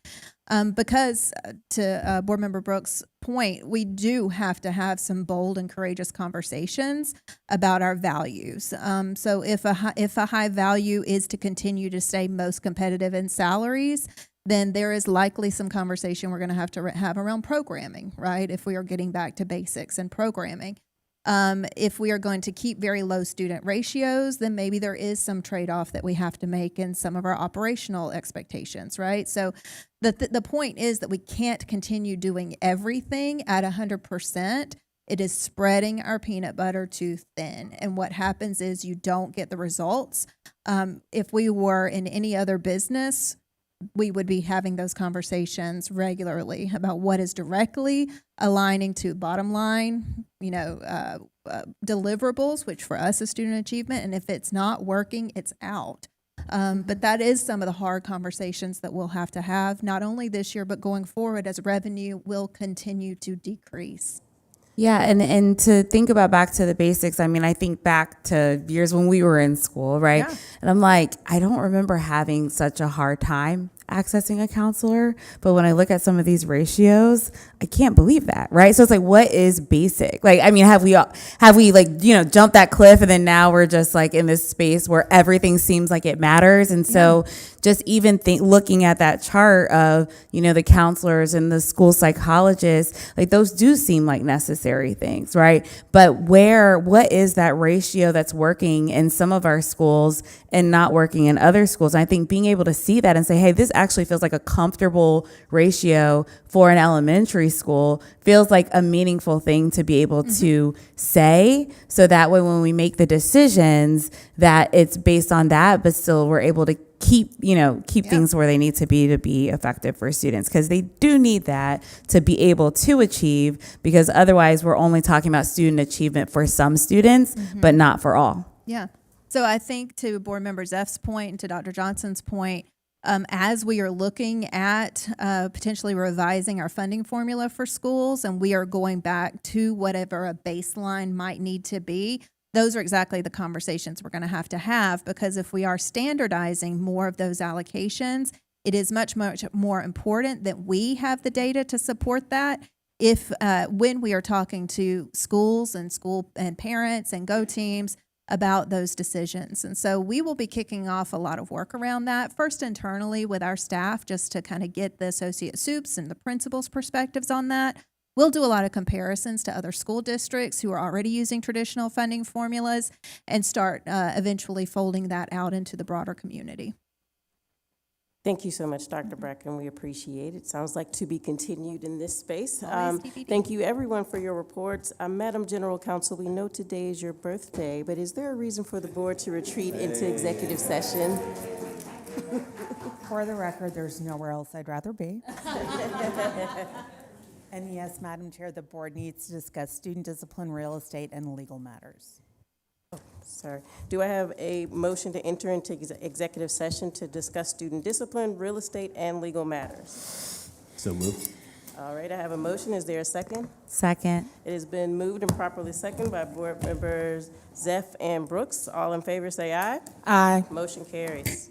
Because to Board Member Brooks' point, we do have to have some bold and courageous conversations about our values. So if a high value is to continue to stay most competitive in salaries, then there is likely some conversation we're going to have around programming, right? If we are getting back to basics and programming. If we are going to keep very low student ratios, then maybe there is some trade-off that we have to make in some of our operational expectations, right? So the point is that we can't continue doing everything at 100%. It is spreading our peanut butter too thin. And what happens is you don't get the results. If we were in any other business, we would be having those conversations regularly about what is directly aligning to bottom line, deliverables, which for us is student achievement. And if it's not working, it's out. But that is some of the hard conversations that we'll have to have, not only this year, but going forward as revenue will continue to decrease. Yeah, and to think about back to the basics, I mean, I think back to years when we were in school, right? Yeah. And I'm like, I don't remember having such a hard time accessing a counselor, but when I look at some of these ratios, I can't believe that, right? So it's like, what is basic? Like, I mean, have we jumped that cliff, and then now we're just like in this space where everything seems like it matters? And so just even looking at that chart of, the counselors and the school psychologists, like those do seem like necessary things, right? But what is that ratio that's working in some of our schools and not working in other schools? And I think being able to see that and say, hey, this actually feels like a comfortable ratio for an elementary school, feels like a meaningful thing to be able to say, so that way when we make the decisions, that it's based on that, but still we're able to keep things where they need to be effective for students, because they do need that to be able to achieve, because otherwise we're only talking about student achievement for some students, but not for all. Yeah. So I think, to Board Member Zeff's point and to Dr. Johnson's point, as we are looking at potentially revising our funding formula for schools, and we are going back to whatever a baseline might need to be, those are exactly the conversations we're going to have, because if we are standardizing more of those allocations, it is much, much more important that we have the data to support that. When we are talking to schools and parents and go teams, about those decisions. And so we will be kicking off a lot of work around that, first internally with our staff, just to kind of get the associate soups and the principals' perspectives on that. We'll do a lot of comparisons to other school districts who are already using traditional funding formulas and start eventually folding that out into the broader community. Thank you so much, Dr. Bracken. We appreciate it. Sounds like to be continued in this space. Always TBD. Thank you, everyone, for your reports. Madam General Counsel, we know today is your birthday, but is there a reason for the board to retreat into executive session? For the record, there's nowhere else I'd rather be. And yes, Madam Chair, the board needs to discuss student discipline, real estate, and legal matters. Sorry. Do I have a motion to enter into executive session to discuss student discipline, real estate, and legal matters? So moved. All right, I have a motion. Is there a second? Second. It has been moved and properly seconded by board members Zeff and Brooks. All in favor say aye. Aye. Motion carries.